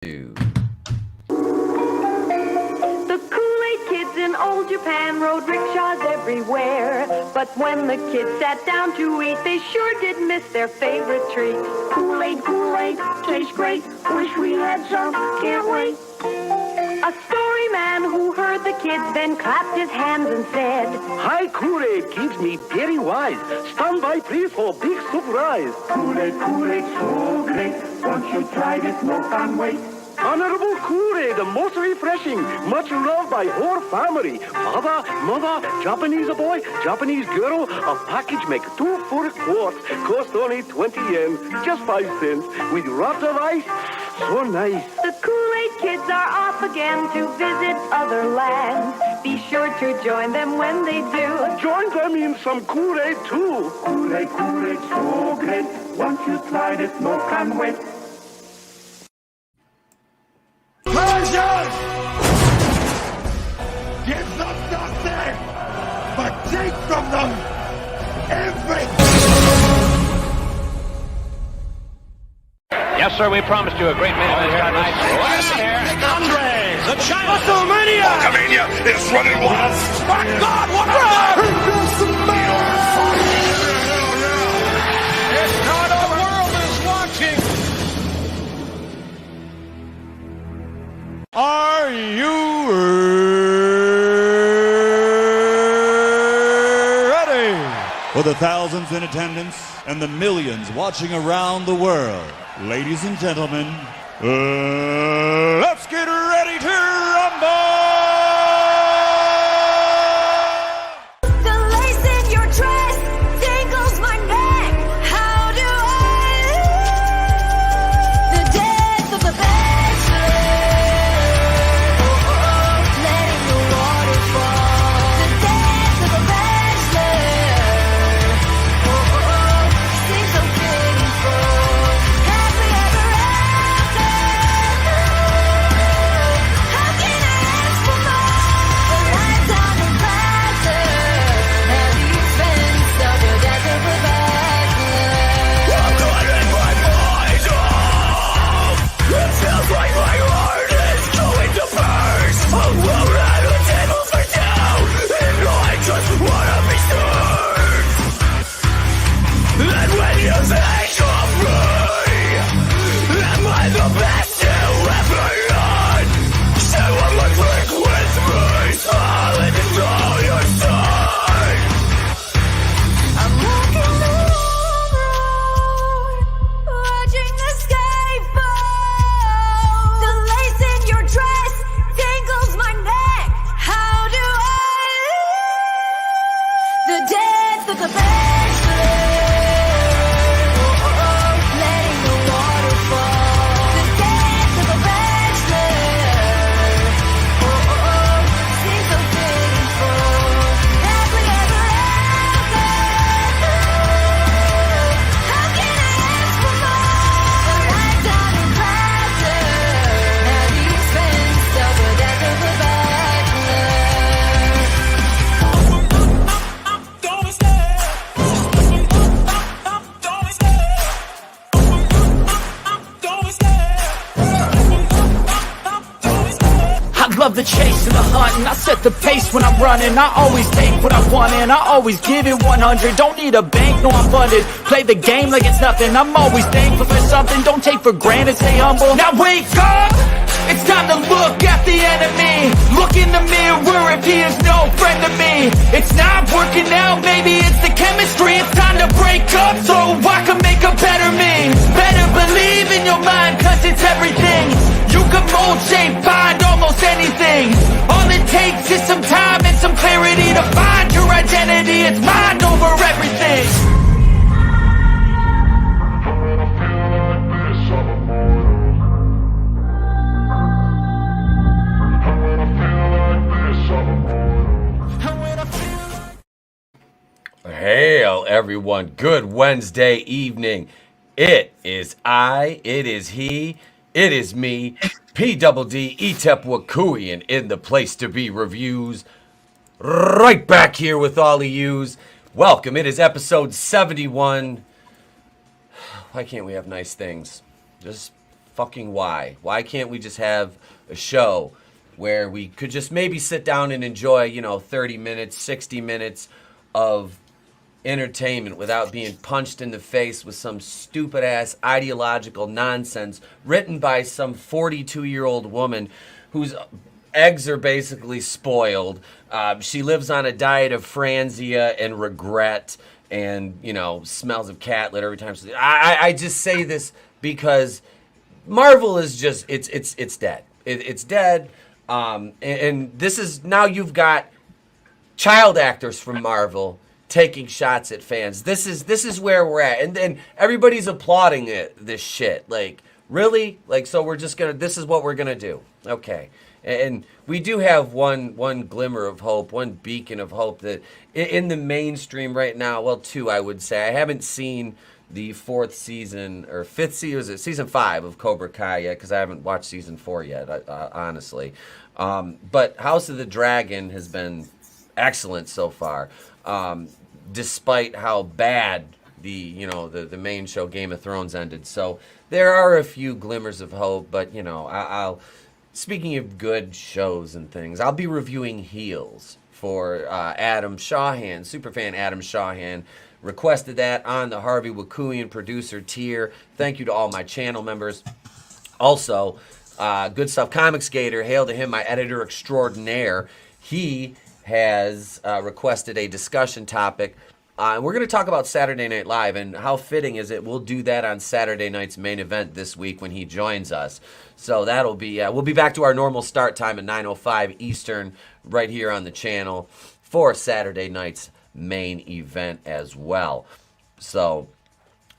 2. The Kool-Aid kids in old Japan rode rickshaws everywhere. But when the kids sat down to eat, they sure did miss their favorite treat. Kool-Aid, Kool-Aid, tastes great. Wish we had some, can't wait. A story man who heard the kids then clapped his hands and said, Hi, Kool-Aid keeps me very wise. Stand by, please, for big surprise. Kool-Aid, Kool-Aid, so great. Once you tried it, no can wait. Honorable Kool-Aid, most refreshing, much loved by whole family. Father, mother, Japanese boy, Japanese girl. A package make 2 full quarts. Cost only 20 yen, just 5 cents. With lots of ice, so nice. The Kool-Aid kids are off again to visit other lands. Be sure to join them when they do. Join them in some Kool-Aid too. Kool-Aid, Kool-Aid, so great. Once you tried it, no can wait. Persians! Give them nothing, but take from them everything! Yes, sir, we promised you a great minute tonight. Andre, the China WrestleMania! Comania is running wild! My God, what the? It's not the world is watching! Are you ready? For the thousands in attendance and the millions watching around the world, ladies and gentlemen, let's get ready to rumble! The lace in your dress tingles my neck. How do I live? The death of the bachelor. Letting the water fall. The death of the bachelor. Seems so pitiful. Happy ever after. How can I ask for more? A lifetime of bachelor. At the expense of the death of the bachelor. I'm cutting my mind off! It feels like my heart is going to burst! I'm out at a table for two, and I just wanna be served! And when you think of me, am I the best you ever had? Say one more drink with me, solid and all your side! I'm walking the road, watching the sky fall. The lace in your dress tangles my neck. How do I live? The death of the bachelor. Letting the water fall. The death of the bachelor. Seems so pitiful. Happily ever after. How can I ask for more? A lifetime of bachelor. At the expense of the death of the I love the chase and the hunt, and I set the pace when I'm running. I always take what I want and I always give it 100. Don't need a bank, no, I'm funded. Play the game like it's nothing. I'm always thankful for something. Don't take for granted, stay humble. Now wake up! It's time to look at the enemy. Look in the mirror if he is no friend to me. It's not working out, maybe it's the chemistry. It's time to break up so I can make a better me. Better believe in your mind, cause it's everything. You can mold, shape, find almost anything. All it takes is some time and some clarity to find your identity. It's mind over everything. Hail, everyone. Good Wednesday evening. It is I, it is he, it is me, P-double-D, Etep in the place to be reviews. Right back here with all of yous. Welcome. It is episode 71. Why can't we have nice things? Just fucking why. Why can't we just have a show where we could just maybe sit down and enjoy, 30 minutes, 60 minutes of entertainment without being punched in the face with some stupid ass ideological nonsense written by some 42-year-old woman whose eggs are basically spoiled. She lives on a diet of franzia and regret and, smells of cat litter every time. I just say this because Marvel is just, it's dead. It's dead. And this is, now you've got child actors from Marvel taking shots at fans. This is where we're at, and everybody's applauding this shit. Like, really? Like, so we're just gonna. This is what we're gonna do. Okay, and we do have one glimmer of hope, one beacon of hope that in the mainstream right now. Well, two, I would say. I haven't seen the fourth season or fifth season. Was it season 5 of Cobra Kai yet? Because I haven't watched season 4 yet. Honestly, but House of the Dragon has been excellent so far. Despite how bad the main show Game of Thrones ended. So there are a few glimmers of hope, but I'll speaking of good shows and things, I'll be reviewing Heels for Adam Shawhan, superfan Adam Shawhan requested that on the Harvey Wakuian producer tier. Thank you to all my channel members. Also, Goodstuff Comixgater, hail to him, my editor extraordinaire. He has requested a discussion topic. And we're going to talk about Saturday Night Live, and how fitting is it? We'll do that on Saturday night's main event this week when he joins us. So that'll be, we'll be back to our normal start time at 9:05 Eastern right here on the channel for Saturday night's main event as well. So,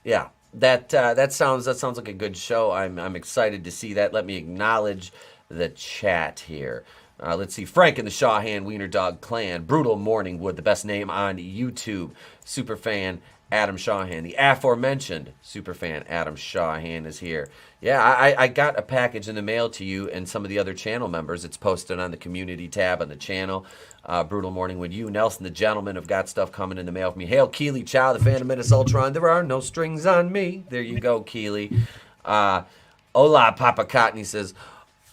yeah, that sounds like a good show. I'm excited to see that. Let me acknowledge the chat here. Let's see. Frank and the Shawhan Wiener Dog Clan. Brutal Morningwood, the best name on YouTube. Superfan Adam Shawhan. The aforementioned superfan Adam Shawhan is here. Yeah, I got a package in the mail to you and some of the other channel members. It's posted on the community tab on the channel. Brutal Morningwood, you, Nelson the Gentleman, have got stuff coming in the mail for me. Hail Keely Chow, the Phantom Menace Ultron. There are no strings on me. There you go, Keely. Hola, Papa Cotton, says,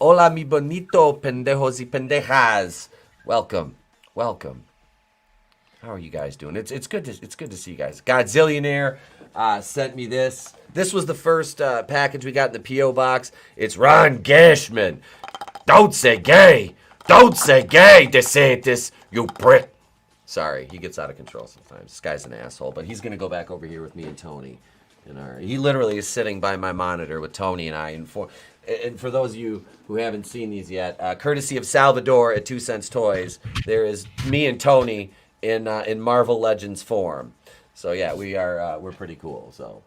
hola, mi bonito pendejos y pendejas. Welcome. How are you guys doing? It's good to see you guys. Godzillionaire sent me this. This was the first package we got in the P.O. box. It's Ron Gashman. Don't say gay. Don't say gay, DeSantis, you prick. Sorry, he gets out of control sometimes. This guy's an asshole, but he's going to go back over here with me and Tony. He literally is sitting by my monitor with Tony and I. And for those of you who haven't seen these yet, courtesy of Salvador at 2 Cents Toys, there is me and Tony in Marvel Legends form. So yeah, we're pretty cool. So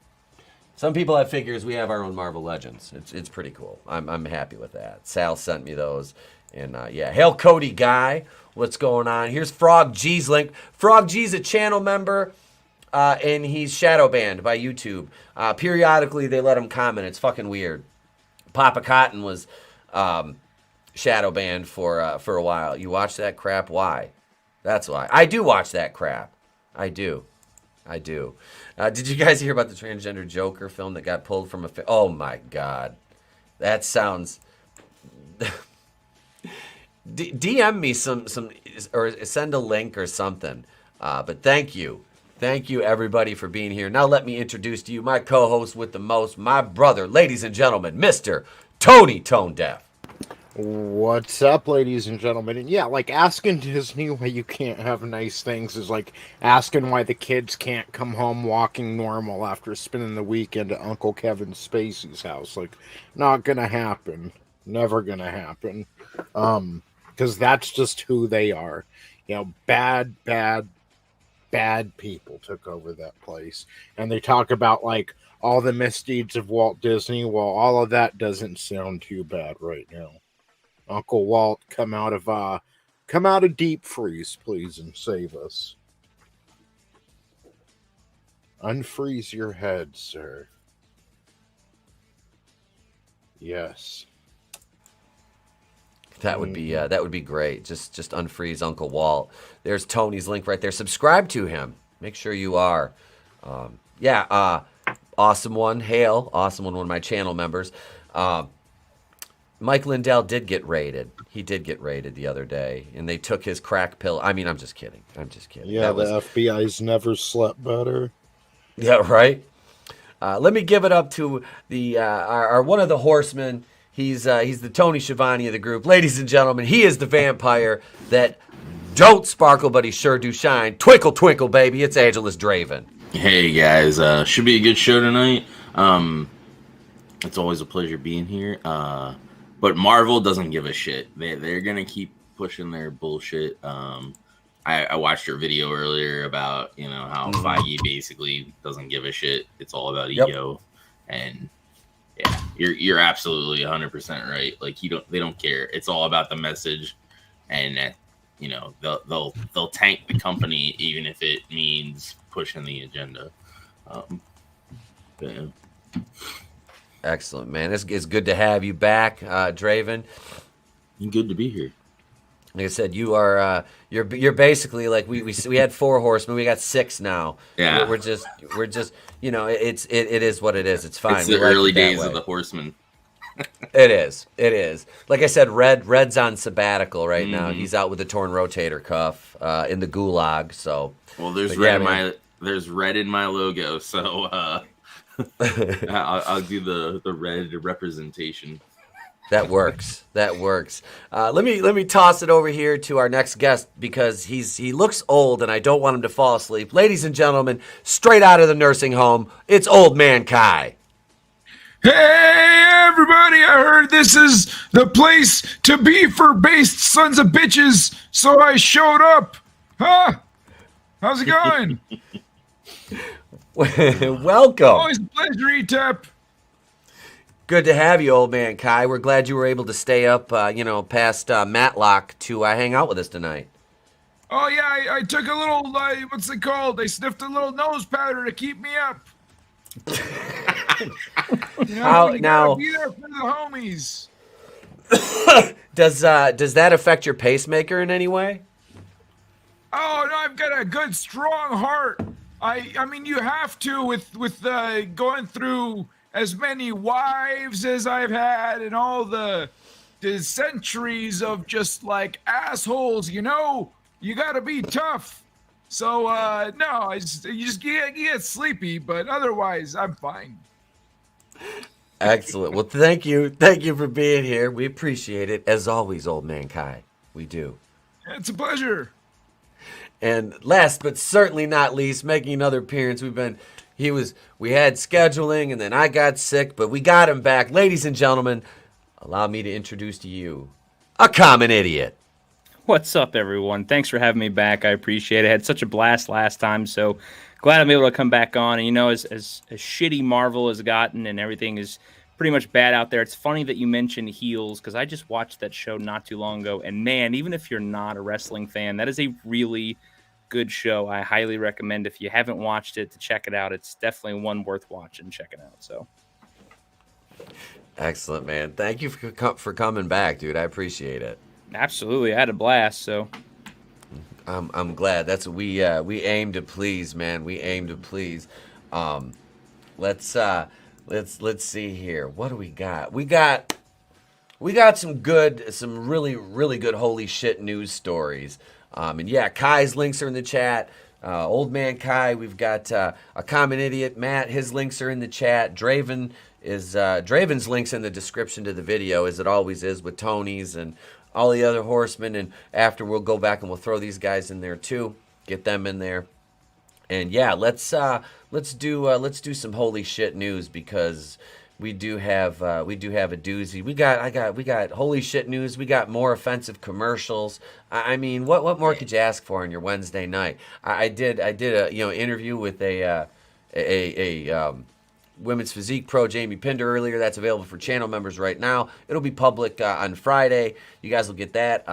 some people have figures. We have our own Marvel Legends. It's pretty cool. I'm happy with that. Sal sent me those, and yeah, hail Cody Guy. What's going on? Here's Frog G's link. Frog G's a channel member. And he's shadow banned by YouTube. Periodically, they let him comment. It's fucking weird. Papa Cotton was shadow banned for a while. You watch that crap? Why? That's why. I do watch that crap. I do. Did you guys hear about the transgender Joker film that got pulled from a... Oh, my God. That sounds... DM me some or send a link or something. But thank you. Thank you, everybody, for being here. Now let me introduce to you my co-host with the most, my brother, ladies and gentlemen, Mr. Tony ToneDef. What's up, ladies and gentlemen? And yeah, like, asking Disney why you can't have nice things is like asking why the kids can't come home walking normal after spending the weekend at Uncle Kevin Spacey's house. Like, not gonna happen. Never gonna happen. Because that's just who they are. You know, bad people took over that place. And they talk about, like, all the misdeeds of Walt Disney. Well, all of that doesn't sound too bad right now. Uncle Walt, come out of deep freeze, please, and save us. Unfreeze your head, sir. Yes. That would be great. Just unfreeze Uncle Walt. There's Tony's link right there. Subscribe to him. Make sure you are. Awesome one. Hail. Awesome one of my channel members. Mike Lindell did get raided. He did get raided the other day, and they took his crack pill. I mean, I'm just kidding. Yeah, the FBI's never slept better. Yeah, right. Let me give it up to the our one of the horsemen. He's the Tony Schiavone of the group. Ladies and gentlemen, he is the vampire that don't sparkle, but he sure do shine. Twinkle, twinkle, baby. It's AngelousDraven. Hey, guys. Should be a good show tonight. It's always a pleasure being here. But Marvel doesn't give a shit. They're going to keep pushing their bullshit. I watched your video earlier about, how Feige basically doesn't give a shit. It's all about ego. And yeah, you're absolutely 100% right. Like they don't care. It's all about the message, and they'll tank the company even if it means pushing the agenda. Yeah. Excellent, man. It's good to have you back, Draven. Good to be here. Like I said, you are you're basically like we had 4 horsemen, we got 6 now. Yeah, we're just it is what it is. It's fine. It's the early days of the horsemen. It is. Like I said, Red's on sabbatical right now. He's out with the torn rotator cuff in the gulag. So there's red in my logo. So I'll do the red representation. That works. Let me toss it over here to our next guest because he looks old and I don't want him to fall asleep. Ladies and gentlemen, straight out of the nursing home, it's Old Man Kai. Hey everybody, I heard this is the place to be for based sons of bitches, so I showed up. Huh? How's it going? Welcome. Always a pleasure, E-Tep. Good to have you, Old Man Kai. We're glad you were able to stay up, past Matlock to hang out with us tonight. Oh, yeah, I took a little, what's it called? They sniffed a little nose powder to keep me up. Now, be there for the homies. Does that affect your pacemaker in any way? Oh, no, I've got a good, strong heart. I mean, you have to with going through as many wives as I've had and all the centuries of just like assholes, you got to be tough. So, no, you get sleepy, but otherwise I'm fine. Excellent. Well, thank you for being here. We appreciate it as always, Old Man Kai. We do. It's a pleasure. And last but certainly not least, making another appearance, we had scheduling and then I got sick, but we got him back. Ladies and gentlemen, allow me to introduce to you a common idiot. What's up, everyone? Thanks for having me back. I appreciate it. I had such a blast last time, so glad I'm able to come back on. And as shitty Marvel has gotten and everything is pretty much bad out there, it's funny that you mentioned Heels because I just watched that show not too long ago. And man, even if you're not a wrestling fan, that is a really good show. I highly recommend if you haven't watched it to check it out. It's definitely one worth watching. Check it out. So excellent, man. Thank you for coming back, dude. I appreciate it. Absolutely, I had a blast. So I'm glad. That's what we aim to please, man. We aim to please. Let's see here. What do we got? We got some really really good holy shit news stories. And yeah, Kai's links are in the chat. Old Man Kai, we've got a common idiot, Matt. His links are in the chat. Draven's links in the description to the video, as it always is with Tony's and all the other horsemen. And after we'll go back and we'll throw these guys in there too, get them in there. And yeah, let's do some holy shit news because we do have a doozy. We got holy shit news. We got more offensive commercials. I mean, what more could you ask for on your Wednesday night? I did a interview with a women's physique pro, Jamie Pinder, earlier. That's available for channel members right now. It'll be public on Friday. You guys will get that.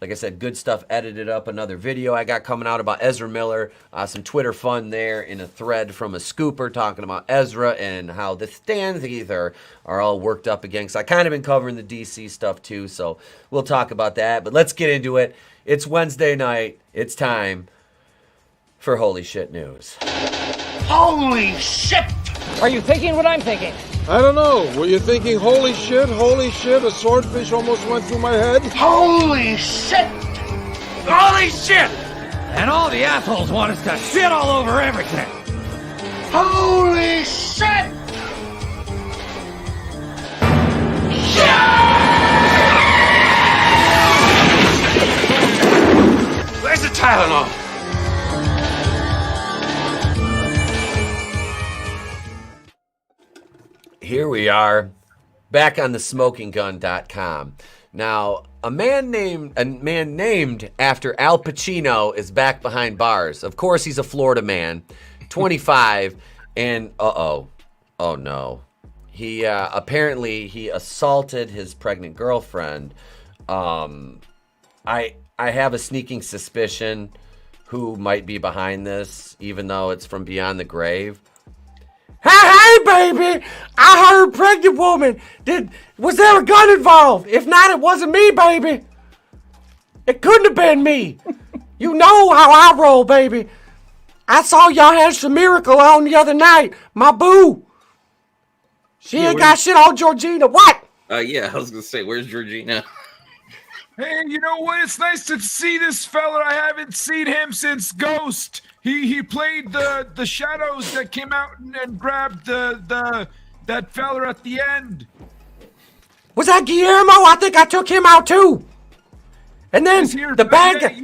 Like I said, good stuff. Edited up another video I got coming out about Ezra Miller. Some Twitter fun there in a thread from a scooper talking about Ezra and how the stands either are all worked up again. So I kind of been covering the DC stuff too, so we'll talk about that. But let's get into it. It's Wednesday night. It's time for Holy Shit News. Holy shit! Are you thinking what I'm thinking? I don't know. Were you thinking, holy shit, a swordfish almost went through my head? Holy shit! Holy shit! And all the assholes want us to shit all over everything. Holy shit! Where's the Tylenol? Here we are, back on the smokinggun.com. Now, a man named after Al Pacino is back behind bars. Of course, he's a Florida man, 25, and oh no. He apparently he assaulted his pregnant girlfriend. I have a sneaking suspicion who might be behind this, even though it's from beyond the grave. Hey, baby! I heard pregnant woman. Was there a gun involved? If not, it wasn't me, baby. It couldn't have been me. You know how I roll, baby. I saw y'all had some miracle on the other night. My boo. She ain't got shit on Georgina. What? Yeah, I was gonna say, where's Georgina? Hey, you know what? It's nice to see this fella. I haven't seen him since Ghost. He played the shadows that came out and grabbed that fella at the end. Was that Guillermo? I think I took him out too. And then the bad guy.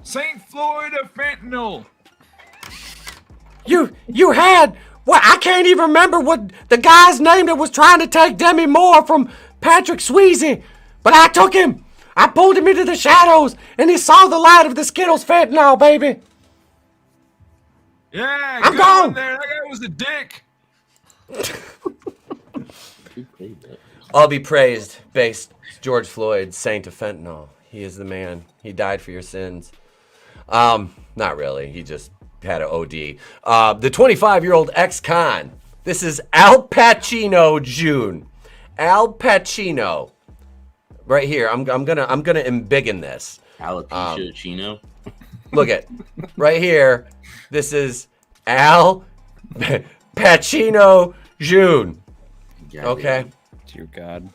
St. Floyd of Fentanyl. You had what? I can't even remember what the guy's name that was trying to take Demi Moore from Patrick Swayze, but I took him. I pulled him into the shadows, and he saw the light of the Skittles fentanyl, baby. Yeah, I'm gone. There. That guy was a dick. All be praised, based George Floyd, Saint of Fentanyl. He is the man. He died for your sins. Not really. He just had an OD. The 25-year-old ex-con. This is Al Pacino June. Al Pacino. Right here. I'm gonna embiggen this. Alopecia Chino. Look at right here. This is Al Pacino June. Okay. Dear God.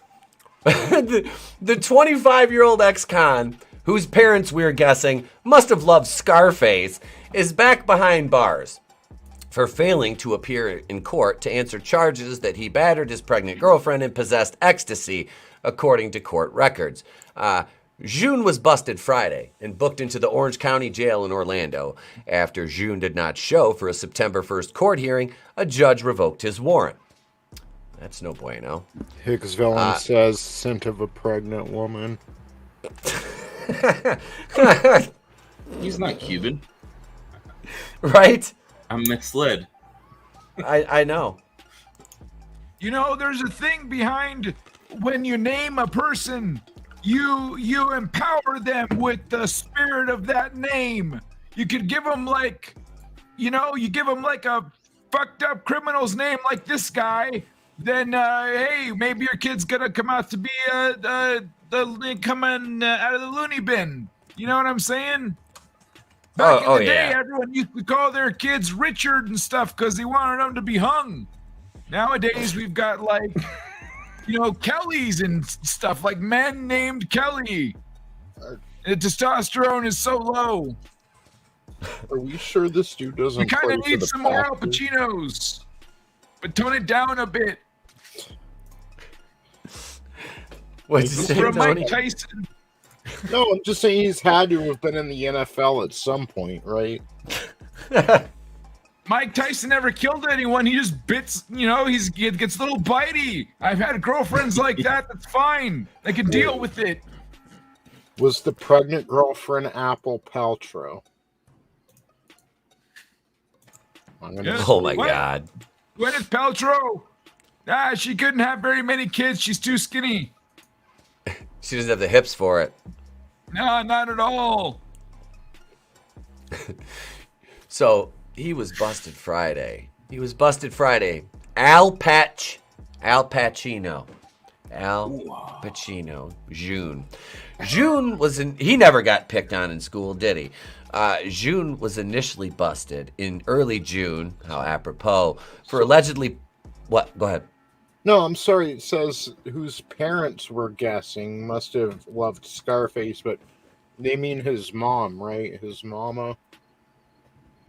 The 25-year-old ex-con, whose parents we're guessing must have loved Scarface, is back behind bars for failing to appear in court to answer charges that he battered his pregnant girlfriend and possessed ecstasy, according to court records. June was busted Friday and booked into the Orange County Jail in Orlando. After June did not show for a September 1st court hearing, a judge revoked his warrant. That's no bueno. Hicks villain says, scent of a pregnant woman. He's not Cuban. Right? I'm misled. I know. You know, there's a thing behind when you name a person, you empower them with the spirit of that name. You could give them you give them like a fucked up criminal's name like this guy. Then, hey, maybe your kid's gonna come out to be coming out of the loony bin. You know what I'm saying? Back in the day, everyone used to call their kids Richard and stuff because they wanted them to be hung. Nowadays, we've got Kellys and stuff, like men named Kelly. The testosterone is so low. Are we sure this dude doesn't? We kind of need some more Al Pacinos, but tone it down a bit. What's his name, Tony? Mike Tyson. No, I'm just saying he's had to have been in the NFL at some point, right? Mike Tyson never killed anyone. He just bits, he gets a little bitey. I've had girlfriends like that. That's fine. They can deal with it. Was the pregnant girlfriend Apple Paltrow? Oh my God. Gwyneth Paltrow. She couldn't have very many kids. She's too skinny. She doesn't have the hips for it. No, not at all. So he was busted Friday. Al Pacino. Al Pacino, June. June he never got picked on in school, did he? June was initially busted in early June, how apropos, for allegedly, what? Go ahead. No, I'm sorry. It says whose parents were guessing must have loved Scarface, but they mean his mom, right? His mama.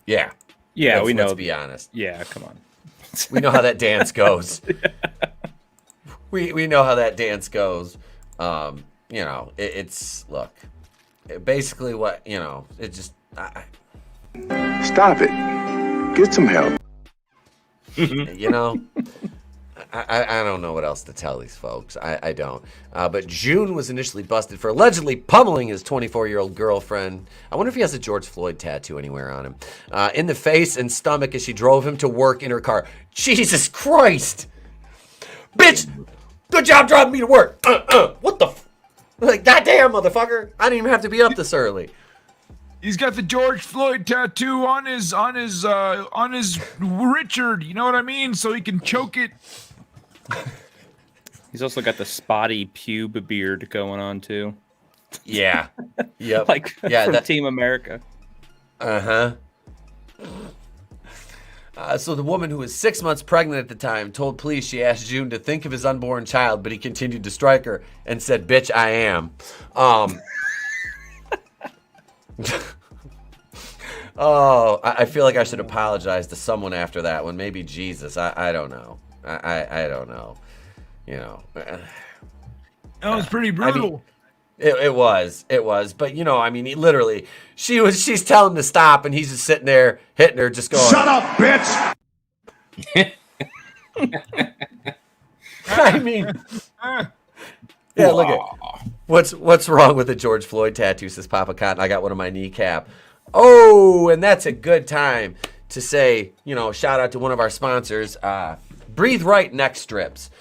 Yeah. Yeah, we know. Let's be honest. Yeah, come on. We know how that dance goes. We know how that dance goes. It's look, basically what, it just Stop it. Get some help. I don't know what else to tell these folks. I don't. But June was initially busted for allegedly pummeling his 24-year-old girlfriend. I wonder if he has a George Floyd tattoo anywhere on him. In the face and stomach as she drove him to work in her car. Jesus Christ! Bitch! Good job driving me to work! What the like, goddamn, motherfucker! I didn't even have to be up this early. He's got the George Floyd tattoo on his Richard, you know what I mean? So he can choke it. He's also got the spotty pube beard going on too. Yeah. Yep. From Team America. Uh-huh. So the woman who was 6 months pregnant at the time told police she asked June to think of his unborn child, but he continued to strike her and said, "Bitch, I am." I feel like I should apologize to someone after that one. Maybe Jesus. I don't know. I don't know. That was pretty brutal. It was. But literally, she's telling him to stop, and he's just sitting there hitting her, just going, "Shut up, bitch!" Yeah, look at what's wrong with the George Floyd tattoo, says Papa Cotton. I got one on my kneecap. Oh, and that's a good time to say, shout out to one of our sponsors, Breathe Right Neck Strips.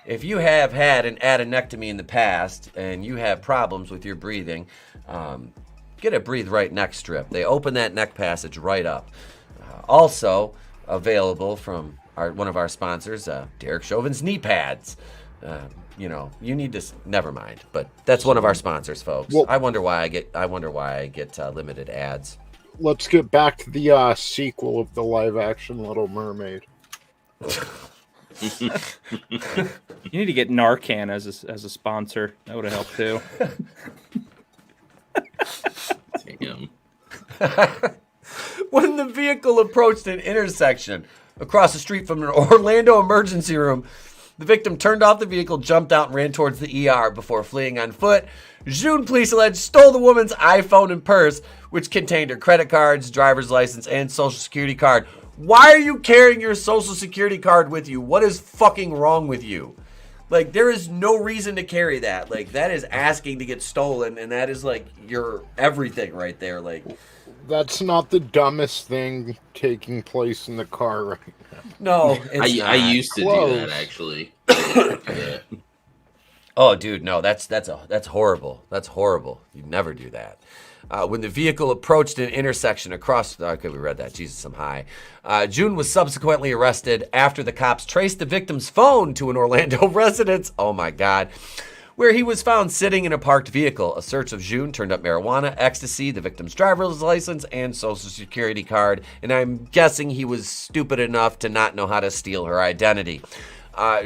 If you have had an adenectomy in the past and you have problems with your breathing, get a Breathe Right neck strip. They open that neck passage right up. Also available from one of our sponsors, Derek Chauvin's knee pads. You need to. Never mind, but that's one of our sponsors, folks. Well, I wonder why I get limited ads. Let's get back to the sequel of the live-action Little Mermaid. You need to get Narcan as a sponsor. That would have helped too. When the vehicle approached an intersection across the street from an Orlando emergency room, the victim turned off the vehicle, jumped out, and ran towards the ER before fleeing on foot. June police alleged stole the woman's iPhone and purse, which contained her credit cards, driver's license, and social security card. Why are you carrying your social security card with you? What is fucking wrong with you? Like, there is no reason to carry that. Like, that is asking to get stolen, and that is, like, your everything right there. Like, that's not the dumbest thing taking place in the car right now. No, it's I used to do that, actually. Oh, dude, no, that's horrible. That's horrible. You never do that. When the vehicle approached an intersection across... Okay, we read that. Jesus, I'm high. June was subsequently arrested after the cops traced the victim's phone to an Orlando residence. Oh, my God. Where he was found sitting in a parked vehicle. A search of June turned up marijuana, ecstasy, the victim's driver's license, and social security card. And I'm guessing he was stupid enough to not know how to steal her identity.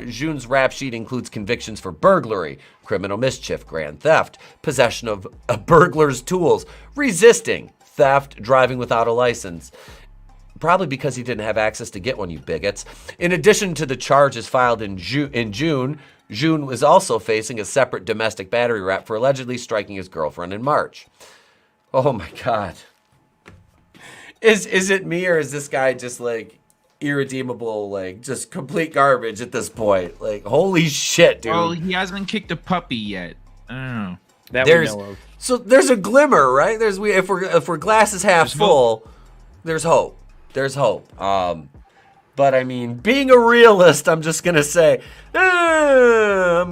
June's rap sheet includes convictions for burglary, criminal mischief, grand theft, possession of a burglar's tools, resisting, theft, driving without a license. Probably because he didn't have access to get one, you bigots. In addition to the charges filed in June, June was also facing a separate domestic battery rap for allegedly striking his girlfriend in March. Oh my God. Is it me, or is this guy just like irredeemable, like just complete garbage at this point? Like, holy shit, dude. Well, he hasn't kicked a puppy yet. I don't know. That we know of. So there's a glimmer, right? If we're glasses half full, there's hope. There's hope. But I mean, being a realist, I'm just gonna say, yeah.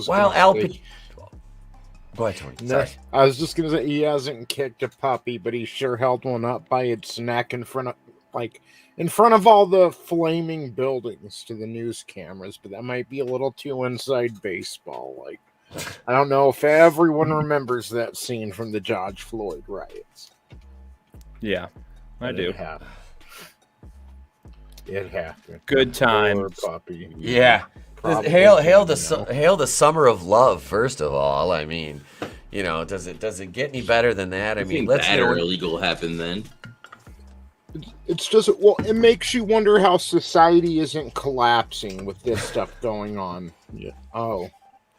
While Go ahead, Tony. Sorry. I was just gonna say he hasn't kicked a puppy, but he sure held one up by its neck in front like in front of all the flaming buildings to the news cameras, but that might be a little too inside baseball. Like, I don't know if everyone remembers that scene from the George Floyd riots. Yeah, I do. It happened. Good time. Puppy. Yeah. Hail the summer of love. First of all, I mean, you know, does it get any better than that? I mean, let's bad or illegal happen then. It's just, well, it makes you wonder how society isn't collapsing with this stuff going on. Yeah. Oh.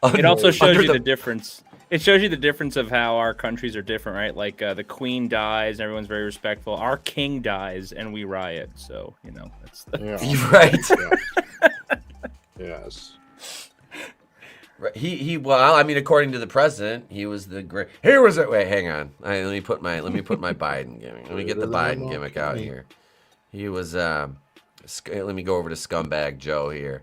It also shows you the difference. It shows you the difference of how our countries are different, right? Like the queen dies, everyone's very respectful. Our king dies, and we riot. So, you know, that's You're right. Yes. Well, I mean, according to the president, he was the great. Here was it. Wait, hang on. Let me put my Biden gimmick. Let me get the Biden gimmick out here. He was. Let me go over to Scumbag Joe here.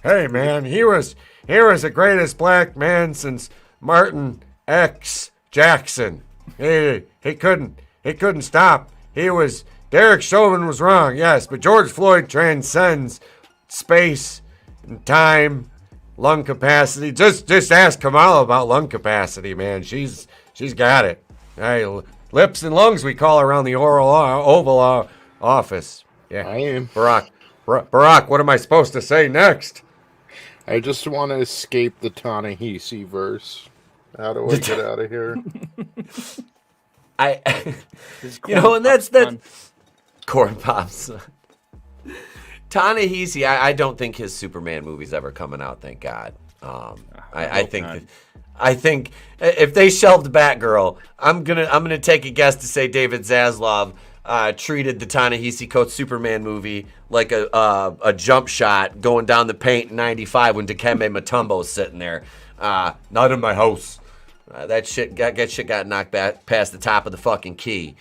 Hey man, he was the greatest black man since Martin X. Jackson. He couldn't stop. Derek Chauvin was wrong, yes, but George Floyd transcends space and time. Lung capacity. Just ask Kamala about lung capacity, man. She's got it. Hey, lips and lungs, we call her around the Oval Office. Yeah, I am. Barack, what am I supposed to say next? I just want to escape the Ta-Nehisi verse. How do I get out of here? And that's Corn Pops. Ta-Nehisi, I don't think his Superman movie's ever coming out. Thank God. I think if they shelved Batgirl, I'm gonna take a guess to say David Zaslav treated the Ta-Nehisi Coates Superman movie like a jump shot going down the paint in '95 when Dikembe Mutombo's sitting there. Not in my house. That shit got knocked back past the top of the fucking key.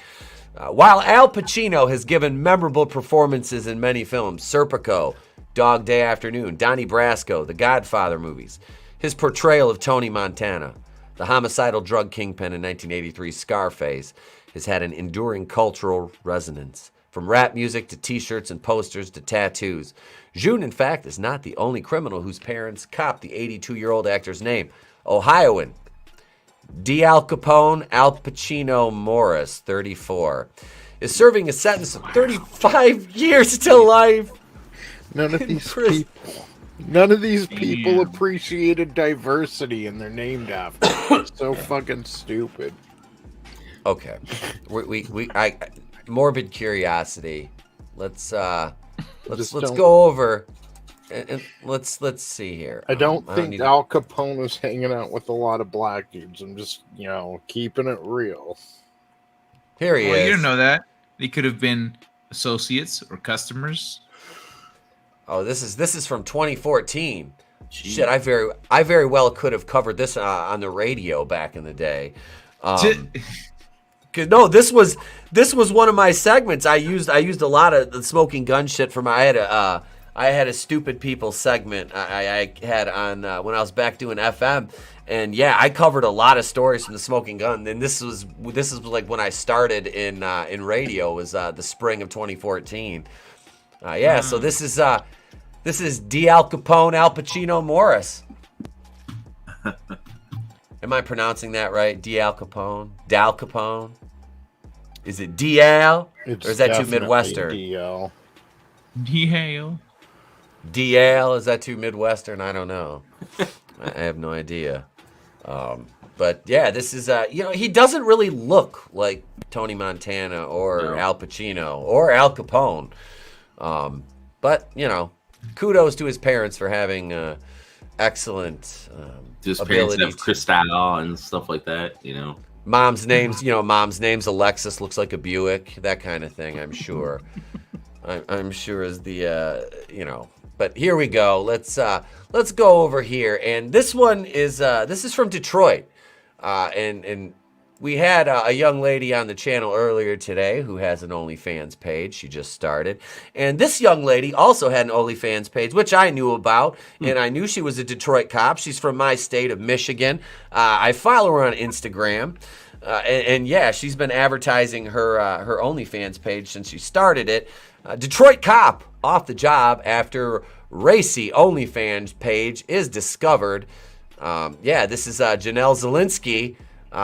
While Al Pacino has given memorable performances in many films, Serpico, Dog Day Afternoon, Donnie Brasco, the Godfather movies, his portrayal of Tony Montana, the homicidal drug kingpin in 1983's Scarface, has had an enduring cultural resonance. From rap music to t-shirts and posters to tattoos, June, in fact, is not the only criminal whose parents copped the 82-year-old actor's name. Ohioan D. Al Capone Al Pacino Morris, 34, is serving a sentence of 35 years to life. None of these people appreciated diversity, and they're named after. It's so fucking stupid. Okay, I morbid curiosity. Let's go over. And let's see here. I don't think Al Capone was hanging out with a lot of black dudes. I'm just, keeping it real. Here he is. You don't know that. They could have been associates or customers. Oh, this is from 2014. Jeez. Shit, I very well could have covered this on the radio back in the day. No, this was one of my segments. I used a lot of the smoking gun shit for I had a stupid people segment I had on when I was back doing FM, and yeah, I covered a lot of stories from the smoking gun. And this is like when I started in radio, was the spring of 2014. So this is D. Al Capone Al Pacino Morris. Am I pronouncing that right? D. Al Capone, Dal Capone. Is it D. Al, or is that too Midwestern? D. Al. DL, is that too Midwestern? I don't know. I have no idea. But yeah, this is he doesn't really look like Tony Montana or Al Pacino or Al Capone. But kudos to his parents for having excellent his parents have Cristal and stuff like that. Mom's name's Alexis, looks like a Buick, that kind of thing. I'm sure. I'm sure is the But here we go. Let's go over here, and this one is from Detroit, and we had a young lady on the channel earlier today who has an OnlyFans page. She just started, and this young lady also had an OnlyFans page, which I knew about, and I knew she was a Detroit cop. She's from my state of Michigan. I follow her on Instagram. And yeah, she's been advertising her OnlyFans page since she started it. Detroit cop off the job after racy OnlyFans page is discovered. This is Janelle Zielinski,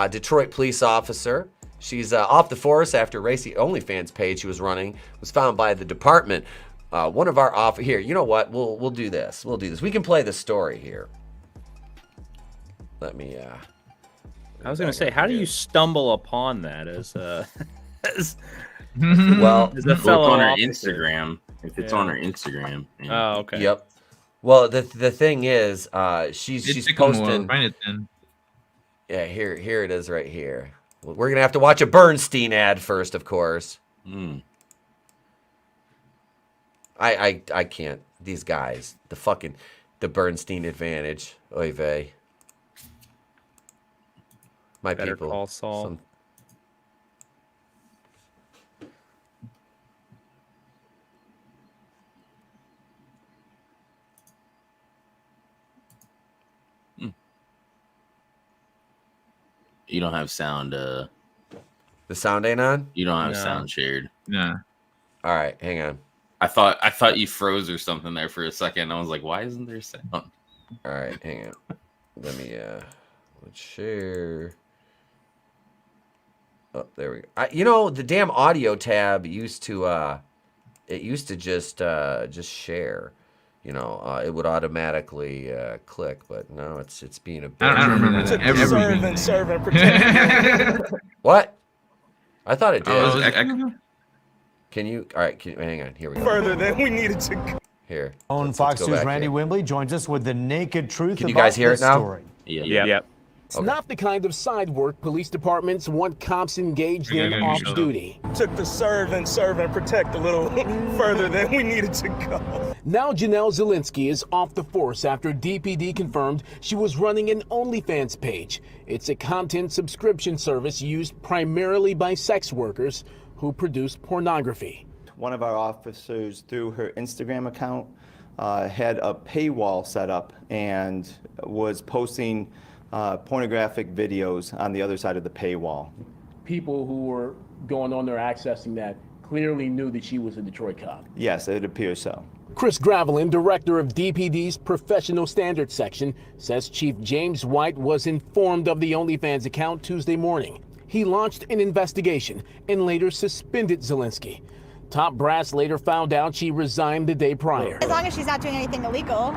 Detroit police officer. She's off the force after racy OnlyFans page she was running was found by the department. One of our here. You know what? We'll do this. We'll do this. We can play the story here. Let me. I was gonna say, how do you stumble upon that as well, as a fellow on her officer? Instagram? If it's on her Instagram. Oh, okay. Yep. Well, the thing is, she's posting. Find it then. Yeah, here it is right here. We're gonna have to watch a Bernstein ad first, of course. I can't. These guys, the Bernstein advantage. Oy vey. My Better people. call Saul. You don't have sound. The sound ain't on. You don't have sound shared. Nah. All right, hang on. I thought you froze or something there for a second. I was like, why isn't there sound? All right, hang on. Let me let's share. Oh, there we go. The damn audio tab used to just share. It would automatically click, but no, it's being a bit. I don't remember that. Serve and protect. What? I thought it did. Oh, Can you? All right, hang on. Here we go. Further than we needed to go. Here. Fox go News' back Randy here. Wimbley joins us with the naked truth Can you about guys hear this it now? story. Yeah. It's not the kind of side work police departments want cops engaged in Yeah, off shut up. duty. Took the serve and protect a little further than we needed to go. Now Janelle Zielinski is off the force after DPD confirmed she was running an OnlyFans page. It's a content subscription service used primarily by sex workers who produce pornography. One of our officers, through her Instagram account, had a paywall set up and was posting pornographic videos on the other side of the paywall. People who were going on there accessing that clearly knew that she was a Detroit cop. Yes, it appears so. Chris Gravelin, director of DPD's Professional Standards section, says Chief James White was informed of the OnlyFans account Tuesday morning. He launched an investigation and later suspended Zielinski. Top brass later found out she resigned the day prior. As long as she's not doing anything illegal.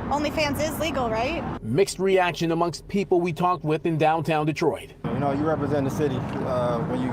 OnlyFans is legal, right? Mixed reaction amongst people we talked with in downtown Detroit. You represent the city when you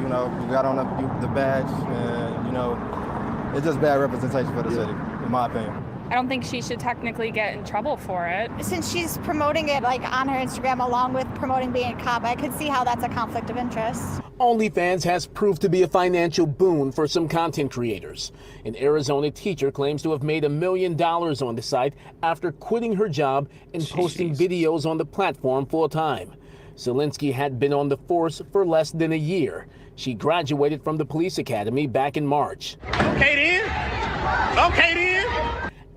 got on the badge, and it's just bad representation for the city, in my opinion. I don't think she should technically get in trouble for it. Since she's promoting it on her Instagram along with promoting being a cop, I could see how that's a conflict of interest. OnlyFans has proved to be a financial boon for some content creators. An Arizona teacher claims to have made $1 million on the site after quitting her job and posting videos on the platform full time. Zielinski had been on the force for less than a year. She graduated from the police academy back in March. Okay then.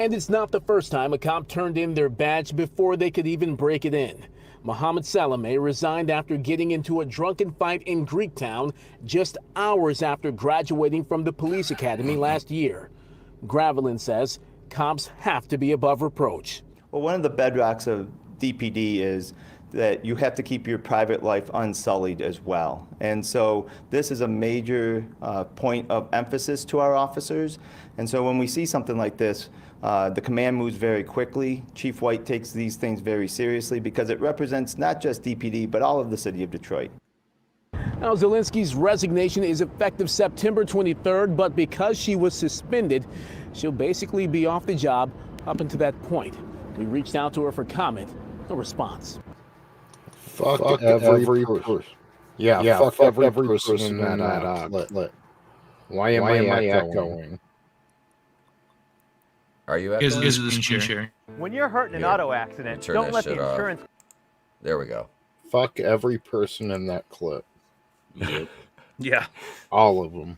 And it's not the first time a cop turned in their badge before they could even break it in. Mohammed Salame resigned after getting into a drunken fight in Greektown just hours after graduating from the police academy last year. Gravelin says cops have to be above reproach. Well, one of the bedrocks of DPD is that you have to keep your private life unsullied as well. And so this is a major point of emphasis to our officers. And so when we see something like this, the command moves very quickly. Chief White takes these things very seriously because it represents not just DPD, but all of the city of Detroit. Now, Zielinski's resignation is effective September 23rd, but because she was suspended, she'll basically be off the job up until that point. We reached out to her for comment, no response. Fuck every person. Yeah, fuck every person in that outlet. Why am I echoing? Are you Here's echoing? the screen share. When you're hurt in an auto accident, turn don't that let the shit off. insurance. There we go. Fuck every person in that clip. Yeah. All of them.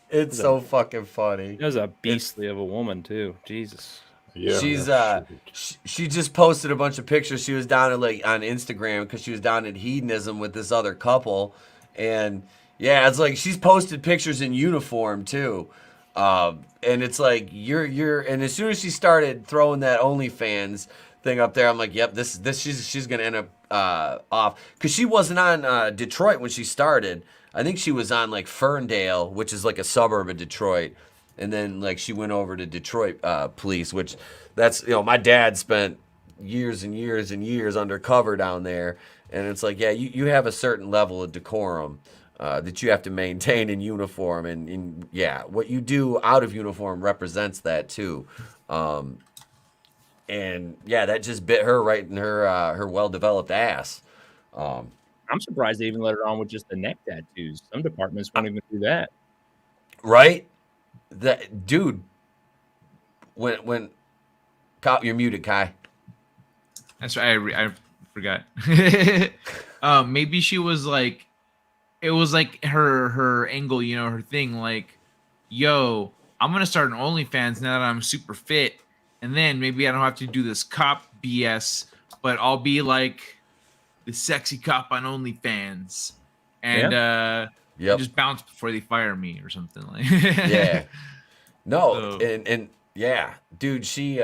It's so fucking funny. That was a beastly of a woman too. Jesus. Yeah, she's that's she just posted a bunch of pictures. She was down at like on Instagram because she was down at Hedonism with this other couple, and yeah, it's like she's posted pictures in uniform too. And it's like you're and as soon as she started throwing that OnlyFans thing up there, I'm like, yep, this she's gonna end up off because she wasn't on Detroit when she started. I think she was on like Ferndale, which is like a suburb of Detroit, and then like she went over to Detroit police, which that's my dad spent years and years and years undercover down there, and it's like you have a certain level of decorum. That you have to maintain in uniform, and what you do out of uniform represents that too. And that just bit her right in her well-developed ass. I'm surprised they even let her on with just the neck tattoos. Some departments won't even do that. Right? That dude. When cop, you're muted, Kai. That's right. I forgot. Maybe she was like. It was like her angle, her thing, like, yo, I'm gonna start an OnlyFans now that I'm super fit, and then maybe I don't have to do this cop BS, but I'll be like the sexy cop on OnlyFans, and just bounce before they fire me or something like. No, and dude, she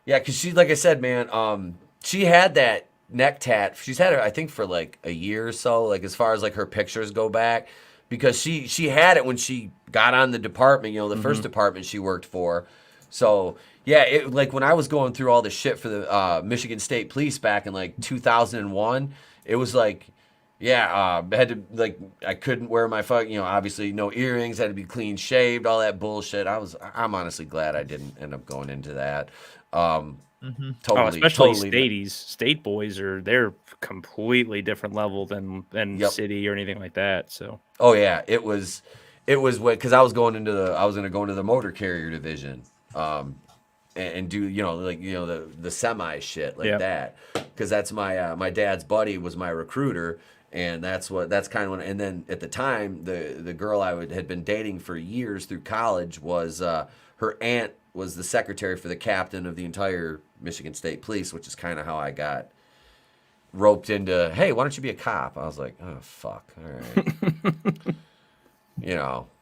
because she, like I said, man, she had that neck tat. She's had it, I think, for like a year or so, like as far as like her pictures go back, because she had it when she got on the department, the first department she worked for. So it like when I was going through all the shit for the Michigan State Police back in like 2001, it was like I had to, like, I couldn't wear my obviously no earrings, had to be clean shaved, all that bullshit. I'm honestly glad I didn't end up going into that. Totally, especially state boys they're completely different level than city or anything like that. So it was because I was going to go into the motor carrier division, and do the semi shit like that, because that's my dad's buddy was my recruiter, and that's kind of when. And then at the time, the girl I had been dating for years through college was her aunt was the secretary for the captain of the entire Michigan State Police, which is kind of how I got roped into, hey, why don't you be a cop? I was like, oh, fuck. All right.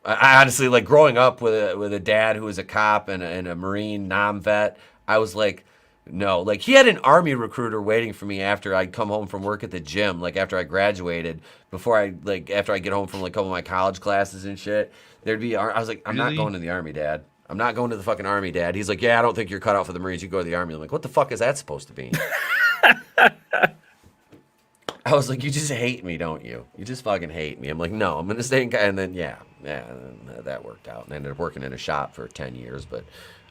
I honestly, like, growing up with a dad who was a cop and a Marine non-vet, I was like, no. Like, he had an Army recruiter waiting for me after I'd come home from work at the gym, like, after I graduated, after I get home from, like, a couple of my college classes and shit, I was like, I'm not going to the Army, Dad. I'm not going to the fucking Army, Dad. He's like, I don't think you're cut out for the Marines. You go to the Army. I'm like, what the fuck is that supposed to mean? I was like, you just hate me, don't you? You just fucking hate me. I'm like, no, I'm going to stay in. And then, that worked out. And I ended up working in a shop for 10 years, but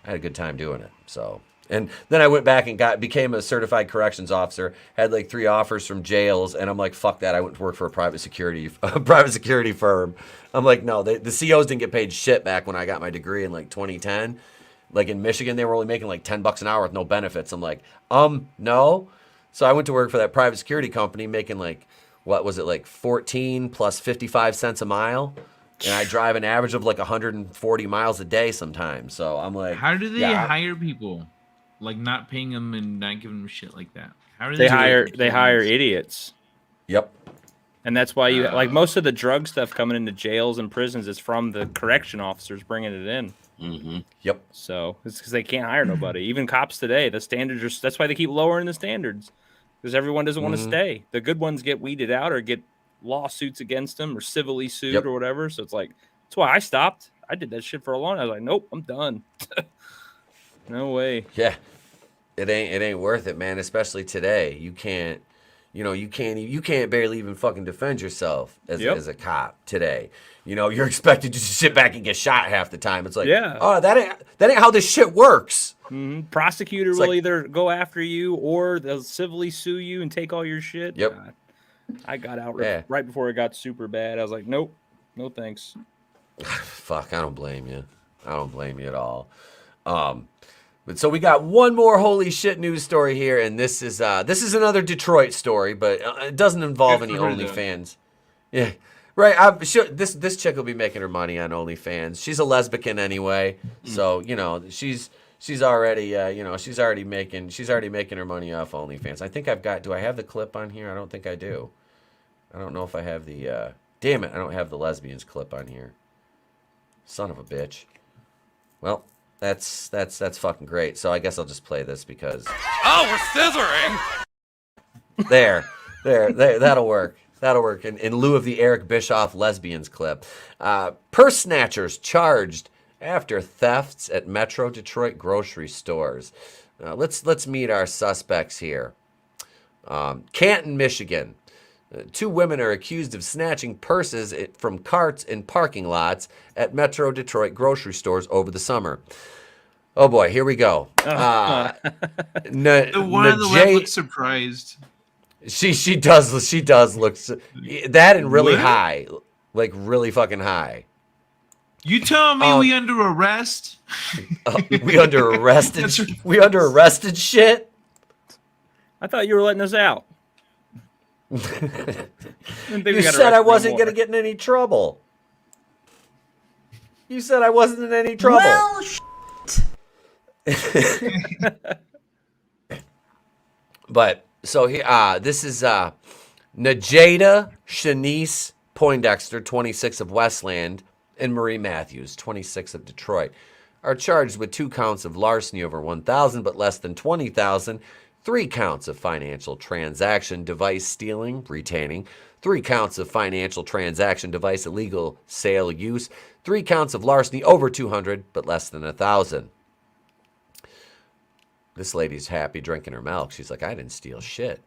I had a good time doing it. So, and then I went back and became a certified corrections officer, had like 3 offers from jails. And I'm like, fuck that. I went to work for a private security firm. I'm like, no, the COs didn't get paid shit back when I got my degree in like 2010. Like in Michigan, they were only making like $10 an hour with no benefits. I'm like, no. So I went to work for that private security company making like, what was it, like 14 plus 55 cents a mile? And I drive an average of like 140 miles a day sometimes. So I'm like, how do they hire people? Like not paying them and not giving them shit like that? How do they hire idiots? Yep. And that's why you like most of the drug stuff coming into jails and prisons is from the correction officers bringing it in. Mm-hmm. Yep. So it's because they can't hire nobody. Even cops today, the standards are. That's why they keep lowering the standards, because everyone doesn't want to stay. The good ones get weeded out or get lawsuits against them or civilly sued or whatever. So it's like that's why I stopped. I did that shit for a long time. I was like, nope, I'm done. No way. Yeah, it ain't worth it, man. Especially today, you can't. You can't barely even fucking defend yourself as a cop today. You're expected to just sit back and get shot half the time. It's like, oh, that ain't how this shit works. Mm-hmm. Prosecutor will either go after you or they'll civilly sue you and take all your shit. Yep. I got out right before it got super bad. I was like, nope, no thanks. Fuck, I don't blame you. I don't blame you at all. But so we got one more holy shit news story here, and this is another Detroit story, but it doesn't involve any OnlyFans. Yeah, right. I'm sure this chick will be making her money on OnlyFans. She's a lesbian anyway, so she's she's already, she's already making her money off OnlyFans. I think I've got. Do I have the clip on here? I don't think I do. I don't know if I have the. Damn it! I don't have the lesbians clip on here. Son of a bitch. Well, that's fucking great. So I guess I'll just play this because. Oh, we're scissoring. There, that'll work. That'll work. In lieu of the Eric Bischoff lesbians clip. Purse snatchers charged after thefts at Metro Detroit grocery stores. Let's meet our suspects here. Canton, Michigan. 2 women are accused of snatching purses from carts in parking lots at Metro Detroit grocery stores over the summer. Oh boy, here we go. The one on the left looks surprised. She does look that and really high, like really fucking high. You telling me we under arrest? We under arrested. We under arrested shit. I thought you were letting us out. You said I wasn't going to get in any trouble. You said I wasn't in any trouble. Well, But so here, this is Najada Shanice Poindexter, 26 of Westland, and Marie Matthews, 26 of Detroit, are charged with 2 counts of larceny over $1,000 but less than $20,000. 3 counts of financial transaction device stealing, retaining, 3 counts of financial transaction device illegal sale use, 3 counts of larceny over $200 but less than $1,000. This lady's happy drinking her milk. She's like, I didn't steal shit.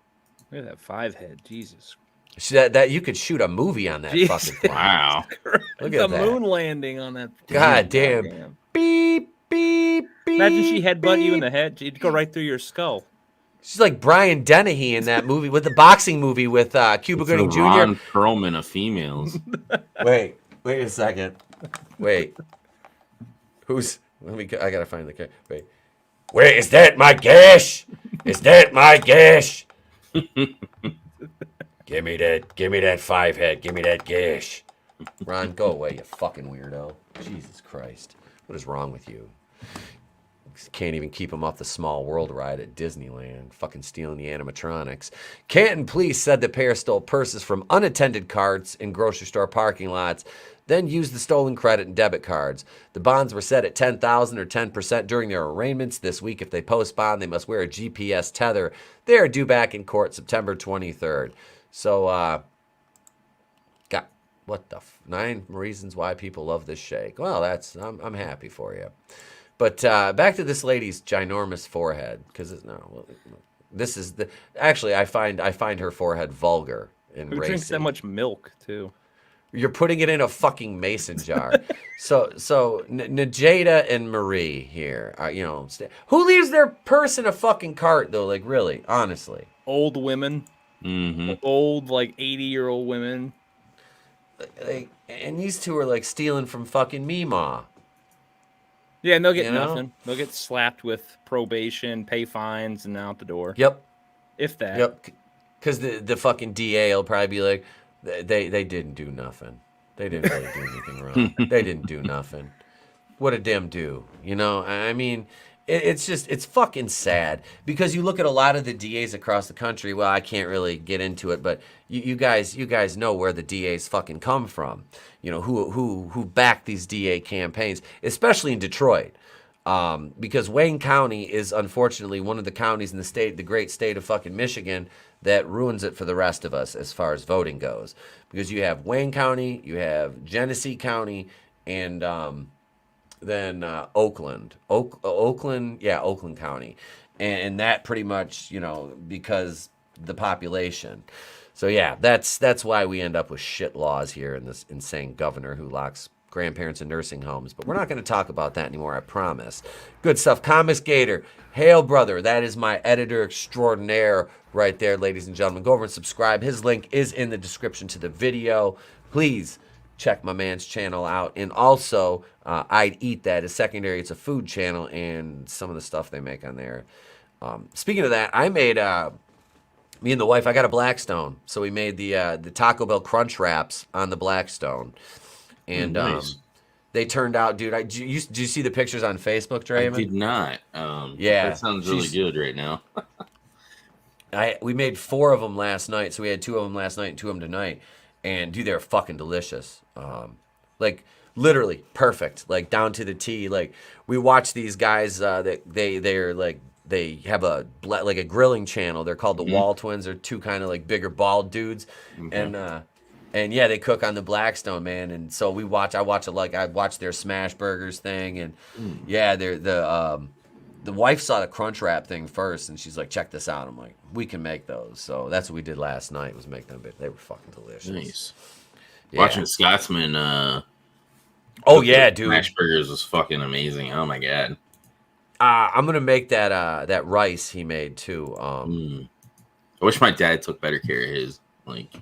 Look at that 5 head, Jesus. That you could shoot a movie on that fucking thing. Wow. Look It's at a that. moon landing on that. God damn. Beep, beep, beep. Imagine she headbutt you in the head. She'd go right through your skull. She's like Brian Dennehy in that movie, with the boxing movie with Cuba Gooding Jr. Ron Perlman of females. Wait a second. Wait. Who's? I gotta find the. Wait. Wait, is that my gash? Is that my gash? Give me that 5 head. Give me that gash. Ron, go away, you fucking weirdo. Jesus Christ. What is wrong with you? Can't even keep him off the Small World ride at Disneyland. Fucking stealing the animatronics. Canton police said the pair stole purses from unattended carts in grocery store parking lots, then used the stolen credit and debit cards. The bonds were set at $10,000 or 10% during their arraignments this week. If they post bond, they must wear a GPS tether. They are due back in court September 23rd. So, got what the 9 reasons why people love this shake. Well, I'm happy for you. But back to this lady's ginormous forehead, because this is the actually I find her forehead vulgar and Who racy. drinks that much milk too? You're putting it in a fucking mason jar. so Najada and Marie here, who leaves their purse in a fucking cart though? Like really, honestly, Old women, old like 80-year-old women. Like, and these two are like stealing from fucking Meemaw. Yeah, and they'll get You know? nothing. They'll get slapped with probation, pay fines, and out the door. Yep. If that. Yep. Because the fucking DA will probably be like, they didn't do nothing. They didn't really do anything wrong. They didn't do nothing. What did them do? I mean, it's fucking sad because you look at a lot of the DAs across the country. Well, I can't really get into it, but you guys know where the DAs fucking come from. Who back these DA campaigns, especially in Detroit, because Wayne County is unfortunately one of the counties in the great state of fucking Michigan, that ruins it for the rest of us as far as voting goes. Because you have Wayne County, you have Genesee County, and then Oakland County, and that pretty much because the population. So yeah, that's why we end up with shit laws here in this insane governor who locks grandparents in nursing homes. But we're not going to talk about that anymore, I promise. Goodstuff Comixgater. Hail, brother. That is my editor extraordinaire right there, ladies and gentlemen. Go over and subscribe. His link is in the description to the video. Please check my man's channel out. And also, I'd Eat That is secondary. It's a food channel, and some of the stuff they make on there. Speaking of that, I made... me and the wife, I got a Blackstone, so we made the Taco Bell Crunch Wraps on the Blackstone, and Nice. They turned out, dude. Did you see the pictures on Facebook, Draven? I did not. Yeah, that sounds really good right now. We made 4 of them last night, so we had 2 of them last night and 2 of them tonight, and dude, they're fucking delicious. Like literally perfect, like down to the T. Like we watch these guys that they're like they have a grilling channel. They're called the Wall Twins. They're 2 kind of like bigger bald dudes, and yeah, they cook on the Blackstone, man. And so I watch their smash burgers thing, and yeah, they're the wife saw the crunch wrap thing first, and she's like, check this out. I'm like, we can make those. So that's what we did last night, was make them. They were fucking delicious. Nice. Yeah. Watching Scotsman. Oh yeah, dude. Smash burgers was fucking amazing. Oh my god. I'm gonna make that rice he made too. I wish my dad took better care of his. Like,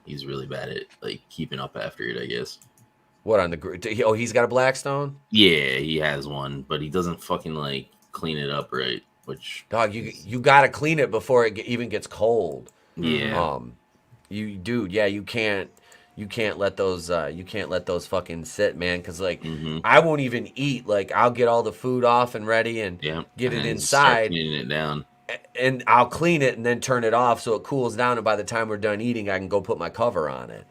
he's really bad at like keeping up after it, I guess. What on the? Oh, he's got a Blackstone. Yeah, he has one, but he doesn't fucking like clean it up right. Which dog, you gotta clean it before it even gets cold. Yeah. You can't let those fucking sit, man. Cause like I won't even eat. Like I'll get all the food off and ready and get it inside, cleaning it down, and I'll clean it and then turn it off so it cools down. And by the time we're done eating, I can go put my cover on it.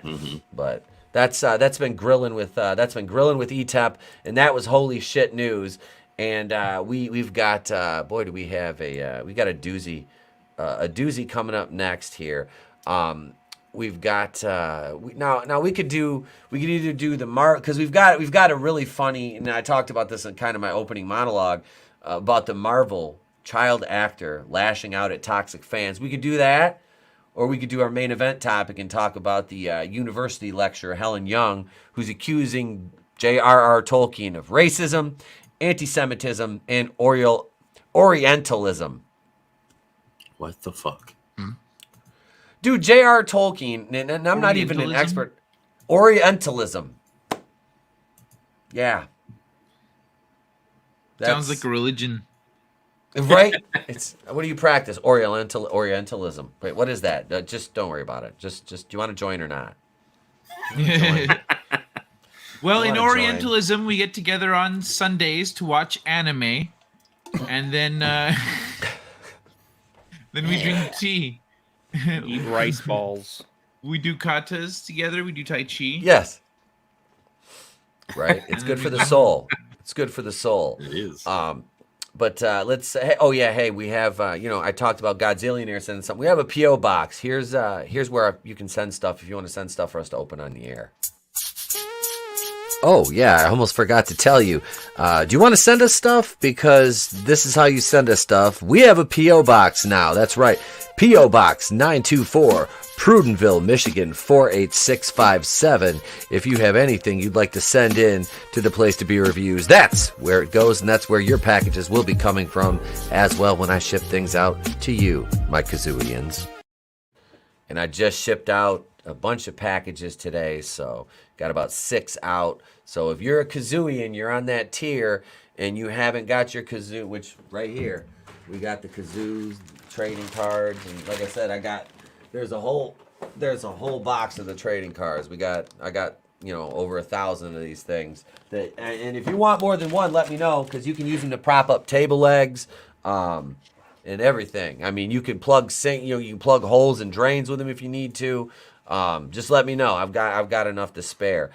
But that's been grilling with ETEP, and that was holy shit news. And we've got boy, do we have we got a doozy coming up next here. We've got now we could either do the because we've got a really funny, and I talked about this in kind of my opening monologue about the Marvel child actor lashing out at toxic fans. We could do that, or we could do our main event topic and talk about the university lecturer Helen Young, who's accusing J.R.R. Tolkien of racism, anti-Semitism, and Orientalism. What the fuck? Dude, J.R. Tolkien, and I'm not even an expert. Orientalism. Yeah. Sounds like a religion. Right? What do you practice? Orientalism. Wait, what is that? Just don't worry about it. Just do you want to join or not? Well, in Orientalism, we get together on Sundays to watch anime, and then we drink tea. Eat rice balls. We do katas together. We do tai chi. Yes. Right. It's good for the soul. It's good for the soul. It is. But let's say, hey, we have, I talked about Godzillionaire sending something. We have a P.O. box. Here's where you can send stuff if you want to send stuff for us to open on the air. Oh, yeah, I almost forgot to tell you. Do you want to send us stuff? Because this is how you send us stuff. We have a P.O. box now. That's right. P.O. Box 924, Prudenville, Michigan 48657. If you have anything you'd like to send in to the Place to Be Reviews, that's where it goes, and that's where your packages will be coming from as well when I ship things out to you, my Kazooians. And I just shipped out a bunch of packages today, so got about 6 out. So if you're a Kazooian, you're on that tier, and you haven't got your Kazoo, which right here, we got the Kazoos, trading cards, and like I said, there's a whole box of the trading cards. I got over 1,000 of these things. And if you want more than one, let me know, because you can use them to prop up table legs, and everything. I mean, you can plug you can plug holes and drains with them if you need to. Just let me know. I've got enough to spare.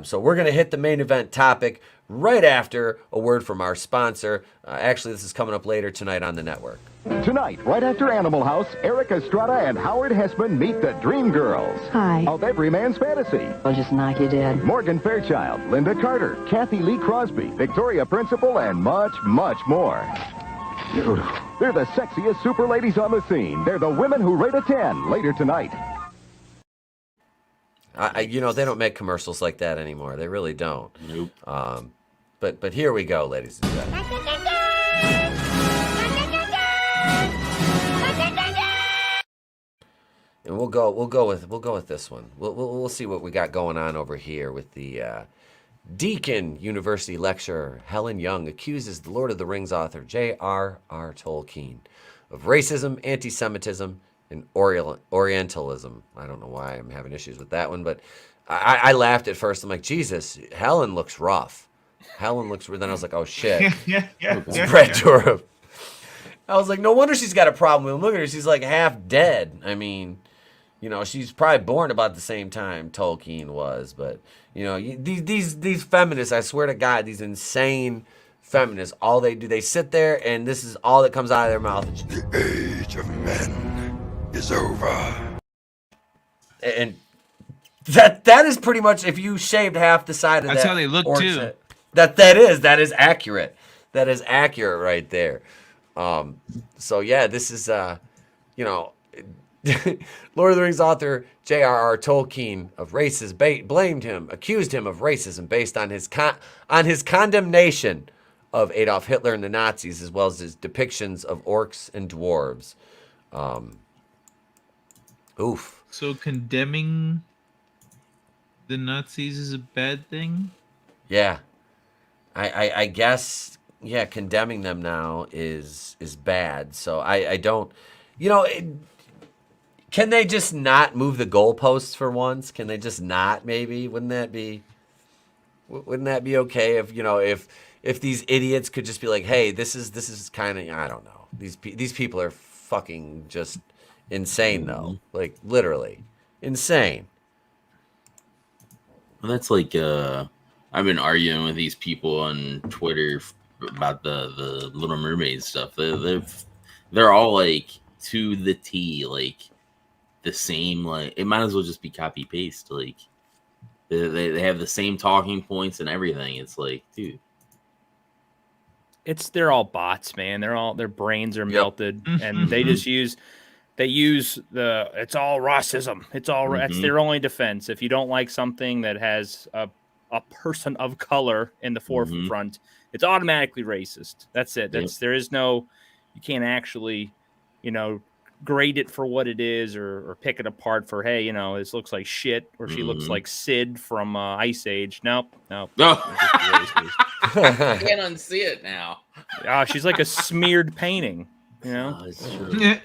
So we're gonna hit the main event topic right after a word from our sponsor. Actually, this is coming up later tonight on the network. Tonight, right after Animal House, Eric Estrada and Howard Hessman meet the Dream Girls. Hi. Of every man's fantasy. I'll just knock you dead. Morgan Fairchild, Linda Carter, Kathy Lee Crosby, Victoria Principal, and much, much more. They're the sexiest super ladies on the scene. They're the women who rate a 10 later tonight. They don't make commercials like that anymore. They really don't. Nope. But here we go, ladies and gentlemen. And we'll go with this one. We'll see what we got going on over here with the Deakin University lecturer Helen Young accuses the Lord of the Rings author J.R.R. Tolkien of racism, anti-Semitism, and Orientalism. I don't know why I'm having issues with that one, but I laughed at first. I'm like, Jesus, Helen looks rough. Helen looks. Then I was like, oh shit, it's Brett Dourif. I was like, no wonder she's got a problem with him. Look at her, she's like half dead. I mean, you know, she's probably born about the same time Tolkien was. But you know, these feminists, I swear to God, these insane feminists, all they do, they sit there and this is all that comes out of their mouth. The age of men is over. And that is pretty much, if you shaved half the side of That's that. how they look, orc's too. head- that is accurate. That is accurate right there. So yeah, this is you know, Lord of the Rings author J.R.R. Tolkien of accused him of racism based on his condemnation of Adolf Hitler and the Nazis, as well as his depictions of orcs and dwarves. Oof. So condemning the Nazis is a bad thing? Yeah. I guess, yeah, condemning them now is bad. So I don't, you know, can they just not move the goalposts for once? Can they just not, maybe? Wouldn't that be okay if, you know, if these idiots could just be like, hey, this is kind of, I don't know. These people are fucking just insane, though. Like, literally insane. Well, that's like I've been arguing with these people on Twitter about the Little Mermaid stuff. They're all like to the T, like the same. Like it might as well just be copy paste. Like they have the same talking points and everything. It's like, dude. They're all bots, man. Their brains are melted, and they just use it's all racism. It's all that's their only defense. If you don't like something that has a person of color in the forefront, it's automatically racist. That's it. There is no, you can't actually, you know, grade it for what it is or pick it apart for, hey, you know, this looks like shit, or she looks like Sid from Ice Age. Nope. No. I can't unsee it now. She's like a smeared painting, you know? Yeah.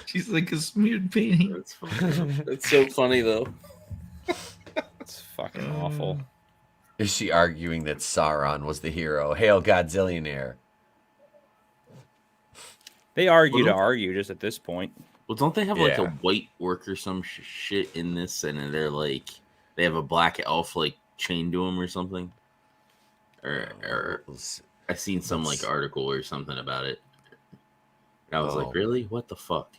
She's like a smeared painting. That's funny. That's so funny, though. It's fucking awful. Is she arguing that Sauron was the hero? Hail Godzillionaire. They argue to argue just at this point. Well, don't they have like a white orc or some shit in this, and they're like they have a black elf like chained to him or something? Or I seen some like article or something about it. And I was like, really? What the fuck?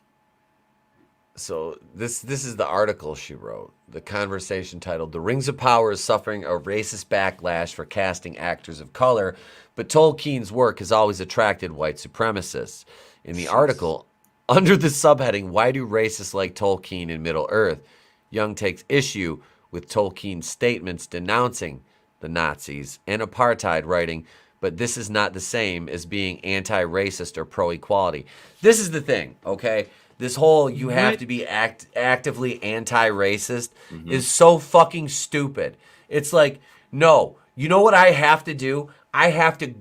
So this is the article she wrote. The conversation titled, "The Rings of Power is suffering a racist backlash for casting actors of color, but Tolkien's work has always attracted white supremacists." In the article, under the subheading, "Why do racists like Tolkien in Middle-earth?" Young takes issue with Tolkien's statements denouncing the Nazis and apartheid, writing, "But this is not the same as being anti-racist or pro-equality." This is the thing, okay? This whole you have to be actively anti-racist is so fucking stupid. It's like, no, you know what I have to do? I have to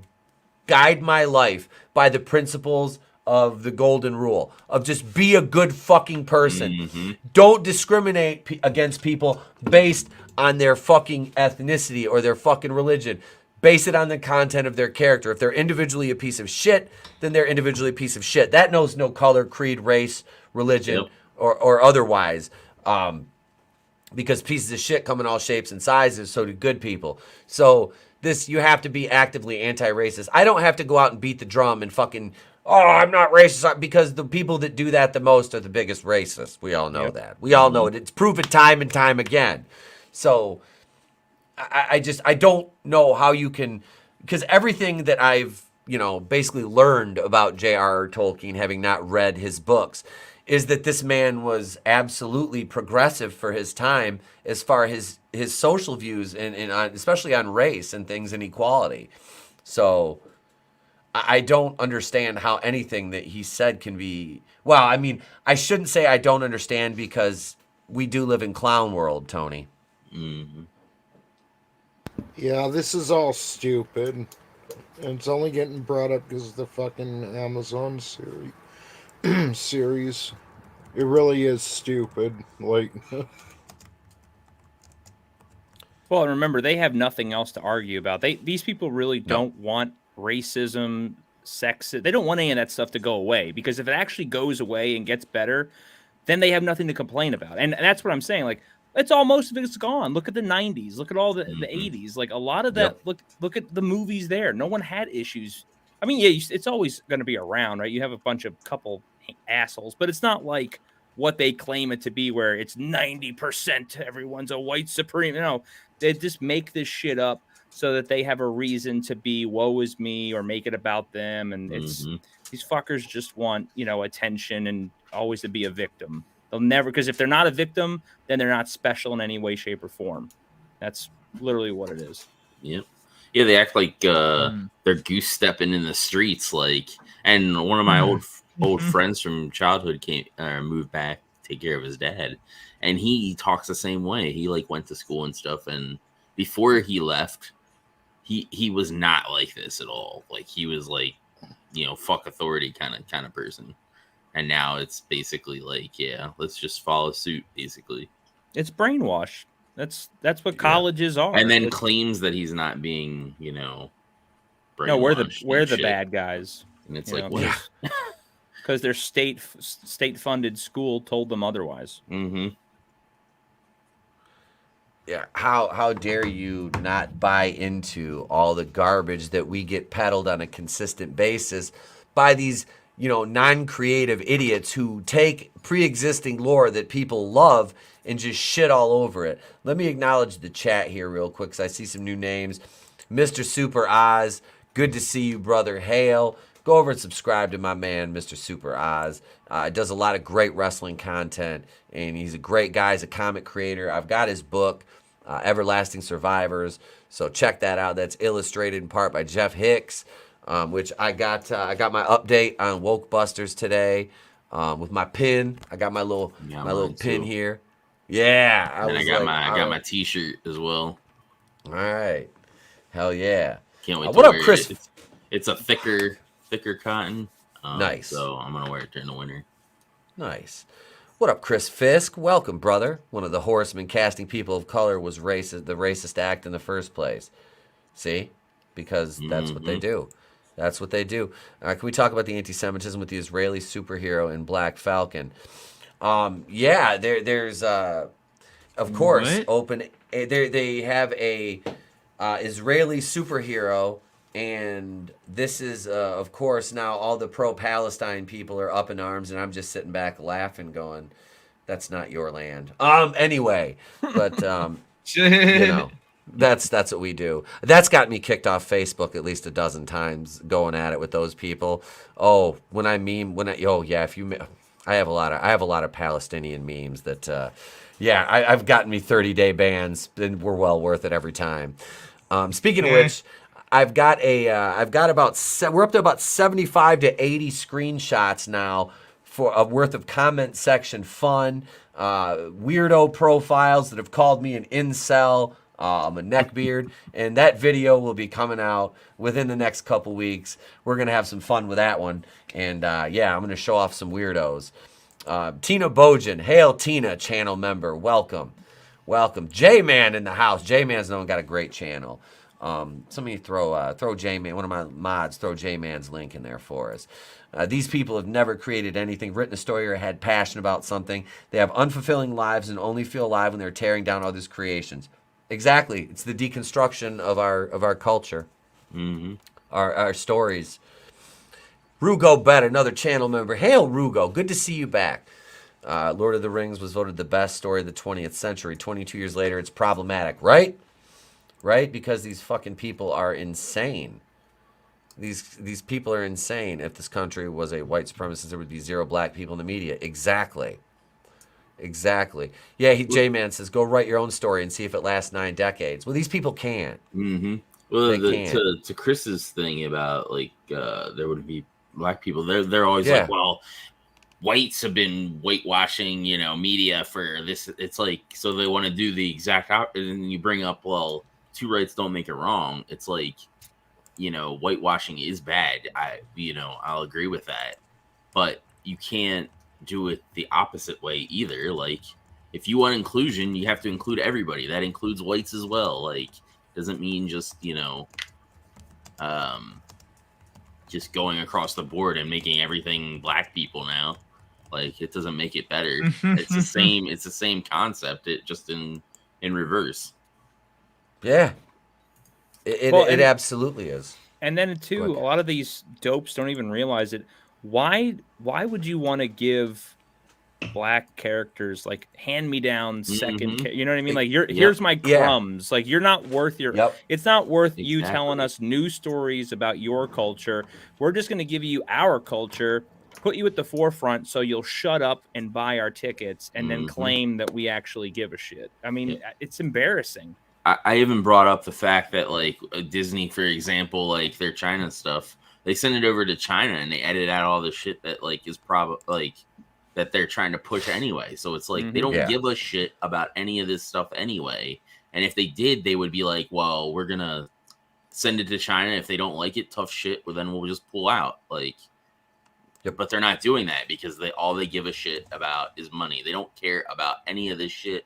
guide my life by the principles of the golden rule of just be a good fucking person. Don't discriminate against people based on their fucking ethnicity or their fucking religion. Base it on the content of their character. If they're individually a piece of shit, then they're individually a piece of shit. That knows no color, creed, race, religion, or otherwise. Because pieces of shit come in all shapes and sizes, so do good people. So this, you have to be actively anti-racist. I don't have to go out and beat the drum and fucking, I'm not racist, because the people that do that the most are the biggest racists. We all know that. We all know it. It's proven time and time again. So I don't know how you can, because everything that I've, basically learned about J.R.R. Tolkien, having not read his books, is that this man was absolutely progressive for his time as far as his social views and on, especially on race and things and equality. So I don't understand how anything that he said can be, well, I mean, I shouldn't say I don't understand, because we do live in clown world, Tony. Yeah, this is all stupid. And it's only getting brought up because of the fucking Amazon series. It really is stupid. Like, Well, and remember, they have nothing else to argue about. These people really don't want racism, sexism. They don't want any of that stuff to go away, because if it actually goes away and gets better, then they have nothing to complain about. And that's what I'm saying. Like, it's all, most of it's gone. Look at the 90s. Look at all the 80s. Like, a lot of that, look at the movies there. No one had issues. I mean, yeah, it's always going to be around, right? You have a bunch of couple assholes, but it's not like what they claim it to be, where it's 90% everyone's a white supreme. No, they just make this shit up so that they have a reason to be woe is me or make it about them. And it's these fuckers just want, attention and always to be a victim. They'll never, because if they're not a victim, then they're not special in any way, shape, or form. That's literally what it is. Yep. Yeah, they act like they're goose stepping in the streets, like. And one of my old friends from childhood moved back to take care of his dad, and he talks the same way. He went to school and stuff, and before he left, he was not like this at all. Like, he was like, fuck authority kind of person. And now it's basically like, yeah, let's just follow suit. Basically, it's brainwash. That's what colleges are. And then claims that he's not being, no, we're the bad guys. And it's like, what? Because their state funded school told them otherwise. Mm-hmm. Yeah, how dare you not buy into all the garbage that we get peddled on a consistent basis by these, non-creative idiots who take pre-existing lore that people love and just shit all over it. Let me acknowledge the chat here real quick, because I see some new names. Mr. Super Oz, good to see you, brother. Hail. Go over and subscribe to my man, Mr. Super Oz. Does a lot of great wrestling content, and he's a great guy. He's a comic creator. I've got his book, Everlasting Survivors, so check that out. That's illustrated in part by Jeff Hicks, which I got my update on Woke Busters today with my pin. I got my little pin here. Yeah, I got my T-shirt as well. All right, hell yeah! Can't wait. What up, Chris? It's a thicker cotton. Nice. So I'm gonna wear it during the winter. Nice. What up, Chris Fisk? Welcome, brother. One of the horsemen casting people of color was racist. The racist act in the first place. See, because that's what they do. That's what they do. Can we talk about the anti-Semitism with the Israeli superhero in Black Falcon? Yeah, there's of course What? open. They have a Israeli superhero. And this is, of course, now all the pro-Palestine people are up in arms, and I'm just sitting back laughing, going, "That's not your land." Anyway, but that's what we do. That's got me kicked off Facebook at least a dozen times going at it with those people. I have a lot of Palestinian memes that, I've gotten me 30-day bans, and we're well worth it every time. Speaking of which. We're up to about 75 to 80 screenshots now worth of comment section fun, weirdo profiles that have called me an incel, a neckbeard, and that video will be coming out within the next couple weeks. We're gonna have some fun with that one, and I'm gonna show off some weirdos. Tina Bojan, hail Tina, channel member, welcome. J-Man in the house. J-Man's got a great channel. Somebody throw J-Man, one of my mods, throw J-Man's link in there for us. These people have never created anything, written a story, or had passion about something. They have unfulfilling lives and only feel alive when they're tearing down others' creations. Exactly. It's the deconstruction of our culture, our stories. Rugo Bet, another channel member. Hail, Rugo. Good to see you back. Lord of the Rings was voted the best story of the 20th century. 22 years later, it's problematic, right? Right? Because these fucking people are insane. These people are insane. If this country was a white supremacist, there would be zero black people in the media. Exactly. Yeah, J-Man says, go write your own story and see if it lasts 9 decades. Well, these people can't. Mm-hmm. Well, They can't. to Chris's thing about, there would be black people, they're always like, well, whites have been whitewashing, media for this. It's like, so they want to do the exact opposite. And then you bring up, well, two rights don't make it wrong. It's like, whitewashing is bad. I'll agree with that, but you can't do it the opposite way either. Like, if you want inclusion, you have to include everybody. That includes whites as well. Like, doesn't mean just, just going across the board and making everything black people now. Like, it doesn't make it better. It's the same concept. It just in reverse. Yeah. It absolutely is. And then too, a lot of these dopes don't even realize it. Why would you want to give black characters like hand-me-down second? You know what I mean? Like, here's my crumbs. Like, you're not worth your. It's not worth you telling us new stories about your culture. We're just going to give you our culture, put you at the forefront, so you'll shut up and buy our tickets, and then claim that we actually give a shit. I mean, it's embarrassing. I even brought up the fact that, like, Disney, for example, like their China stuff, they send it over to China and they edit out all the shit that, like, is probably like that they're trying to push anyway. So it's like they don't give a shit about any of this stuff anyway. And if they did, they would be like, well, we're gonna send it to China. If they don't like it, tough shit. Well, then we'll just pull out. Like, but they're not doing that because all they give a shit about is money. They don't care about any of this shit.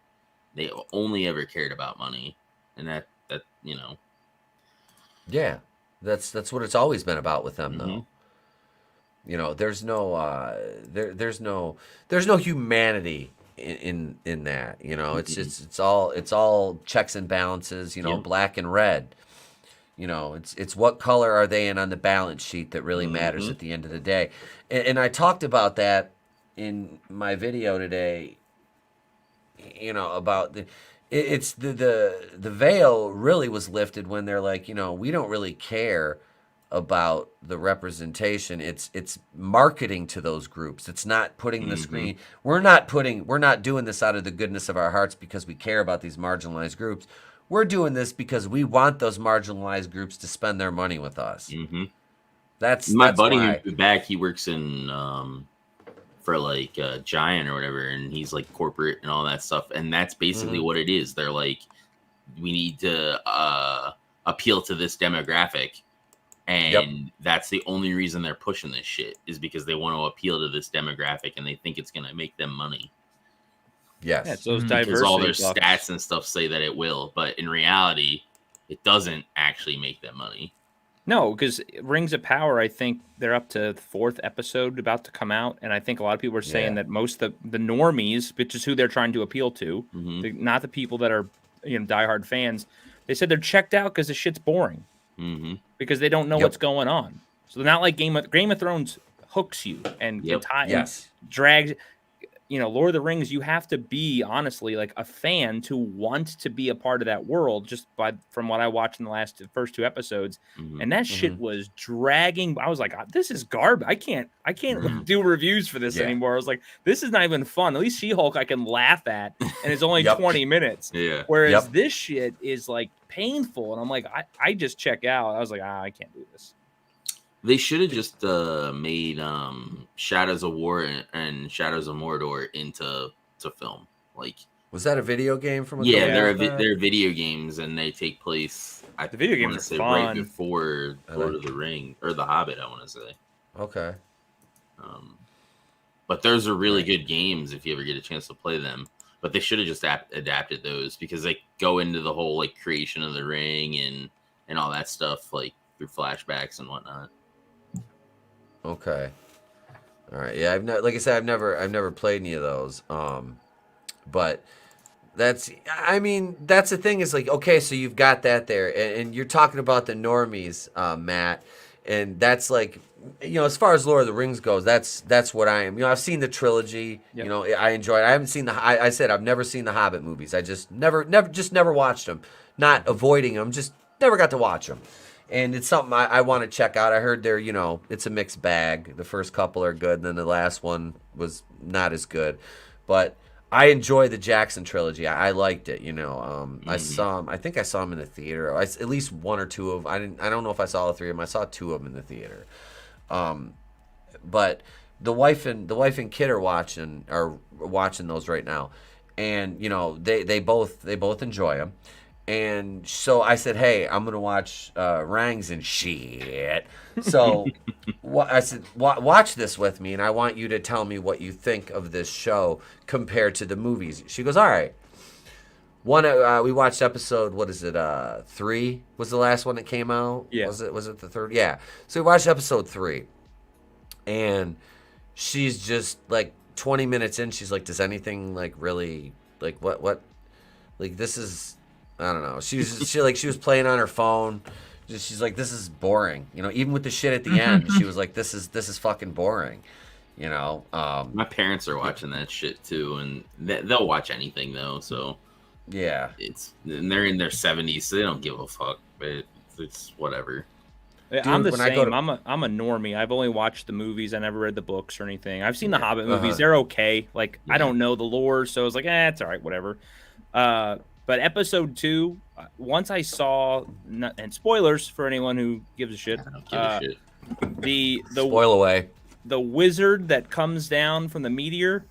They only ever cared about money. And that yeah, that's what it's always been about with them, though. There's no there's no humanity in that. It's all checks and balances. Black and red. It's what color are they in on the balance sheet that really matters at the end of the day. And I talked about that in my video today. About it's the veil really was lifted when they're like, we don't really care about the representation. It's marketing to those groups. It's not putting the screen. We're not doing this out of the goodness of our hearts because we care about these marginalized groups. We're doing this because we want those marginalized groups to spend their money with us. That's my buddy who's back. He works in for like Giant or whatever, and he's like corporate and all that stuff, and that's basically what it is. They're like, we need to appeal to this demographic, and that's the only reason they're pushing this shit is because they want to appeal to this demographic and they think it's going to make them money. Yes, yeah, so because all their stats and stuff say that it will, but in reality it doesn't actually make them money. No, because Rings of Power, I think they're up to the 4th episode about to come out, and I think a lot of people are saying that most of the normies, which is who they're trying to appeal to, not the people that are diehard fans, they said they're checked out because the shit's boring, because they don't know what's going on. So they're not like Game of Thrones hooks you and drags. Lord of the Rings, you have to be honestly like a fan to want to be a part of that world. Just from what I watched in the first 2 episodes, and that shit was dragging. I was like, this is garbage. I can't do reviews for this anymore. I was like, this is not even fun. At least She-Hulk I can laugh at, and it's only 20 minutes. Whereas this shit is like painful, and I'm like, I just check out. I was like, I can't do this. They should have just made Shadows of War and Shadows of Mordor into film. Like, was that a video game from? They're video games, and they take place. The video games are fun. Right before Lord of the Ring or The Hobbit. I want to say. Okay. But those are really good games if you ever get a chance to play them. But they should have just adapted those because they go into the whole like creation of the ring and all that stuff like through flashbacks and whatnot. Okay. All right. Yeah, like I said, I've never played any of those. But that's the thing is like, okay, so you've got that there, and you're talking about the normies, Matt, and that's like, as far as Lord of the Rings goes, that's what I am. I've seen the trilogy. I enjoy it. I haven't seen I said I've never seen the Hobbit movies. I just never watched them. Not avoiding them, just never got to watch them. And it's something I want to check out. I heard they're, it's a mixed bag. The first couple are good, and then the last one was not as good. But I enjoy the Jackson trilogy. I liked it, I saw him. I think I saw him in the theater. At least 1 or 2 of. I don't know if I saw all 3 of them. I saw 2 of them in the theater. But the wife and kid are watching those right now, and they both enjoy them. And so I said, hey, I'm going to watch Rangs and shit. So I said, watch this with me, and I want you to tell me what you think of this show compared to the movies. She goes, all right. We watched episode, 3 was the last one that came out? Yeah. Was it the third? Yeah. So we watched episode 3. And she's just like 20 minutes in, she's like, does anything like really, like what like this is, I don't know. She was playing on her phone. She's like, this is boring. You know, even with the shit at the end, she was like, this is fucking boring. You know, my parents are watching that shit too, and they'll watch anything though. So yeah, and they're in their 70s, so they don't give a fuck. But it's whatever. Dude, I'm the same. I'm a normie. I've only watched the movies. I never read the books or anything. I've seen the Hobbit movies. They're okay. Like I don't know the lore, so it's like, it's all right, whatever. But episode 2, once I saw, and spoilers for anyone who gives a shit. The spoil away. The wizard that comes down from the meteor.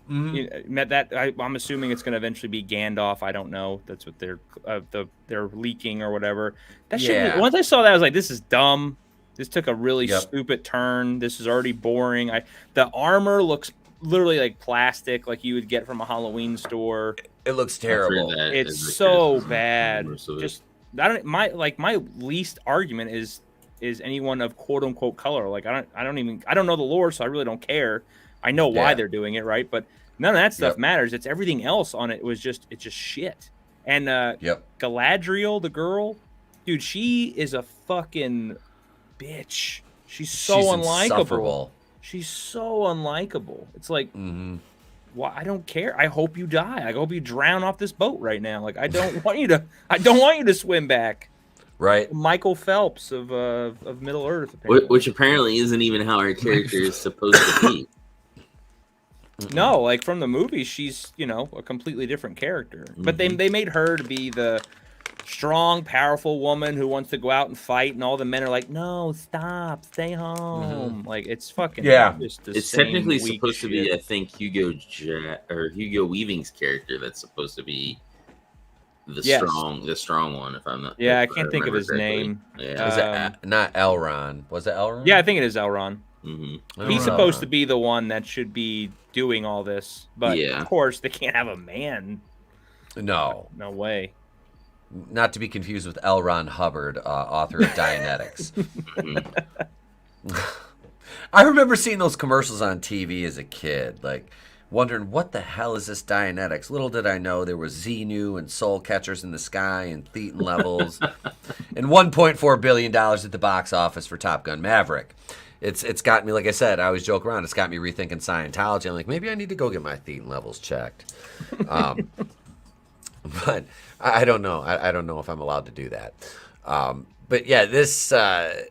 I'm assuming it's going to eventually be Gandalf. I don't know. That's what they're leaking or whatever. That shit. Once I saw that, I was like, "This is dumb. This took a really stupid turn. This is already boring." The armor looks literally like plastic, like you would get from a Halloween store. It looks terrible. It's so bad. Just my least argument is anyone of quote unquote color. Like I don't know the lore, so I really don't care. I know why they're doing it, right? But none of that stuff matters. It's everything else on it it's just shit. And Galadriel, the girl, dude, she is a fucking bitch. She's so unlikable. She's so unlikable. It's like, well, I don't care. I hope you die. I hope you drown off this boat right now. Like I don't want you to swim back. Right. Michael Phelps of Middle Earth, which apparently isn't even how our character is supposed to be. No, like from the movie, she's a completely different character. But they made her to be the strong, powerful woman who wants to go out and fight, and all the men are like, "No, stop, stay home." Like it's fucking just the It's same technically weak supposed to shit. be, I think, Hugo Weaving's character that's supposed to be the strong one. If I'm not, I can't think of his name. Yeah, was it not Elrond? Was it Elrond? Yeah, I think it is Elrond. Mm-hmm. He's supposed to be the one that should be doing all this, but of course they can't have a man. No way. Not to be confused with L. Ron Hubbard, author of Dianetics. I remember seeing those commercials on TV as a kid, like wondering what the hell is this Dianetics. Little did I know there was Xenu and Soul Catchers in the Sky and Thetan Levels and $1.4 billion at the box office for Top Gun Maverick. It's got me, like I said, I always joke around, it's got me rethinking Scientology. I'm like, maybe I need to go get my Thetan levels checked. But I don't know. I don't know if I'm allowed to do that. But yeah, this the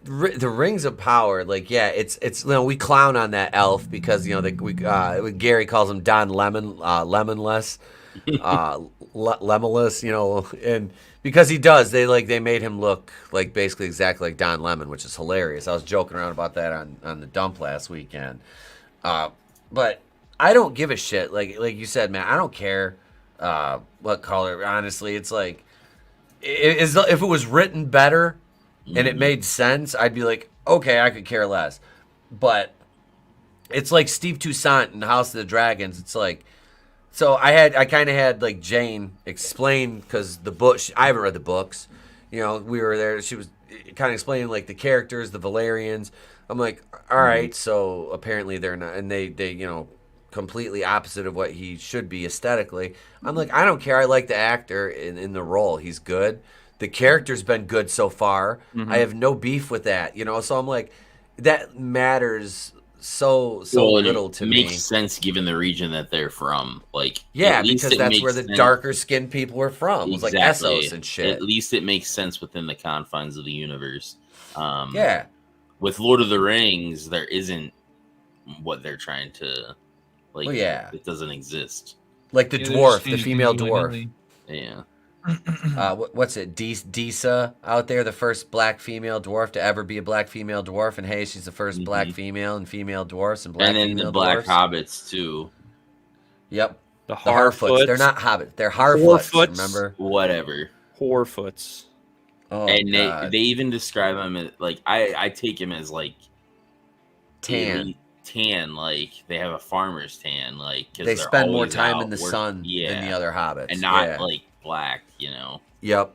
Rings of Power, like it's we clown on that elf because Gary calls him Don Lemonless, Lemonless, and because he does, they made him look like basically exactly like Don Lemon, which is hilarious. I was joking around about that on the dump last weekend, but I don't give a shit. Like you said, man, I don't care what color. Honestly, it's like if it was written better and it made sense, I'd be like, okay, I could care less. But it's like Steve Toussaint in House of the Dragons. It's like, so I kind of had like Jane explain, because the book, I haven't read the books. We were there. She was kind of explaining like the characters, the Valerians. I'm like, all right, so apparently they're not, and they completely opposite of what he should be aesthetically. I'm like, I don't care. I like the actor in the role. He's good. The character's been good so far. I have no beef with that, So I'm like, that matters so little to me. It makes sense given the region that they're from. Like, because that's where the darker skinned people were from. It was like Essos and shit. At least it makes sense within the confines of the universe. Yeah. With Lord of the Rings, there isn't what they're trying to. Like, it doesn't exist. Like the dwarf, the female dwarf. Yeah. What's it? Disa out there, the first black female dwarf to ever be a black female dwarf, and hey, she's the first black female and female dwarfs and black female the black dwarfs. hobbits too. Yep. The The Harfoots. They're not hobbits. They're Harfoots. Remember? Whatever. Horfoots. Oh, and God. they even describe them as like I take him as like Tan. elite tan, like they have a farmer's tan, like 'cause They they're spend more always time out in the working. sun than the other hobbits. and not Yeah. like black, you know. Yep.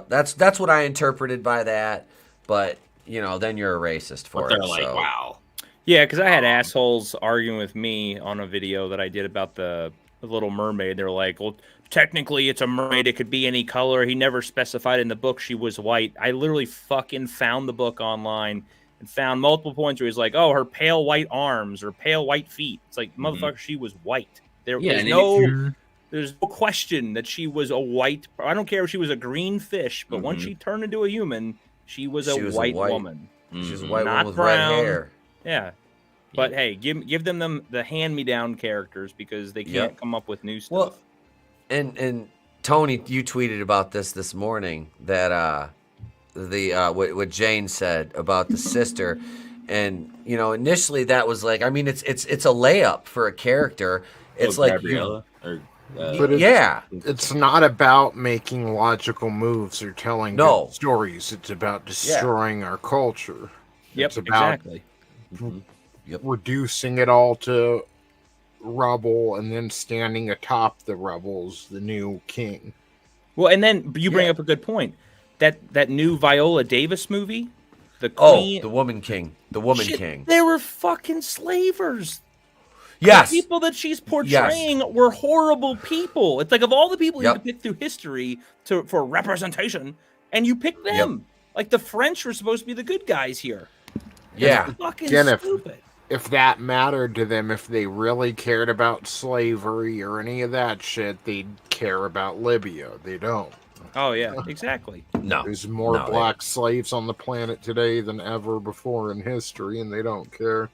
That's what I interpreted by that. But then you're a racist for But they're it. like, so. wow. Yeah, because I had assholes arguing with me on a video that I did about the Little Mermaid. They're like, well, technically it's a mermaid. It could be any color. He never specified in the book she was white. I literally fucking found the book online and found multiple points where he's like, oh, her pale white arms or pale white feet. It's like, motherfucker, she was white. There's no question that she was a white. I don't care if she was a green fish, but once she turned into a human, she was a white woman. She was a white Not woman with brown. red hair. Yeah. But hey, give them the hand-me-down characters because they can't come up with new stuff. Well, and Tony, you tweeted about this morning that what Jane said about the sister, and initially that was like, I mean, it's a layup for a character. It's like Gabriella, But it's not about making logical moves or telling good stories. It's about destroying our culture. Yep, it's about exactly. reducing it all to rubble and then standing atop the rubbles, the new king. Well, and then you bring up a good point. That new Viola Davis movie, the Queen, the Woman King, the Woman King. They were fucking slavers. Yes. The people that she's portraying were horrible people. It's like, of all the people you Yep. could pick through history for representation, and you pick them. Like, the French were supposed to be the good guys here. Yeah. It's fucking Again, stupid. if that mattered to them, if they really cared about slavery or any of that shit, they'd care about Libya. They don't. Oh, yeah, exactly. No. There's more black slaves on the planet today than ever before in history, and they don't care.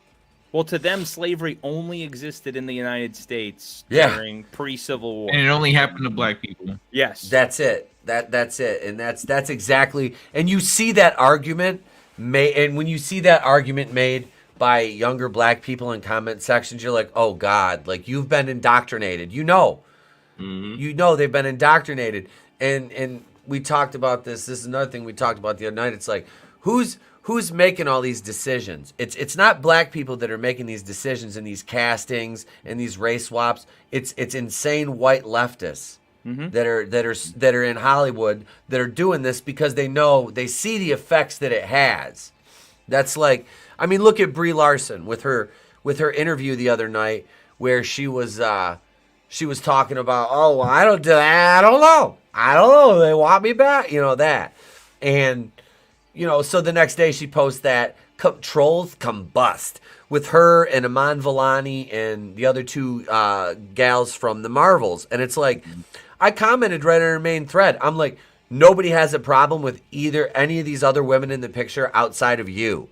Well, to them, slavery only existed in the United States Yeah. during pre-Civil War. And it only happened to black people. Yes. That's it. That's it. And that's exactly. And you see that argument and when you see that argument made by younger black people in comment sections, you're like, oh God, like you've been indoctrinated. You know they've been indoctrinated. And we talked about this. This is another thing we talked about the other night. It's like, who's making all these decisions? It's not black people that are making these decisions and these castings and these race swaps. It's insane white leftists that are in Hollywood that are doing this because they see the effects that it has. That's like, I mean, look at Brie Larson with her interview the other night where she was talking about, oh, well, I don't know, they want me back, that, and. So the next day she posts that Trolls Combust with her and Iman Vellani and the other two gals from the Marvels. And it's like, I commented right on her main thread. I'm like, nobody has a problem with any of these other women in the picture outside of you.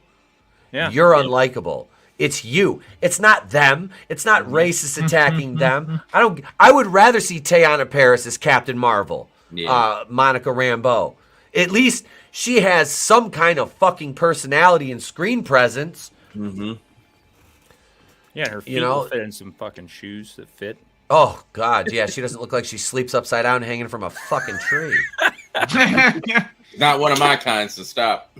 Yeah. You're unlikable. It's you. It's not them. It's not racists attacking them. I would rather see Teyana Paris as Captain Marvel, Monica Rambeau. At least she has some kind of fucking personality and screen presence. Mm-hmm. Yeah, her feet will fit in some fucking shoes that fit. Oh, God, yeah. She doesn't look like she sleeps upside down hanging from a fucking tree. Not one of my kinds, so stop.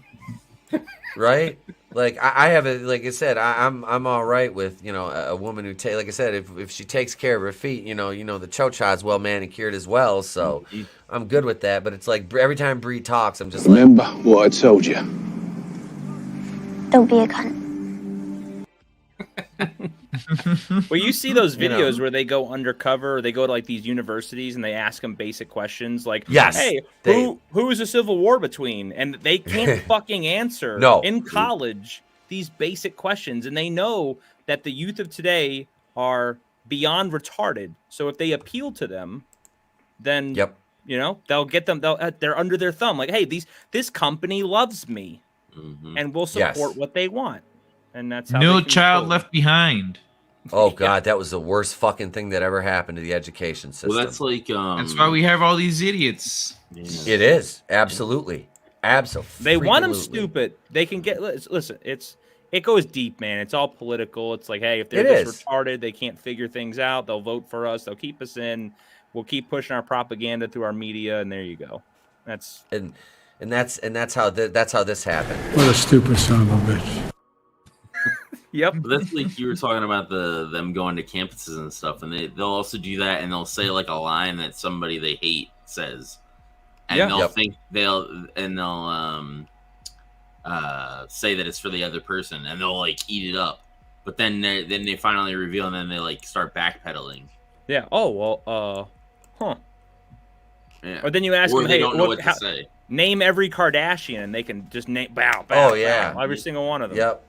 Right? Like, I have a, like I said, I'm all right with, a woman who like I said, if she takes care of her feet, the cho-cha's well manicured as well, so I'm good with that. But it's like every time Bree talks, I'm just Remember what I told you. Don't be a cunt. Well, you see those videos where they go undercover, or they go to like these universities and they ask them basic questions like, yes, hey, who is a civil war between? And they can't fucking answer in college these basic questions. And they know that the youth of today are beyond retarded. So if they appeal to them, then, they'll get them, they're under their thumb. Like, hey, this company loves me and will support what they want. And that's how No Child Left Behind. Oh God, that was the worst fucking thing that ever happened to the education system. Well, that's like that's why we have all these idiots. It is absolutely. They want them stupid. They can get. Listen, it goes deep, man. It's all political. It's like, hey, if they're It just is. retarded, they can't figure things out, they'll vote for us, they'll keep us in, we'll keep pushing our propaganda through our media, and there you go. That's that's how this happened. What a stupid son of a bitch. Yep. But that's like you were talking about them going to campuses and stuff, and they'll also do that, and they'll say like a line that somebody they hate says, and Yeah. they'll Yep. think they'll say that it's for the other person, and they'll like eat it up, but then they finally reveal, and then they like start backpedaling. Yeah. Oh well. Huh. Yeah. Or then you ask Or them, they hey, don't know what to say. Name every Kardashian, and they can just name Oh, yeah. every single one of them. Yep.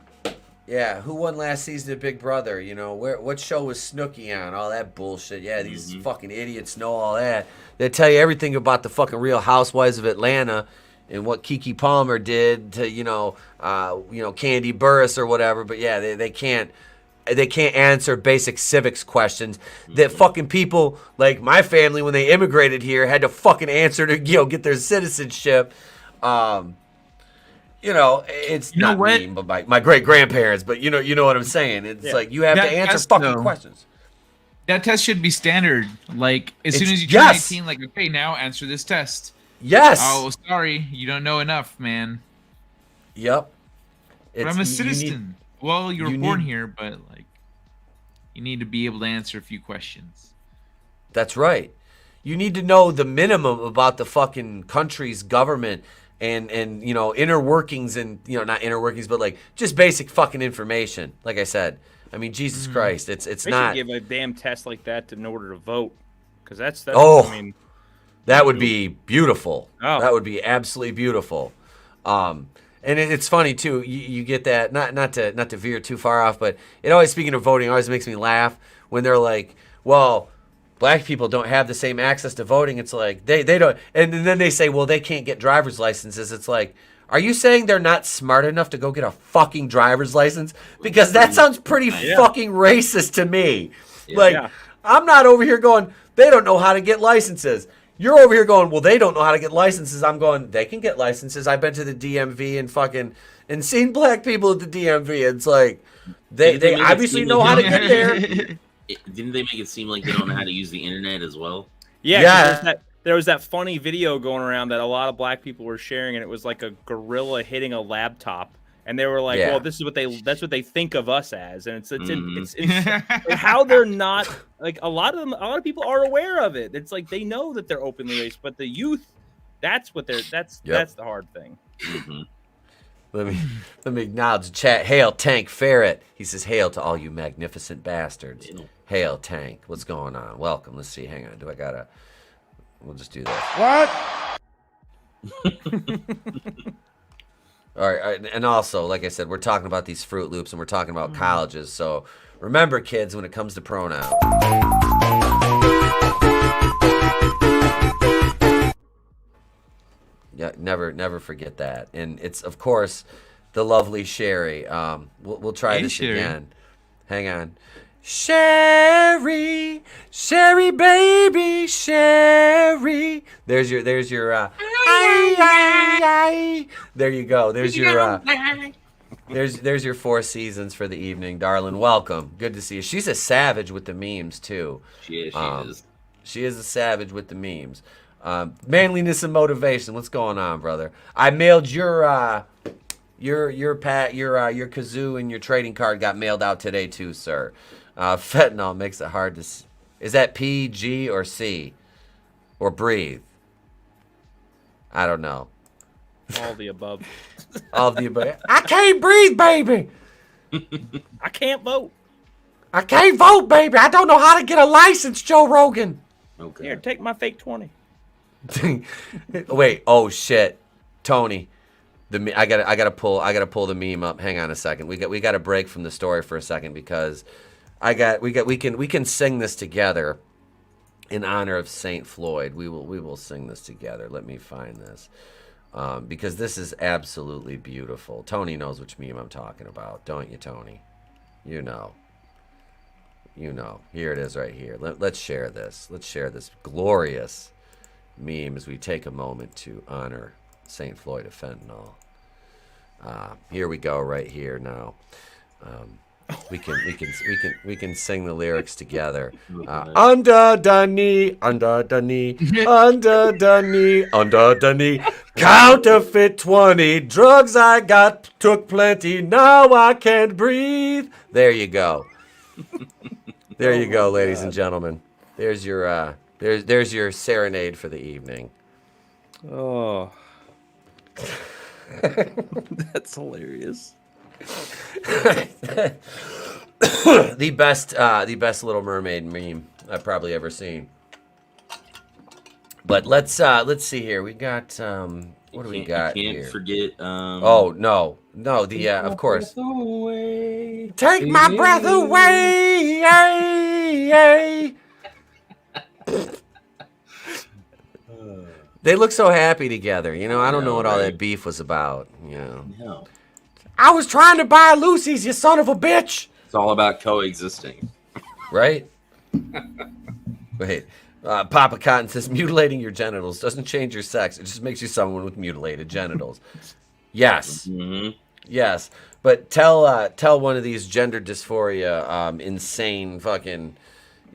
Yeah, who won last season of Big Brother? You know, what show was Snooki on? All that bullshit. Yeah, these fucking idiots know all that. They tell you everything about the fucking Real Housewives of Atlanta and what Keke Palmer did to, Candy Burris or whatever. But yeah, they can't answer basic civics questions that fucking people like my family when they immigrated here had to fucking answer to get their citizenship. It's not me, but my great grandparents. But you know what I'm saying. It's like you have to answer fucking questions. That test should be standard. Like as soon as you turn Yes. 18, like okay, now answer this test. Yes. Oh, sorry, you don't know enough, man. Yep. But I'm a citizen. Well, you were you born need- here, but like, you need to be able to answer a few questions. That's right. You need to know the minimum about the fucking country's government and inner workings and not inner workings, but like just basic fucking information. Like I said, I mean, Jesus Christ, it's They not. should give a damn test like that in order to vote, because that's Oh, I mean, that would be beautiful. Oh. That would be absolutely beautiful. And it's funny too. You get that not to veer too far off, but it always, speaking of voting, always makes me laugh when they're like, well, black people don't have the same access to voting. It's like they don't, and then they say, well, they can't get driver's licenses. It's like, are you saying they're not smart enough to go get a fucking driver's license? Because that sounds pretty fucking racist to me. Like, I'm not over here going, they don't know how to get licenses. You're over here going, well, they don't know how to get licenses. I'm going, they can get licenses. I've been to the DMV and seen black people at the DMV. It's like, they obviously know how to get there. Didn't they make it seem like they don't know how to use the internet as well? Yeah. 'Cause there was that funny video going around that a lot of black people were sharing, and it was like a gorilla hitting a laptop, and they were like, "Well, that's what they think of us as," and it's how they're not like a lot of people are aware of it. It's like they know that they're openly racist, but the youth, that's the hard thing. Let me acknowledge the chat. Hail Tank Ferret. He says, hail to all you magnificent bastards. Hail Tank. What's going on? Welcome. Let's see. Hang on. We'll just do this. What? All right. And also, like I said, we're talking about these Fruit Loops and we're talking about colleges. So remember, kids, when it comes to pronouns. Yeah, never forget that. And it's, of course, the lovely Sherry. We'll try this Sherry. again. Hang on. Sherry, baby, Sherry. There's your there you go. There's your 4 seasons for the evening, darling. Welcome. Good to see you. She's a savage with the memes too. She is. She is a savage with the memes. Manliness and motivation. What's going on, brother? I mailed your kazoo and your trading card got mailed out today too, sir. Fentanyl makes it hard to. Is that P, G, or C, or breathe? I don't know. All the above. All of the above. I can't breathe, baby. I can't vote. I can't vote, baby. I don't know how to get a license, Joe Rogan. Okay. Here, take my fake 20. Wait. Oh shit, Tony. I gotta pull the meme up. Hang on a second. We got to break from the story for a second because we can sing this together in honor of Saint Floyd. We will sing this together. Let me find this because this is absolutely beautiful. Tony knows which meme I'm talking about, don't you, Tony? You know. Here it is right here. Let's share this. Let's share this glorious meme as we take a moment to honor Saint Floyd of fentanyl. Here we go, right here now. We can sing the lyrics together. Under the knee, under the knee, under the knee, under the knee. Counterfeit 20, drugs I got, took plenty, now I can't breathe. There you go. There you go, ladies and gentlemen. There's your there's your serenade for the evening. Oh. That's hilarious. The best Little Mermaid meme I've probably ever seen. But let's see here. We got what do we got you here? can't forget. Oh no, the of course. Take my breath away. They look so happy together. You know, I don't know what all that beef was about. You know. No. I was trying to buy Lucy's, you son of a bitch. It's all about coexisting. Right? Wait. Papa Cotton says, mutilating your genitals doesn't change your sex. It just makes you someone with mutilated genitals. Yes. Mm-hmm. Yes. But tell one of these gender dysphoria, insane fucking...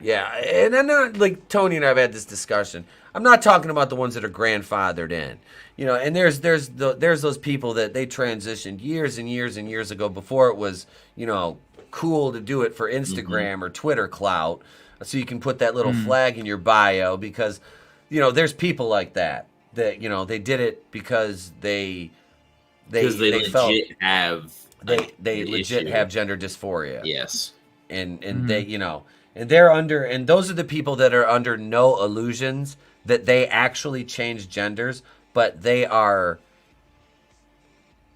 Yeah. And I'm not, like, Tony and I have had this discussion. I'm not talking about the ones that are grandfathered in. You know, and there's those people that they transitioned years and years and years ago before it was, you know, cool to do it for Instagram or Twitter clout, so you can put that little flag in your bio because, you know, there's people like that you know, they did it because they legit felt have they legit have gender dysphoria. Yes. And they, you know, and those are the people that are under no illusions that they actually changed genders, but they are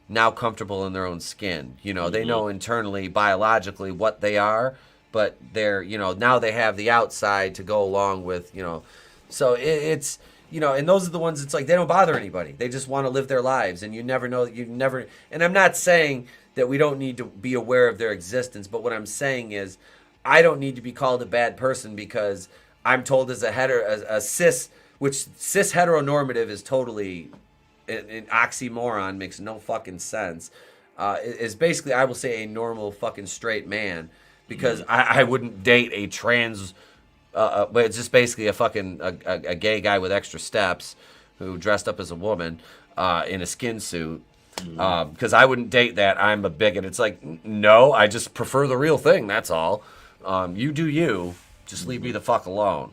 now comfortable in their own skin. You know, they know internally, biologically what they are, but they're, you know, now they have the outside to go along with, you know. So it's, you know, and those are the ones, it's like they don't bother anybody. They just want to live their lives, and you never know, and I'm not saying that we don't need to be aware of their existence, but what I'm saying is I don't need to be called a bad person because I'm told as a cis, which cis heteronormative is totally an oxymoron, makes no fucking sense. Is basically, I will say, a normal fucking straight man because I wouldn't date a trans, but it's just basically a fucking a gay guy with extra steps who dressed up as a woman in a skin suit. Because I wouldn't date that. I'm a bigot. It's like, no, I just prefer the real thing. That's all. You do you. Just leave me the fuck alone.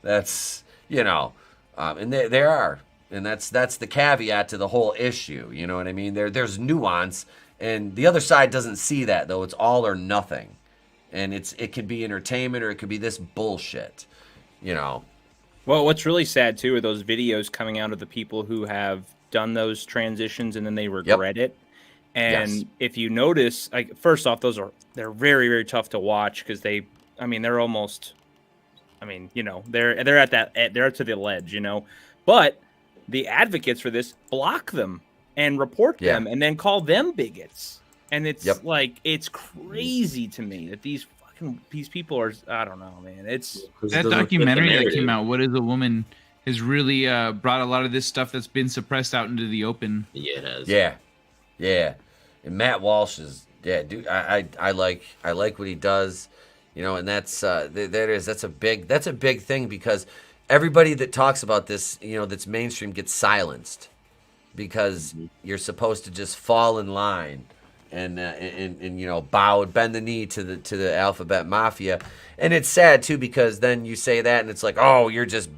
That's, you know, and there are. And that's the caveat to the whole issue. You know what I mean? There's nuance. And the other side doesn't see that, though. It's all or nothing. And it could be entertainment or it could be this bullshit, you know. Well, what's really sad, too, are those videos coming out of the people who have done those transitions and then they regret it. And if you notice, like, first off, they're very, very tough to watch because they're almost, you know, they're at they're to the ledge, you know. But the advocates for this block them and report them and then call them bigots. And it's like, it's crazy to me that these people are, I don't know, man. It's that documentary that came out, What is a Woman, has really brought a lot of this stuff that's been suppressed out into the open. Yeah, it has. Yeah. And Matt Walsh is, dude, I like what he does, you know, and that's that's a big thing because everybody that talks about this, you know, that's mainstream gets silenced because you're supposed to just fall in line and you know, bend the knee to the alphabet mafia. And it's sad too because then you say that and it's like, oh, you're just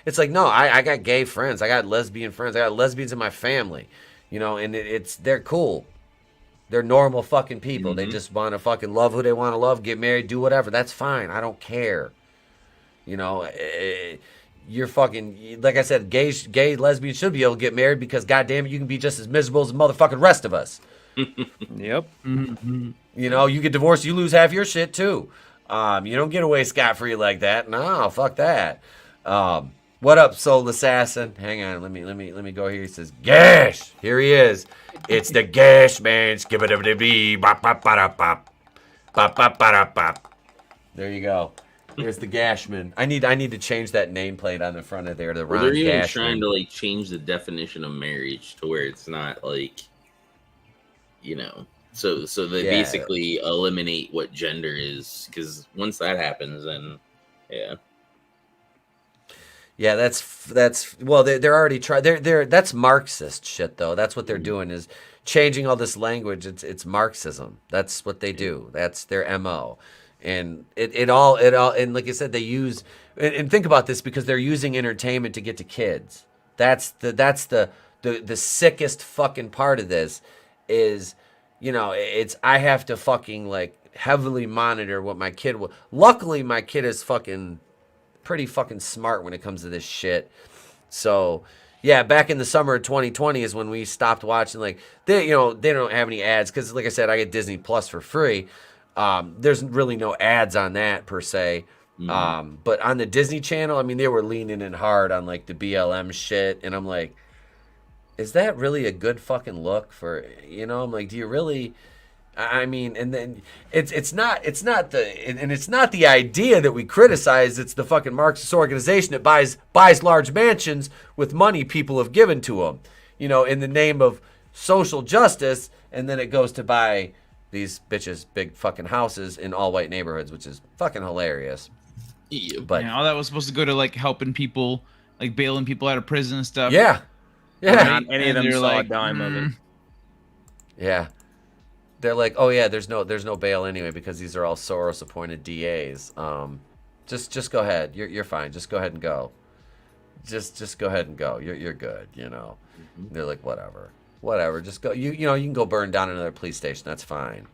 it's like, no, I got gay friends, I got lesbian friends, I got lesbians in my family, you know, and they're cool. They're normal fucking people. They just want to fucking love who they want to love, get married, do whatever. That's fine. I don't care. You know, you're fucking, like I said, gay lesbians should be able to get married because, goddamn it, you can be just as miserable as the motherfucking rest of us. Yep. You know, you get divorced, you lose half your shit too. You don't get away scot-free like that. No, fuck that. What up, Soul Assassin? Hang on, let me go here. He says, Gash! Here he is. It's the Gash Man. There you go. Here's the Gashman. I need to change that nameplate on the front of there. The Ron They're even Gashman. trying to like change the definition of marriage to where it's not like you know. So they basically eliminate what gender is, because once that happens, then Yeah, that's well, they're already trying. That's Marxist shit though. That's what they're doing, is changing all this language. It's Marxism. That's what they do. That's their MO. And it all and like I said, they use and think about this, because they're using entertainment to get to kids. That's the sickest fucking part of this is, you know, it's I have to fucking like heavily monitor what my kid will. Luckily, my kid is fucking pretty fucking smart when it comes to this shit. So yeah, back in the summer of 2020 is when we stopped watching. Like they don't have any ads, because like I said, I get Disney Plus for free. There's really no ads on that per se. But on the Disney Channel, I mean, they were leaning in hard on like the BLM shit, and I'm like, is that really a good fucking look for, you know? I'm like, do you really? I mean, and then it's not the idea that we criticize. It's the fucking Marxist organization that buys large mansions with money people have given to them, you know, in the name of social justice, and then it goes to buy these bitches big fucking houses in all white neighborhoods, which is fucking hilarious. But all that was supposed to go to like helping people, like bailing people out of prison and stuff. Yeah. Not any of them saw a dime of it. Yeah. They're like, oh yeah, there's no bail anyway, because these are all Soros appointed DAs. Just go ahead. You're fine. Just go ahead and go. Just go ahead and go. You're good. You know. They're like, whatever. Just go. You know, you can go burn down another police station. That's fine.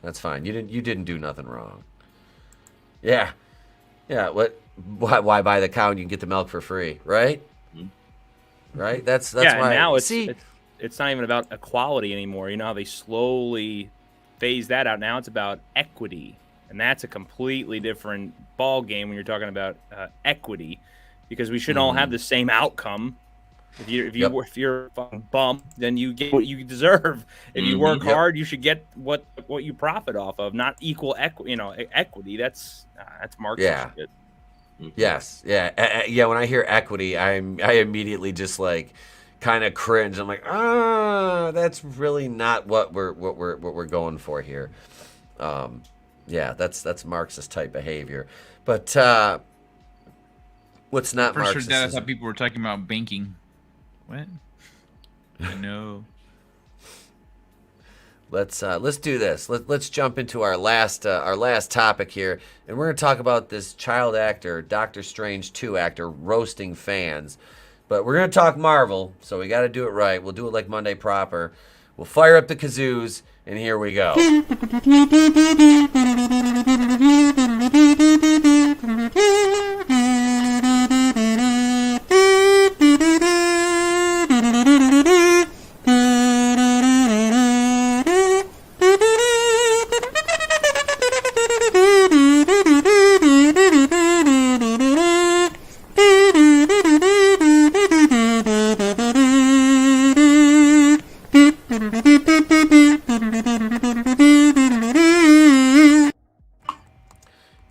You didn't do nothing wrong. Yeah. Why buy the cow and you can get the milk for free, right? Right. That's why. Now it's not even about equality anymore. You know how they slowly phase that out. Now it's about equity, and that's a completely different ball game when you're talking about equity, because we should all have the same outcome. If you're a fucking bum, then you get what you deserve. If you work hard, you should get what you profit off of. Not equal equity. You know, equity. That's Marxist shit. Yes. Yeah. When I hear equity, I immediately just like kind of cringe. I'm like, that's really not what we're going for here. That's Marxist type behavior. But what's not For sure, Marxist? Dad, I thought people were talking about banking. What? I know. Let's do this. Let's jump into our last topic here, and we're gonna talk about this child actor, Doctor Strange 2 actor, roasting fans. But we're going to talk Marvel, so we got to do it right. We'll do it like Monday proper. We'll fire up the kazoos, and here we go.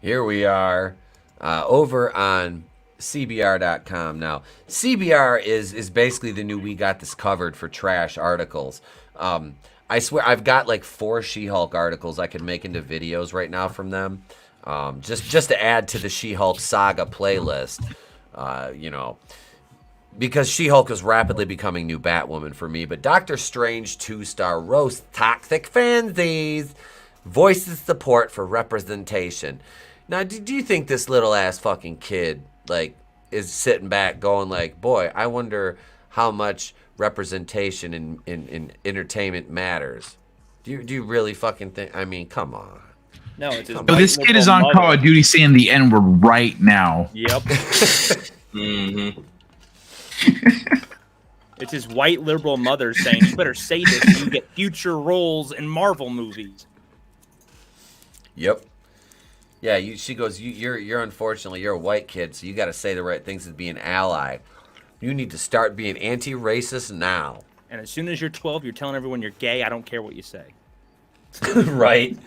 Here we are over on CBR.com now. CBR is basically the new We Got This Covered for trash articles. I swear I've got like 4 She-Hulk articles I could make into videos right now from them. Just to add to the She-Hulk saga playlist. You know, because She-Hulk is rapidly becoming new Batwoman for me. But Doctor Strange 2-star roast toxic fansies, voices support for representation. Now, do you think this little ass fucking kid like is sitting back going like, boy, I wonder how much representation in entertainment matters? Do you really fucking think? I mean, come on. No, it's So this kid is on Call of Duty saying the N-word right now. Yep. It's his white liberal mother saying, "You better say this so you get future roles in Marvel movies." Yep. Yeah, she goes, you're unfortunately, you're a white kid, so you got to say the right things as being an ally. You need to start being anti-racist now. And as soon as you're 12, you're telling everyone you're gay. I don't care what you say. Right.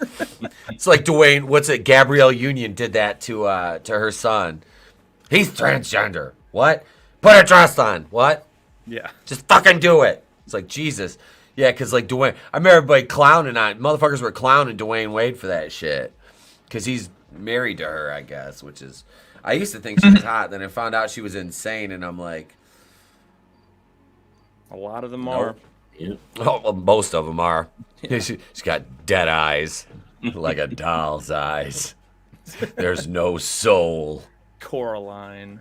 It's like Dwayne, Gabrielle Union did that to her son. He's transgender. What? Put a dress on. What? Yeah. Just fucking do it. It's like, Jesus. Yeah, because like Dwayne, I remember everybody clowning on motherfuckers were clowning Dwayne Wade for that shit because he's married to her, I guess. Which is, I used to think she was hot, then I found out she was insane, and I'm like, a lot of them are. Yeah. Oh, well, most of them are. She's got dead eyes, like a doll's eyes. There's no soul. Coraline.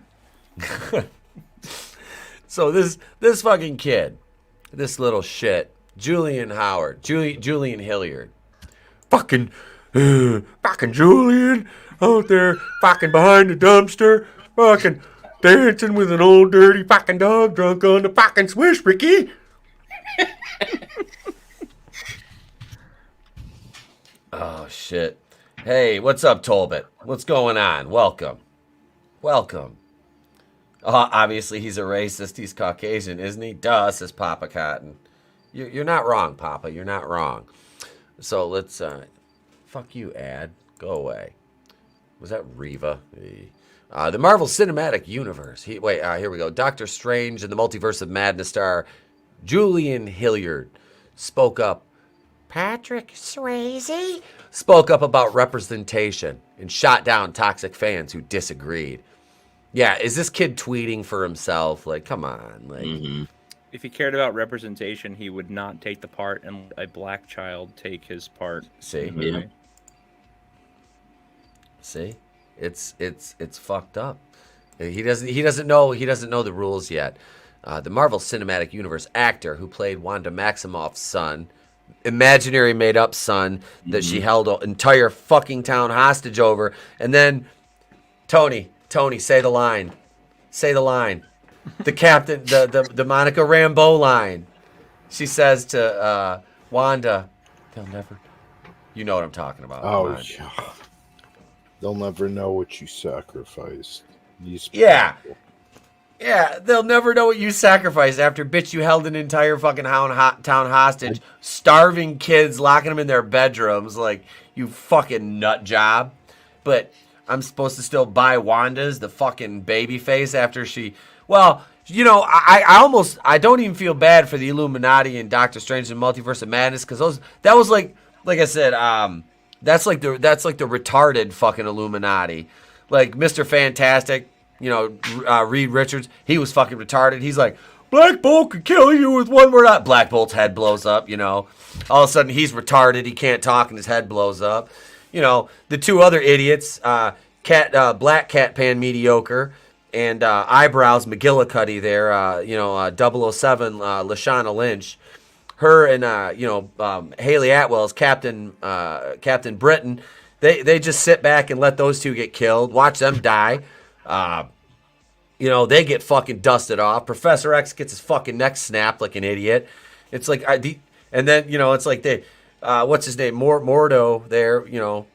So this fucking kid, this little shit, Julian Hilliard, fucking Julian out there, fucking behind the dumpster, fucking dancing with an old dirty fucking dog drunk on the fucking swish, Ricky. Oh shit. Hey, what's up, Tolbert? What's going on? Welcome. Obviously he's a racist. He's Caucasian, isn't he? Duh, says Papa Cotton. You're not wrong, Papa. You're not wrong. So let's fuck you, ad. Go away. Was that Reva? The Marvel Cinematic Universe. Here we go. Doctor Strange and the Multiverse of Madness star Julian Hilliard spoke up. Patrick Swayze spoke up about representation and shot down toxic fans who disagreed. Yeah, is this kid tweeting for himself? Like, come on. Like, If he cared about representation, he would not take the part and let a black child take his part. See? Yeah. See? It's fucked up. He doesn't know the rules yet. The Marvel Cinematic Universe actor who played Wanda Maximoff's son, imaginary made up son that she held an entire fucking town hostage over, and then Tony, say the line. The captain, the Monica Rambeau line. She says to Wanda, they'll never. You know what I'm talking about. Oh, yeah. They'll never know what you sacrificed. Yeah, they'll never know what you sacrificed after, bitch, you held an entire fucking town hostage, starving kids, locking them in their bedrooms, like, you fucking nut job. But I'm supposed to still buy Wanda's, the fucking baby face, after she... Well, you know, I don't even feel bad for the Illuminati and Doctor Strange and Multiverse of Madness, because that was like I said, that's like the retarded fucking Illuminati. Like Mr. Fantastic, you know, Reed Richards, he was fucking retarded. He's like, Black Bolt could kill you with one word. Black Bolt's head blows up, you know. All of a sudden, he's retarded. He can't talk, and his head blows up. You know, the two other idiots, Black Cat Pan Mediocre and Eyebrows McGillicuddy there, 007 Lashana Lynch. Her and, Haley Atwell's Captain Britain. They just sit back and let those two get killed. Watch them die. They get fucking dusted off. Professor X gets his fucking neck snapped like an idiot. It's like, it's like they, what's his name? Mordo there,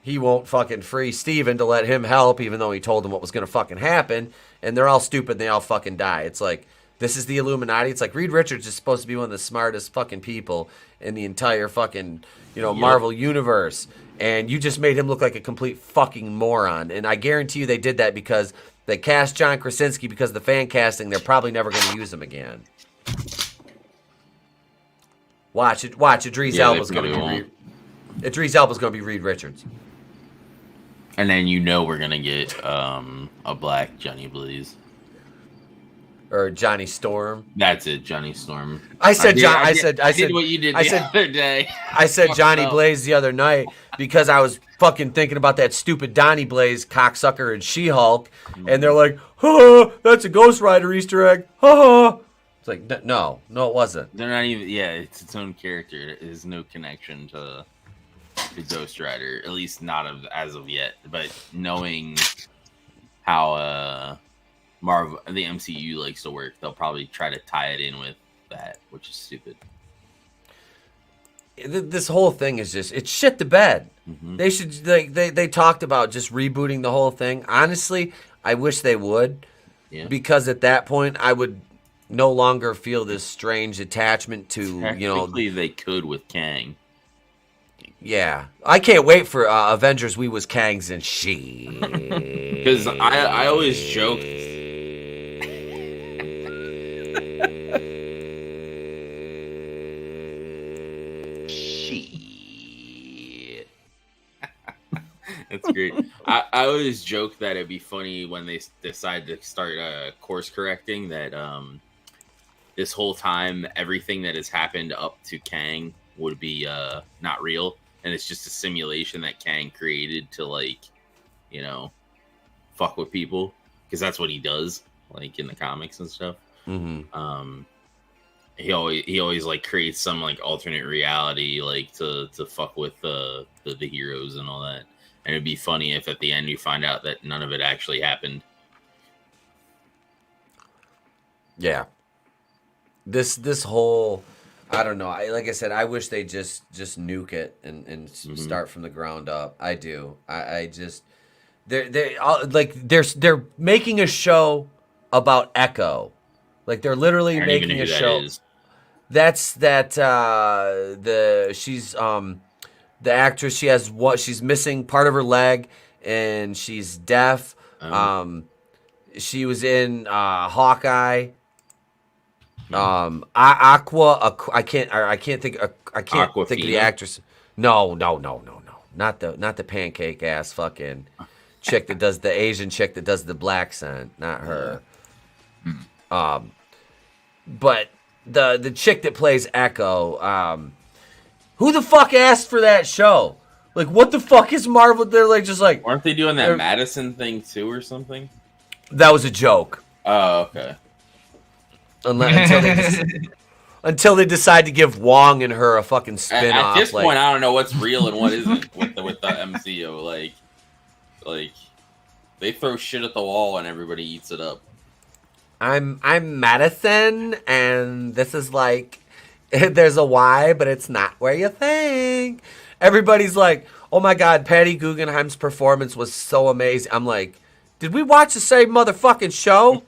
he won't fucking free Steven to let him help, even though he told him what was going to fucking happen. And they're all stupid and they all fucking die. It's like, this is the Illuminati. It's like Reed Richards is supposed to be one of the smartest fucking people in the entire fucking, Marvel universe. And you just made him look like a complete fucking moron. And I guarantee you they did that because they cast John Krasinski because of the fan casting. They're probably never going to use him again. Watch it. Idris Elba's going to be Reed Richards. And then we're going to get a black Johnny Blaze. Or Johnny Storm. That's it, Johnny Storm. I said what you did the other day. I said Johnny Blaze the other night because I was fucking thinking about that stupid Donnie Blaze cocksucker and She-Hulk, and they're like, "Oh, that's a Ghost Rider Easter egg." It's like, no, it wasn't. They're not even. Yeah, it's its own character. There's no connection to the Ghost Rider, at least not as of yet. But knowing how Marvel, the MCU likes to work, they'll probably try to tie it in with that, which is stupid. This whole thing is it's shit the bed. Mm-hmm. They should they talked about just rebooting the whole thing. Honestly, I wish they would, because at that point I would no longer feel this strange attachment to Technically, they could with Kang. Yeah, I can't wait for Avengers. We was Kangs and she. Because I always joke. Shit. That's great. I always joke that it'd be funny when they decide to start course correcting that this whole time everything that has happened up to Kang would be not real, and it's just a simulation that Kang created to, like, you know, fuck with people, because that's what he does, like in the comics and stuff. Mm-hmm. He always like creates some like alternate reality, like to fuck with the heroes and all that. And it'd be funny if at the end you find out that none of it actually happened. Yeah. This whole, I don't know. Like I said, I wish they just nuke it and start from the ground up. I do. I just they're making a show about Echo. Like they're literally making a show. That's she's the actress. She's missing part of her leg and she's deaf. She was in Hawkeye. Aqua. I can't think of the actress. No. Not the pancake ass fucking chick that does the Asian chick that does the black scent. Not her. But the chick that plays Echo. Who the fuck asked for that show? Like, what the fuck is Marvel? They're like just like. Aren't they doing that Madison thing too or something? That was a joke. Oh, okay. Until they decide to give Wong and her a fucking spin-off. At this point, I don't know what's real and what isn't with the MCU. Like they throw shit at the wall and everybody eats it up. I'm Madison, and this is like, there's a Y, but it's not where you think. Everybody's like, oh my God, Patty Guggenheim's performance was so amazing. I'm like, did we watch the same motherfucking show?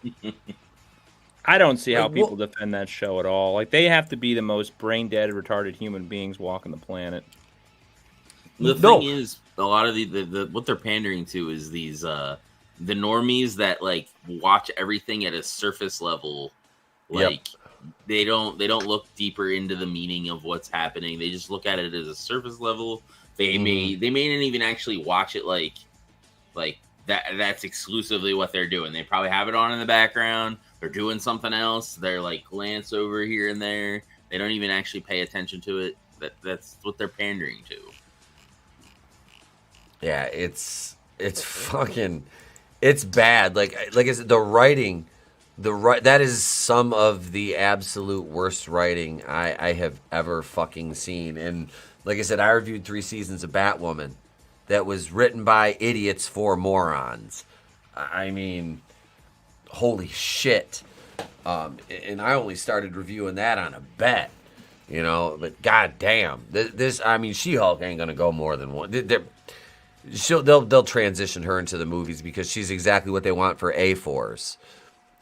I don't see how people defend that show at all. Like, they have to be the most brain-dead, retarded human beings walking the planet. The thing is, a lot of the what they're pandering to is these the normies that like watch everything at a surface level. Like they don't look deeper into the meaning of what's happening. They just look at it as a surface level. They may not even actually watch it like that's exclusively what they're doing. They probably have it on in the background. They're doing something else. They're like glance over here and there. They don't even actually pay attention to it. That's what they're pandering to. Yeah, it's fucking, it's bad. Like I said, the writing, that is some of the absolute worst writing I have ever fucking seen. And like I said, I reviewed 3 seasons of Batwoman that was written by idiots for morons. I mean, holy shit. And I only started reviewing that on a bet, you know, but goddamn, this, I mean, She-Hulk ain't gonna go more than one. They'll transition her into the movies because she's exactly what they want for A-Force.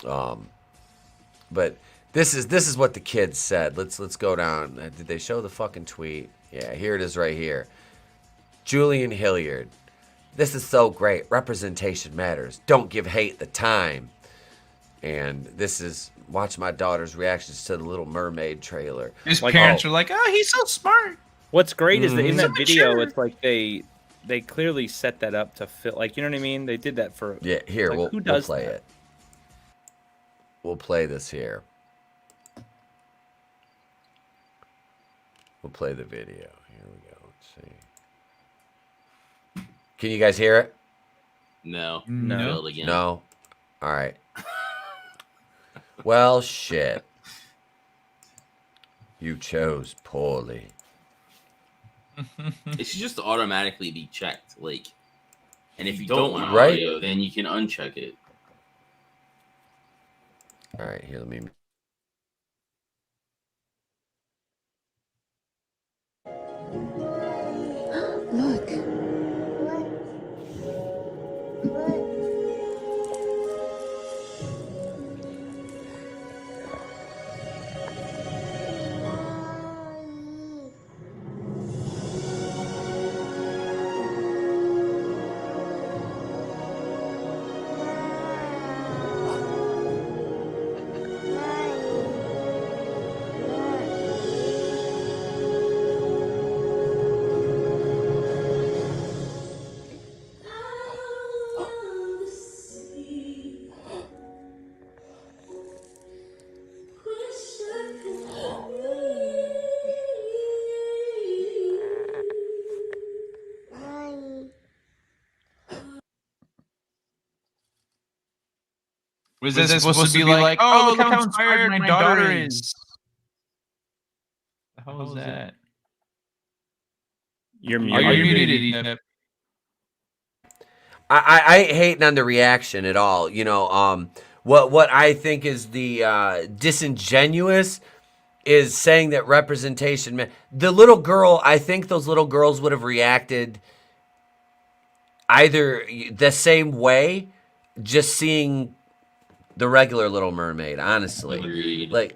But this is what the kids said. Let's go down. Did they show the fucking tweet? Yeah, here it is right here. Julian Hilliard. This is so great. Representation matters. Don't give hate the time. And this is, watch my daughter's reactions to the Little Mermaid trailer. His parents are like, oh, he's so smart. What's great is that in that video, it's like they clearly set that up to fit. Like, you know what I mean? They did that for. Yeah, here, like, we'll play it. We'll play this here. We'll play the video. Here we go. Let's see. Can you guys hear it? No. No. Again. No? All right. Well, shit. You chose poorly. It should just automatically be checked. Like, and if you don't want right? audio, then you can uncheck it. All right, here, let me. Look. Was this supposed to be like, oh, look how inspired my daughter is? The hell is that? You're muted, muted. Etep. I ain't hating on the reaction at all. You know, what I think is the disingenuous is saying that representation. The little girl, I think those little girls would have reacted either the same way, just seeing the regular Little Mermaid. Honestly, Agreed. like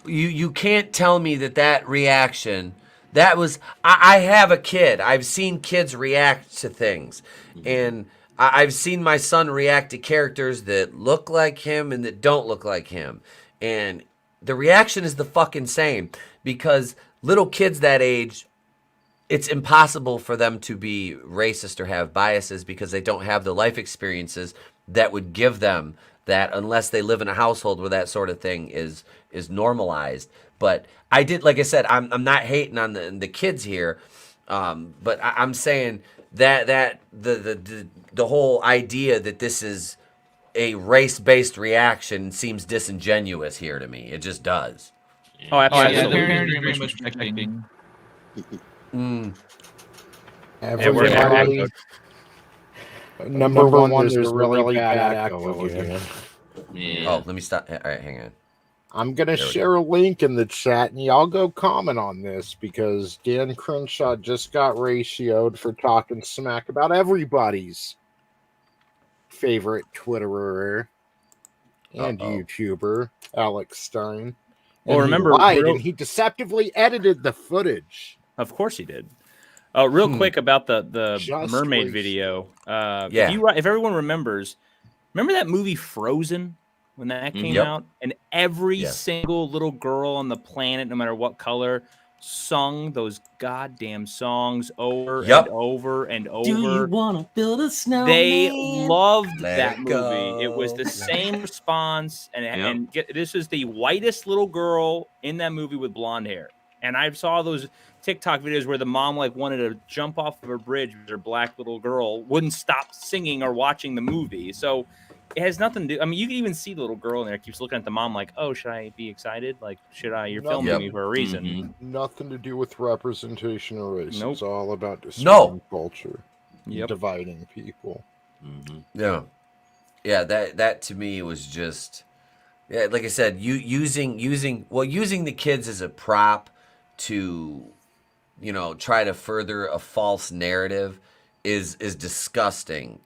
you can't tell me that reaction. That was I have a kid. I've seen kids react to things, and I've seen my son react to characters that look like him and that don't look like him, and the reaction is the fucking same because little kids that age, it's impossible for them to be racist or have biases because they don't have the life experiences that would give them that unless they live in a household where that sort of thing is normalized. But I did, like I said, I'm not hating on the kids here, but I'm saying that the whole idea that this is a race-based reaction seems disingenuous here to me. It just does. Oh, absolutely. Very much protecting. Everybody. Number one, there's a really bad echo again. Yeah. Oh, let me stop. All right, hang on. I'm going to share a link in the chat, and y'all go comment on this, because Dan Crenshaw just got ratioed for talking smack about everybody's favorite Twitterer and YouTuber, Alex Stein. Well, And remember, he lied, and he deceptively edited the footage. Of course he did. Real quick about the Just mermaid racist. video. Yeah. If everyone remember that movie Frozen when that came Yep. out, and every Yeah. single little girl on the planet, no matter what color, sung those goddamn songs over Yep. and over and over. Do you wanna build a snowman? They loved Let that it movie. go. It was the same response, and Yep. this is the whitest little girl in that movie with blonde hair. And I saw those TikTok videos where the mom wanted to jump off of a bridge because her black little girl wouldn't stop singing or watching the movie. So it has nothing to do. I mean, you can even see the little girl in there keeps looking at the mom like, "Oh, should I be excited? Like, should I? You're filming Yep. me for a reason." Mm-hmm. Nothing to do with representation or race. Nope. It's all about destroying culture, Yep. dividing people. Yeah. That to me was just, like I said, using the kids as a prop to, try to further a false narrative is disgusting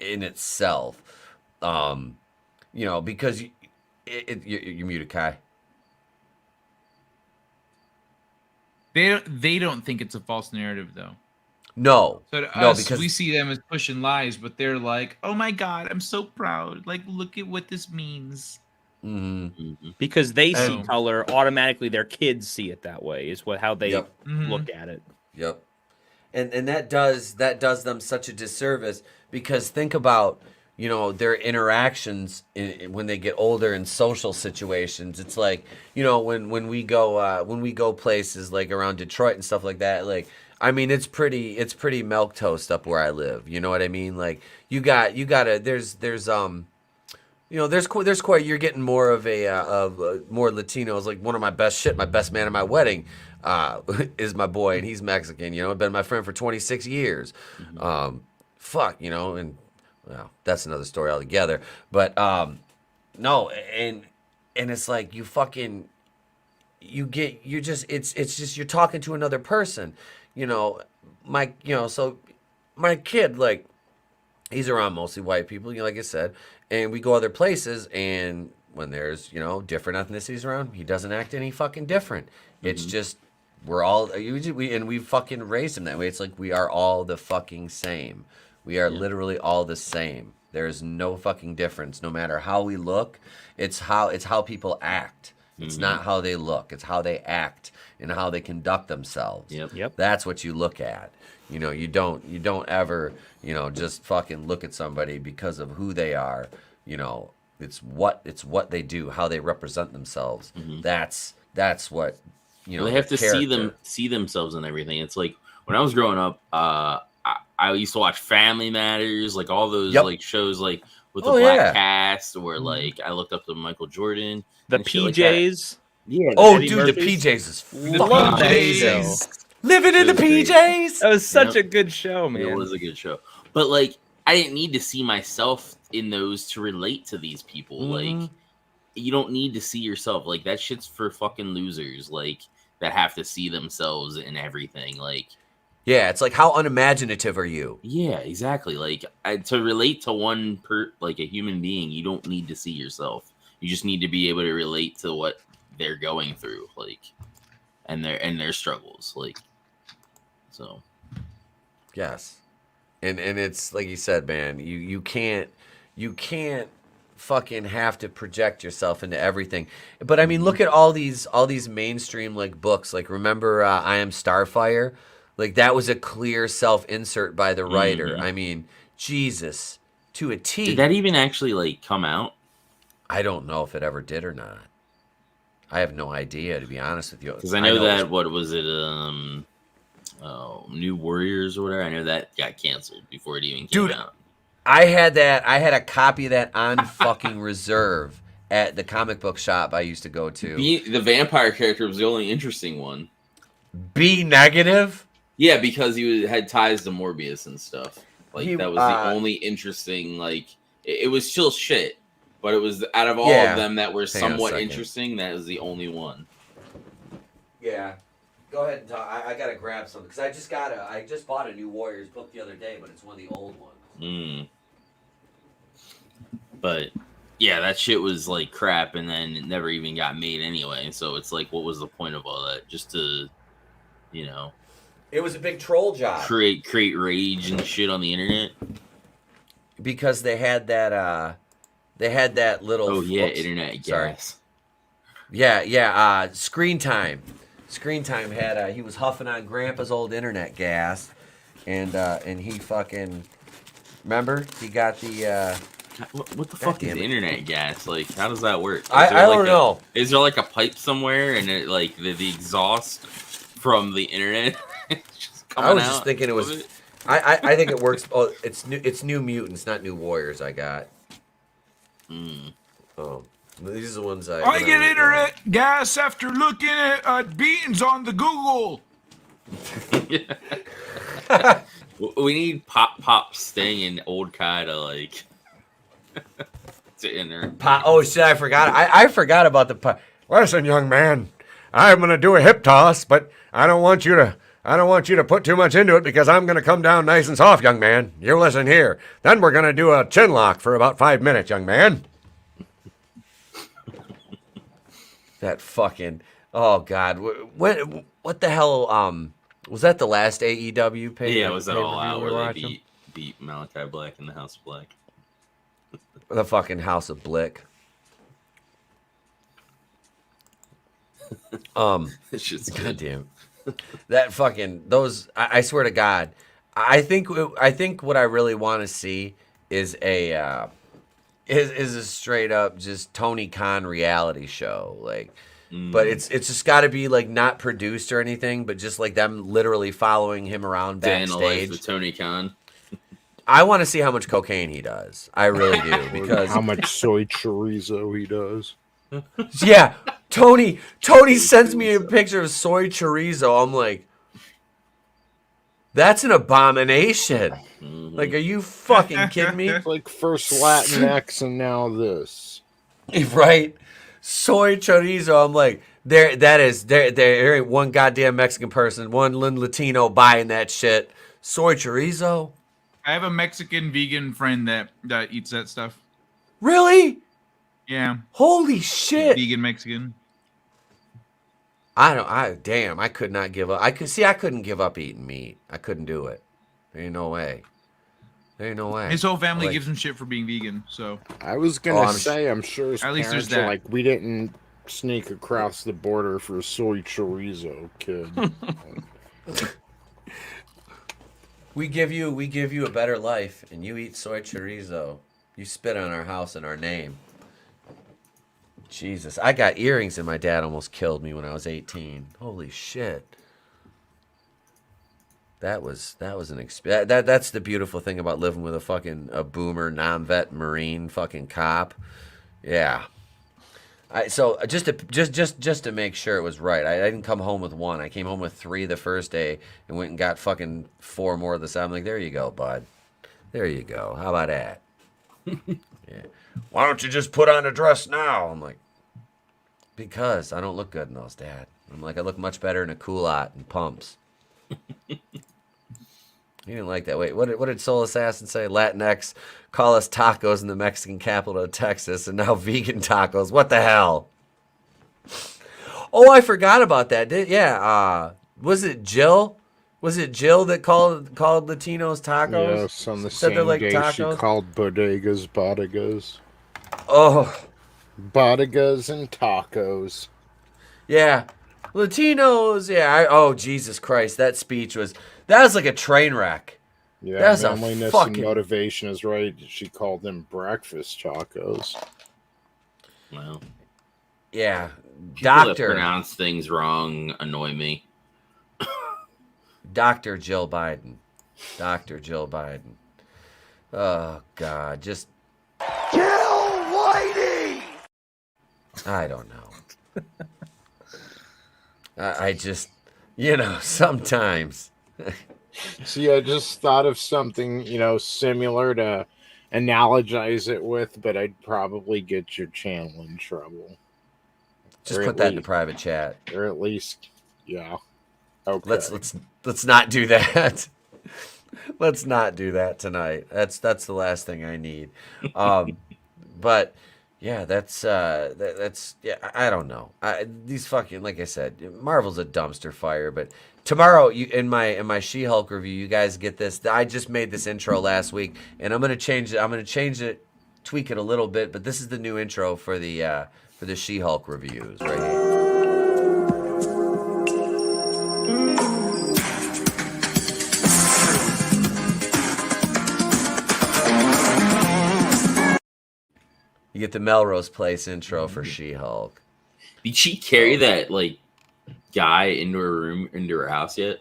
in itself. Because you're muted, Kai. They don't think it's a false narrative though. No, So to no, us, because we see them as pushing lies, but they're like, "Oh my god, I'm so proud! Like, look at what this means." Because they see Oh. color, automatically their kids see it that way. Is how they Yep. look at it. Yep. And that does them such a disservice, because think about, their interactions when they get older in social situations. It's like, when we go places like around Detroit and stuff like that, like, I mean, it's pretty milquetoast up where I live. You know what I mean? Like, there's quite, you're getting more of more Latinos. Like, one of my best man at my wedding is my boy, and he's Mexican. Been my friend for 26 years. And well, that's another story altogether. But no, and it's like you're talking to another person. So my kid, like, he's around mostly white people, like I said, and we go other places, and when there's, different ethnicities around, he doesn't act any fucking different. It's just, we fucking raised him that way. It's like we are all the fucking same. We are literally all the same. There's no fucking difference. No matter how we look, it's how people act. It's not how they look. It's how they act and how they conduct themselves. Yep. That's what you look at. You don't ever, just fucking look at somebody because of who they are. It's what they do, how they represent themselves. That's what, They have to character. see themselves in everything. It's like when I was growing up, I used to watch Family Matters, like all those like shows like with the Oh, black yeah. cast, or like I looked up to Michael Jordan. The and shit like that. PJs. Yeah. Oh, Eddie dude, the Murphy's. PJs is The fucking love that amazing. show. Living in the It was great. PJs. That was such Yep. a good show, It man. was a good show. But like I didn't need to see myself in those to relate to these people. Like you don't need to see yourself. Like that shit's for fucking losers, like that have to see themselves in everything. Like Yeah, it's like, how unimaginative are you? yeah, exactly. Like to relate to like a human being, you don't need to see yourself. You just need to be able to relate to what they're going through, like and their struggles, like so. Yes. And it's like you said, man, you can't fucking have to project yourself into everything. But I mean, look at all these mainstream like books. Like remember I Am Starfire? Like that was a clear self-insert by the writer. I mean, Jesus, to a T. Did that even actually like come out? I don't know if it ever did or not. I have no idea, to be honest with you. Because I know that what was it? New Warriors or whatever. I know that got canceled before it even came out. I had a copy of that on fucking reserve at the comic book shop I used to go to. The vampire character was the only interesting one. B negative? Yeah, because he had ties to Morbius and stuff. Like that was the only interesting. Like it was still shit, but it was out of all of them that were somewhat interesting. That was the only one. Yeah. Go ahead and talk. I gotta grab something because I just bought a New Warriors book the other day, but it's one of the old ones. But yeah, that shit was like crap, and then it never even got made anyway. So it's like, what was the point of all that? Just to, it was a big troll job. Create rage and shit on the internet. Because they had that little. Oh yeah, internet gas. Yeah. Screen Time. Screen Time had he was huffing on Grandpa's old internet gas, and he fucking remember he got the. What the fuck is internet gas? Like, how does that work? I don't know. Is there like a pipe somewhere, and it like the exhaust from the internet? Just coming I was out just thinking it was. of I think it works. Oh, it's New Mutants, not New Warriors. I got. Oh, these are the ones I get internet gas after looking at beans on the Google. We need Pop Sting and Old Kai to like to enter. Oh shit! I forgot. I forgot about the pop. Listen, young man, I'm gonna do a hip toss, but I don't want you to put too much into it because I'm gonna come down nice and soft, young man. You listen here. Then we're gonna do a chin lock for about 5 minutes, young man. That fucking. Oh god. What the hell? Was that the last AEW pay? Yeah, it was that all out we were where they watching? beat Malachi Black in the House of Black. The fucking House of Blick. It's just goddamn. That fucking those. I swear to God. I think what I really want to see is a straight up just Tony Khan reality show, like. But it's just got to be like not produced or anything, but just like them literally following him around backstage. With Tony Khan. I want to see how much cocaine he does. I really do because how much soy chorizo he does. Yeah, Tony sends me a picture of soy chorizo. I'm like, that's an abomination. Like, are you fucking kidding me? It's like first Latinx and now this. Right? Soy chorizo. I'm like, there ain't one goddamn Mexican person, one Latino buying that shit. Soy chorizo. I have a Mexican vegan friend that eats that stuff. Really? Yeah. Holy shit. Vegan Mexican. I could not give up. I couldn't give up eating meat. I couldn't do it. There ain't no way. His whole family gives him shit for being vegan, so. I was gonna say, I'm sure his at least parents there's are that. like, we didn't sneak across the border for soy chorizo, kid. We give you a better life, and you eat soy chorizo. You spit on our house and our name. Jesus, I got earrings and my dad almost killed me when I was 18. Holy shit. That was an experience. That's the beautiful thing about living with a boomer non-vet Marine fucking cop. Yeah. So just to make sure it was right, I didn't come home with one. I came home with 3 the first day and went and got fucking 4 more this. I'm like, there you go, bud. There you go. How about that? Yeah. Why don't you just put on a dress now? I'm like, because I don't look good in those, Dad. I'm like, I look much better in a culotte and pumps. He didn't like that. Wait, what did Soul Assassin say? Latinx call us tacos in the Mexican capital of Texas, and now vegan tacos. What the hell? Oh, I forgot about that. Was it Jill? Was it Jill that called Latinos tacos? Yes, on the Said they're same like day tacos? she called bodegas bodegas. Oh. Bodegas and tacos. Yeah. Latinos, yeah. Oh, Jesus Christ. That was like a train wreck. Yeah, That's a manliness fucking... and motivation is right. She called them breakfast tacos. Well, yeah. People that pronounce things wrong annoy me. Dr. Jill Biden. Oh, God. Just... Kill Whitey! I don't know. I just... sometimes... See, I just thought of something, similar to analogize it with, but I'd probably get your channel in trouble. Just put that in the private chat. Or at least, yeah. Okay. Let's not do that. Let's not do that tonight. That's the last thing I need. But yeah, that's yeah. I don't know. These fucking, like I said, Marvel's a dumpster fire. But tomorrow, in my She-Hulk review, you guys get this. I just made this intro last week, and I'm gonna change it. Tweak it a little bit. But this is the new intro for the She-Hulk reviews right here. You get the Melrose Place intro for She-Hulk. Did she carry that guy into her room, into her house yet?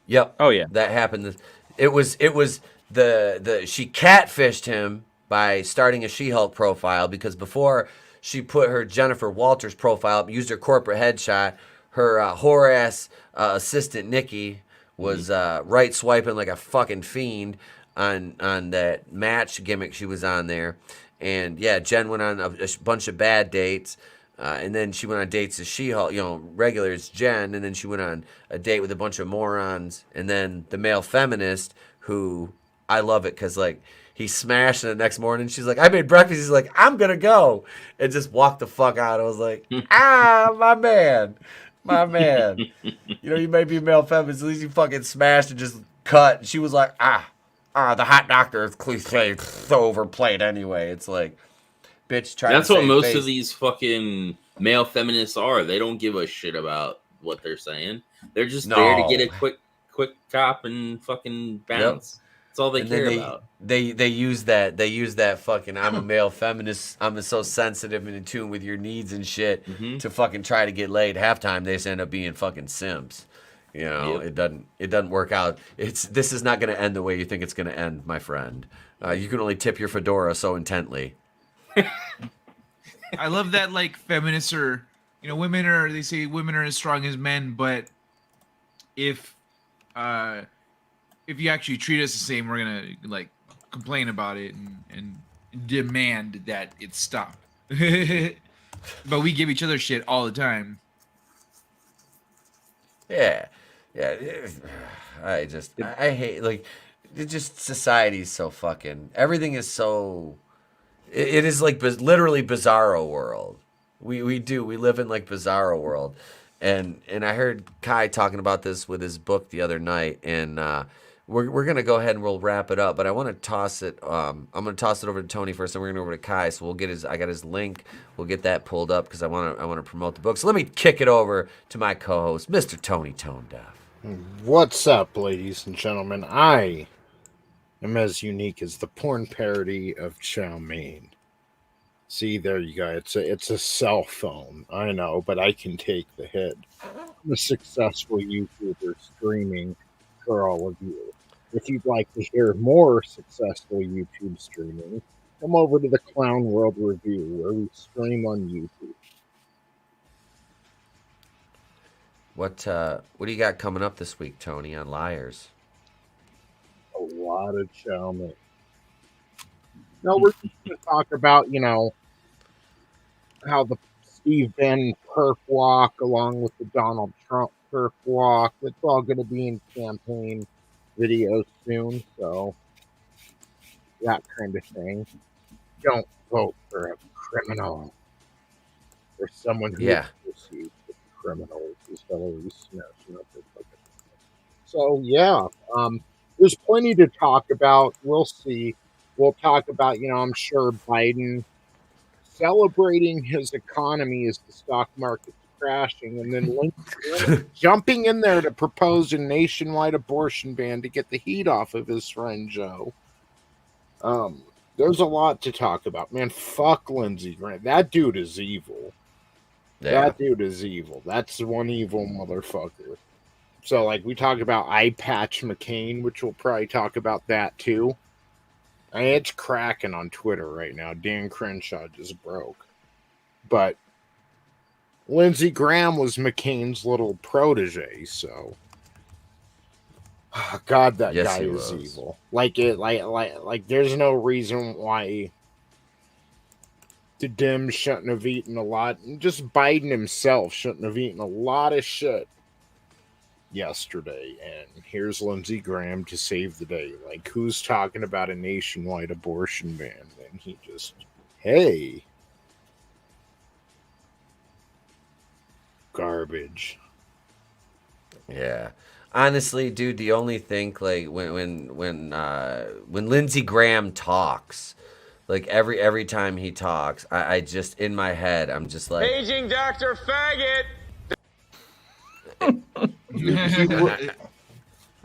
Yep. Oh yeah. That happened. It was the she catfished him by starting a She-Hulk profile, because before she put her Jennifer Walters profile up, used her corporate headshot, her whore ass assistant Nikki was right swiping like a fucking fiend on that match gimmick she was on there. And yeah, Jen went on a bunch of bad dates, and then she went on dates as She-Hulk, regular as Jen, and then she went on a date with a bunch of morons, and then the male feminist, who, I love it, because, he smashed, and the next morning, she's like, I made breakfast, he's like, I'm gonna go, and just walked the fuck out. I was like, my man. You may be a male feminist, at least you fucking smashed and just cut, and she was like, the hot doctor is cliche, so overplayed anyway. It's like, bitch, try That's to what save most face. of these fucking male feminists are. They don't give a shit about what they're saying. They're just there to get a quick cop and fucking bounce. That's all they care about. They use that fucking, I'm a male feminist, I'm so sensitive and in tune with your needs and shit, to fucking try to get laid. Halftime they just end up being fucking simps. It doesn't work out. This is not going to end the way you think it's going to end, my friend. You can only tip your fedora so intently. I love that, feminists are, they say women are as strong as men, but if you actually treat us the same, we're gonna complain about it and demand that it stop. But we give each other shit all the time. Yeah. I hate, society's so fucking, everything is so, it is literally bizarro world. We live in Bizarro world. And I heard Kai talking about this with his book the other night, and we're gonna go ahead and we'll wrap it up. But I want to toss it. I'm gonna toss it over to Tony first, and we're gonna go over to Kai. So we'll get I got his link. We'll get that pulled up because I want to promote the book. So let me kick it over to my co-host, Mr. Tony ToneDef. What's up, ladies and gentlemen? I am as unique as the porn parody of chow mein. See, there you go. It's a cell phone. I know, but I can take the hit. I'm a successful YouTuber streaming for all of you. If you'd like to hear more successful YouTube streaming, come over to the Clown World Review, where we stream on YouTube. What do you got coming up this week, Tony, on Liars? A lot of chow mein. No, we're just going to talk about, how the Steve Bannon perp walk along with the Donald Trump perp walk. It's all going to be in campaign videos soon, so that kind of thing. Don't vote for a criminal or someone who associates with criminals, as Hillary smashing up their fucking. So yeah, there's plenty to talk about. We'll see. We'll talk about, I'm sure Biden celebrating his economy as the stock market's crashing, and then Lincoln jumping in there to propose a nationwide abortion ban to get the heat off of his friend Joe. There's a lot to talk about, man. Fuck Lindsey Graham. That dude is evil. Yeah. That dude is evil. That's one evil motherfucker. So, like, we talk about Eye Patch McCain, which we'll probably talk about that too. I mean, it's cracking on Twitter right now. Dan Crenshaw just broke. But Lindsey Graham was McCain's little protege, so God, that guy is evil. Like there's no reason why the Dems shouldn't have eaten a lot. Just Biden himself shouldn't have eaten a lot of shit yesterday, and here's Lindsey Graham to save the day. Like, who's talking about a nationwide abortion ban? And he just, hey, garbage. Yeah, honestly, dude, the only thing, like, when Lindsey Graham talks, like every time he talks, I just, in my head, I'm just like, Paging Dr. Faggot!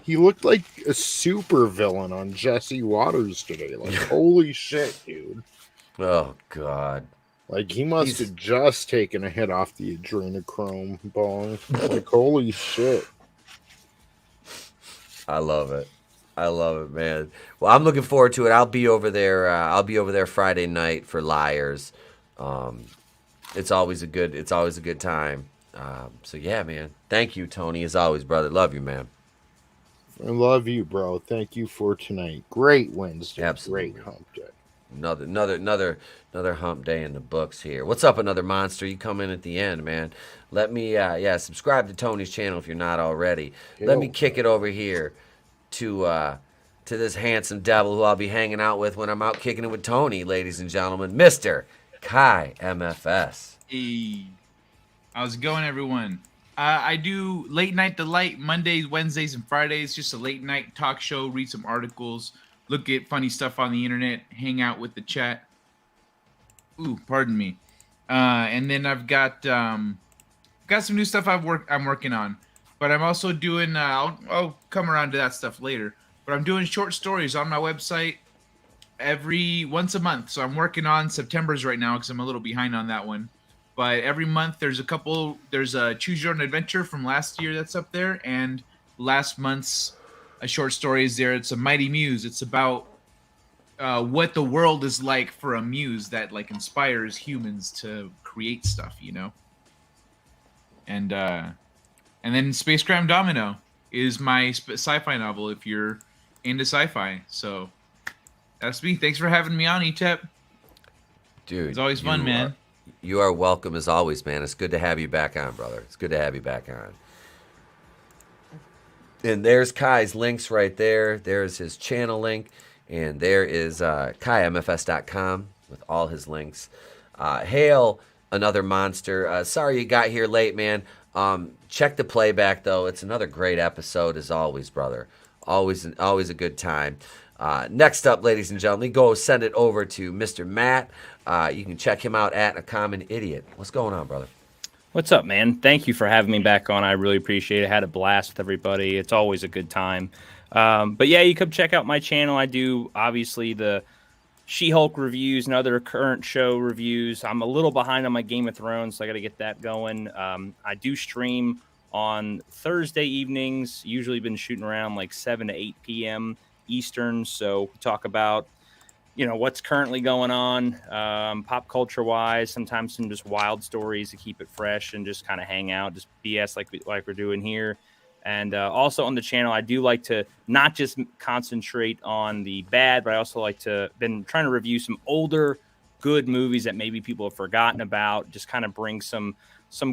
He looked like a super villain on Jesse Waters today. Like, holy shit, dude. Oh, God. Like, he must have just taken a hit off the adrenochrome bong. Like, holy shit. I love it. I love it, man. Well, I'm looking forward to it. I'll be over there Friday night for Liars. It's always a good time. So yeah, man. Thank you, Tony, as always, brother. Love you, man. I love you, bro. Thank you for tonight. Great Wednesday. Absolutely. Great hump day. Another hump day in the books here. What's up, another monster? You come in at the end, man. Let me subscribe to Tony's channel if you're not already. Let me kick it over here to this handsome devil who I'll be hanging out with when I'm out kicking it with Tony, ladies and gentlemen, Mr. Kai MFS. Hey, how's it going, everyone? I do Late Night Delight Mondays, Wednesdays, and Fridays. Just a late night talk show, read some articles, look at funny stuff on the internet, hang out with the chat. Ooh, pardon me. And then I've got some new stuff I'm working on. But I'm also doing, I'll come around to that stuff later. But I'm doing short stories on my website once a month. So I'm working on September's right now because I'm a little behind on that one. But every month there's a Choose Your Own Adventure from last year that's up there. And last month's a short story is there. It's a Mighty Muse. It's about what the world is like for a muse that like inspires humans to create stuff, you know? And then Space Crime Domino is my sci-fi novel if you're into sci-fi. So that's me. Thanks for having me on, ETEP. Dude, it's always fun, man. You are welcome as always, man. It's good to have you back on, brother. It's good to have you back on. And there's Kai's links right there. There's his channel link. And there is KaiMFS.com with all his links. Hail, another monster. Sorry you got here late, man. Check the playback, though. It's another great episode, as always, brother. Always a good time. Next up, ladies and gentlemen, go send it over to Mr. Matt. You can check him out at A Common Idiot. What's going on, brother? What's up, man? Thank you for having me back on. I really appreciate it. I had a blast with everybody. It's always a good time. But yeah, you come check out my channel. I do, obviously, the She-Hulk reviews and other current show reviews. I'm a little behind on my Game of Thrones, so I got to get that going. I do stream on Thursday evenings. Usually been shooting around like 7 to 8 p.m. Eastern. So we talk about, what's currently going on, pop culture wise, sometimes some just wild stories to keep it fresh and just kind of hang out, just BS like we're doing here. And also on the channel, I do like to not just concentrate on the bad, but I also been trying to review some older good movies that maybe people have forgotten about, just kind of bring some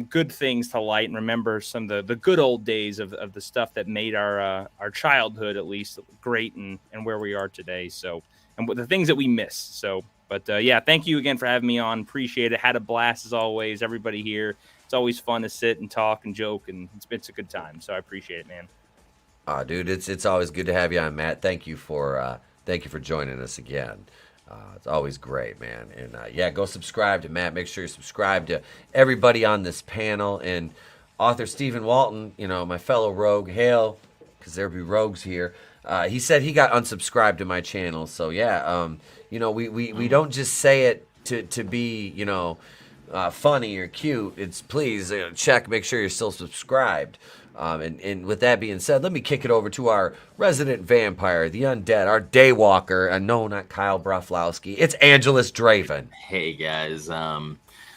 good things to light and remember some of the good old days of the stuff that made our childhood at least great and where we are today. So, and the things that we miss. So, but yeah, thank you again for having me on. Appreciate it. Had a blast as always. Everybody here. It's always fun to sit and talk and joke, and it's a good time. So I appreciate it, man. Dude, it's always good to have you on, Matt. Thank you for joining us again. It's always great, man. And yeah, go subscribe to Matt. Make sure you subscribe to everybody on this panel. And author Stephen Walton, my fellow rogue, hail, because there be rogues here. He said he got unsubscribed to my channel. So yeah, we don't just say it to be, funny or cute. It's please check, make sure you're still subscribed. And with that being said, let me kick it over to our resident vampire, the undead, our daywalker. No, not Kyle Broflowski. It's AngelousDraven. Hey guys,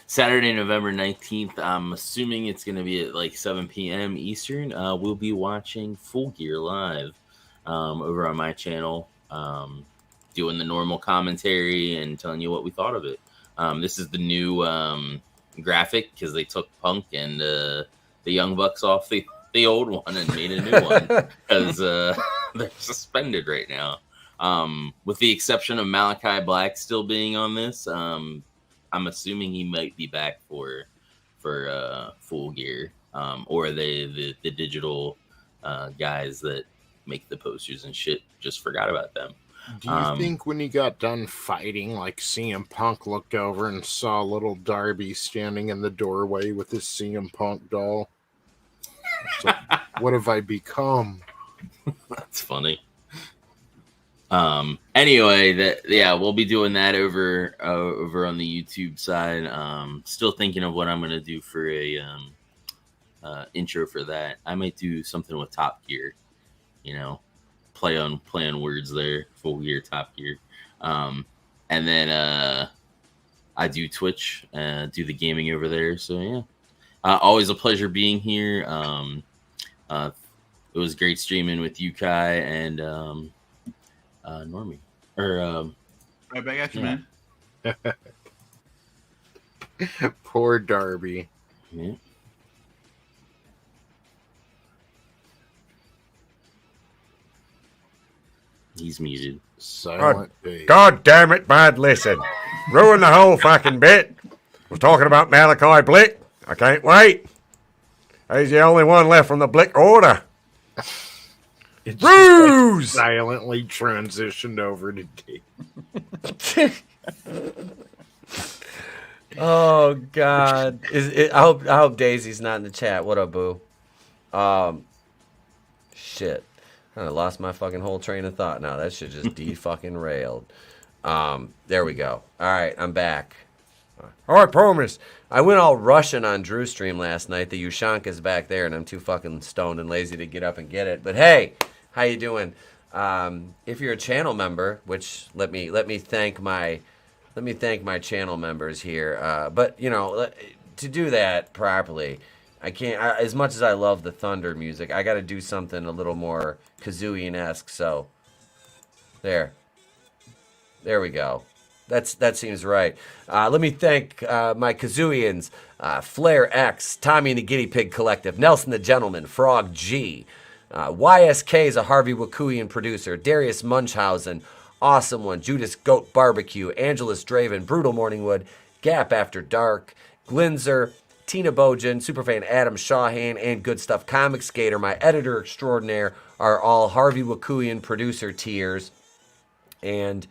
Saturday, November 19th. I'm assuming it's going to be at like 7 p.m. Eastern. We'll be watching Full Gear live over on my channel, doing the normal commentary and telling you what we thought of it. This is the new graphic because they took Punk and the Young Bucks off the old one and made a new one because they're suspended right now. With the exception of Malachi Black still being on this, I'm assuming he might be back for Full Gear, or the digital guys that make the posters and shit just forgot about them. Do you think when he got done fighting, like CM Punk looked over and saw little Darby standing in the doorway with his CM Punk doll? So, what have I become? That's funny. Anyway, we'll be doing that over on the YouTube side. Still thinking of what I'm gonna do for a intro for that. I might do something with Top Gear, play on words there. Full Gear, Top Gear. And then I do Twitch, do the gaming over there. So yeah, always a pleasure being here. It was great streaming with you, Kai, and Normie. Right back at you, man. Poor Darby. Yeah. He's muted. Silent God damn it, bad listen. Ruined the whole fucking bit. Was talking about Malachi Blick. I can't wait. He's the only one left from the Blick Order. It's Ruse! Silently transitioned over to D. Oh God! I hope Daisy's not in the chat. What up, boo? Shit. I lost my fucking whole train of thought now. That shit just de-fucking railed. There we go. All right, I'm back. Oh, I promise. I went all Russian on Drew's stream last night. The Yushanka's back there, and I'm too fucking stoned and lazy to get up and get it. But hey, how you doing? If you're a channel member, which let me thank my channel members here. But to do that properly, I can't. As much as I love the Thunder music, I got to do something a little more Kazooie-esque. So there we go. That seems right. Let me thank my Kazooians, Flair X, Tommy and the Guinea Pig Collective, Nelson the Gentleman, Frog G, YSK is a Harvey Wakuian producer, Darius Munchausen, Awesome One, Judas Goat Barbecue, AngelousDraven, Brutal Morningwood, Gap After Dark, Glinzer, Tina Bojan, Superfan Adam Shawhan, and Goodstuff Comixgater, my editor extraordinaire, are all Harvey Wakuian producer tiers. And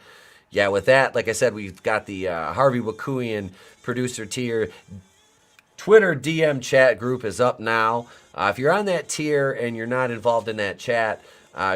yeah, with that, like I said, we've got the Harvey Wakuian producer tier. Twitter DM chat group is up now. If you're on that tier and you're not involved in that chat,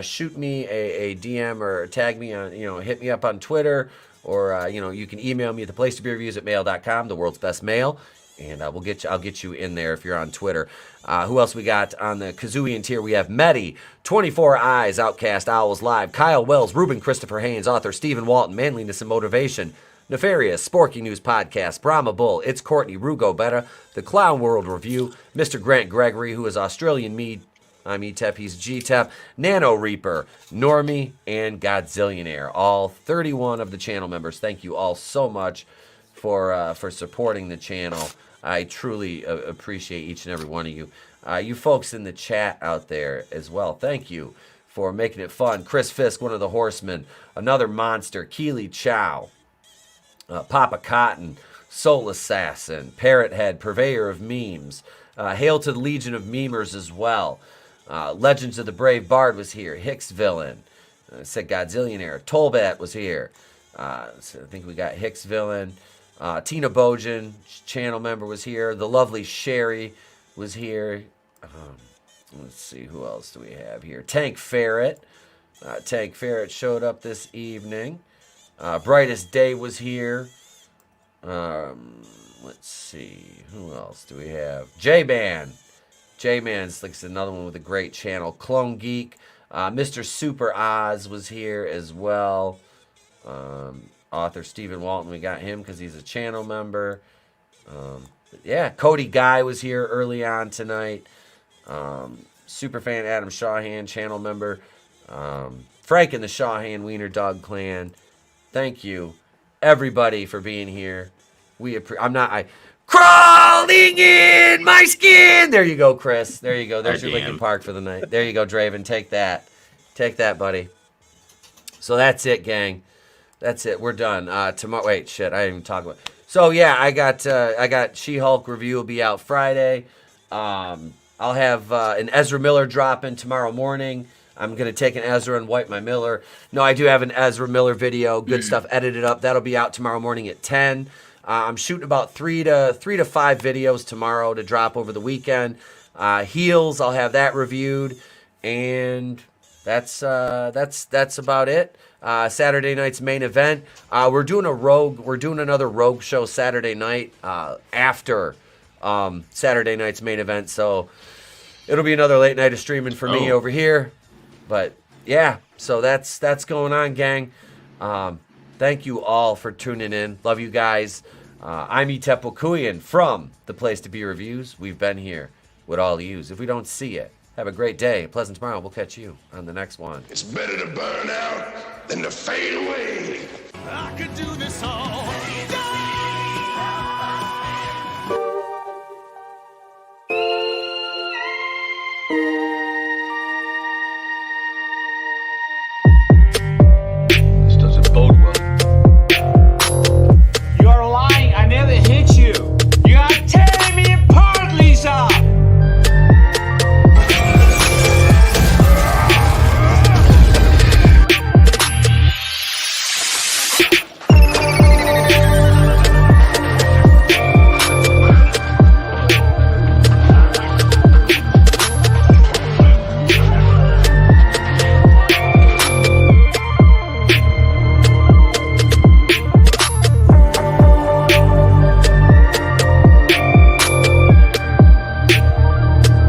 shoot me a DM or tag me on, hit me up on Twitter, or you can email me at theplaceToBeReviews@mail.com, the world's best mail. And I'll get you in there if you're on Twitter. Who else we got on the Kazooian tier? We have Medi, 24 Eyes, Outcast Owls Live, Kyle Wells, Ruben Christopher Haynes, author Stephen Walton, Manliness and Motivation, Nefarious, Sporky News Podcast, Brahma Bull, It's Courtney, Rugo Betta, The Clown World Review, Mr. Grant Gregory, who is Australian me. I'm ETEP, he's GTEP, Nano Reaper, Normie, and Godzillionaire. All 31 of the channel members. Thank you all so much for supporting the channel. I truly appreciate each and every one of you. You folks in the chat out there as well, thank you for making it fun. Chris Fisk, one of the horsemen, another monster, Keely Chow, Papa Cotton, Soul Assassin, Parrot Head, Purveyor of Memes, hail to the Legion of Memers as well. Legends of the Brave Bard was here. Hicks Villain, said Godzillionaire. Tolbat was here. So I think we got Hicks Villain. Tina Bojan, channel member, was here. The lovely Sherry was here. Let's see, who else do we have here? Tank Ferret. Tank Ferret showed up this evening. Brightest Day was here. Let's see, who else do we have? J-Man. J-Man's like another one with a great channel. Clone Geek. Mr. Super Oz was here as well. Author Stephen Walton, we got him because he's a channel member. Yeah, Cody Guy was here early on tonight. Superfan Adam Shawhan, channel member. Frank and the Shawhan Wiener Dog Clan. Thank you, everybody, for being here. Crawling in my skin. There you go, Chris. There you go. There's your Lincoln Park for the night. There you go, Draven. Take that. Take that, buddy. So that's it, gang. That's it. We're done. Tomorrow. Wait, shit. I didn't even talk about. So yeah, I got She-Hulk review will be out Friday. I'll have an Ezra Miller drop in tomorrow morning. I'm gonna take an Ezra and wipe my Miller. No, I do have an Ezra Miller video. Good stuff edited up. That'll be out tomorrow morning at 10. I'm shooting about 3 to 5 videos tomorrow to drop over the weekend. Heels, I'll have that reviewed, and that's about it. Saturday night's main event. We're doing another Rogue show Saturday night after Saturday night's main event. So it'll be another late night of streaming for me over here. But yeah, so that's going on, gang. Thank you all for tuning in. Love you guys. I'm Etep Wakuian from The Place to Be Reviews. We've been here with all of yous. If we don't see you, have a great day. Pleasant tomorrow. We'll catch you on the next one. It's better to burn out than to fade away. I could do this all day.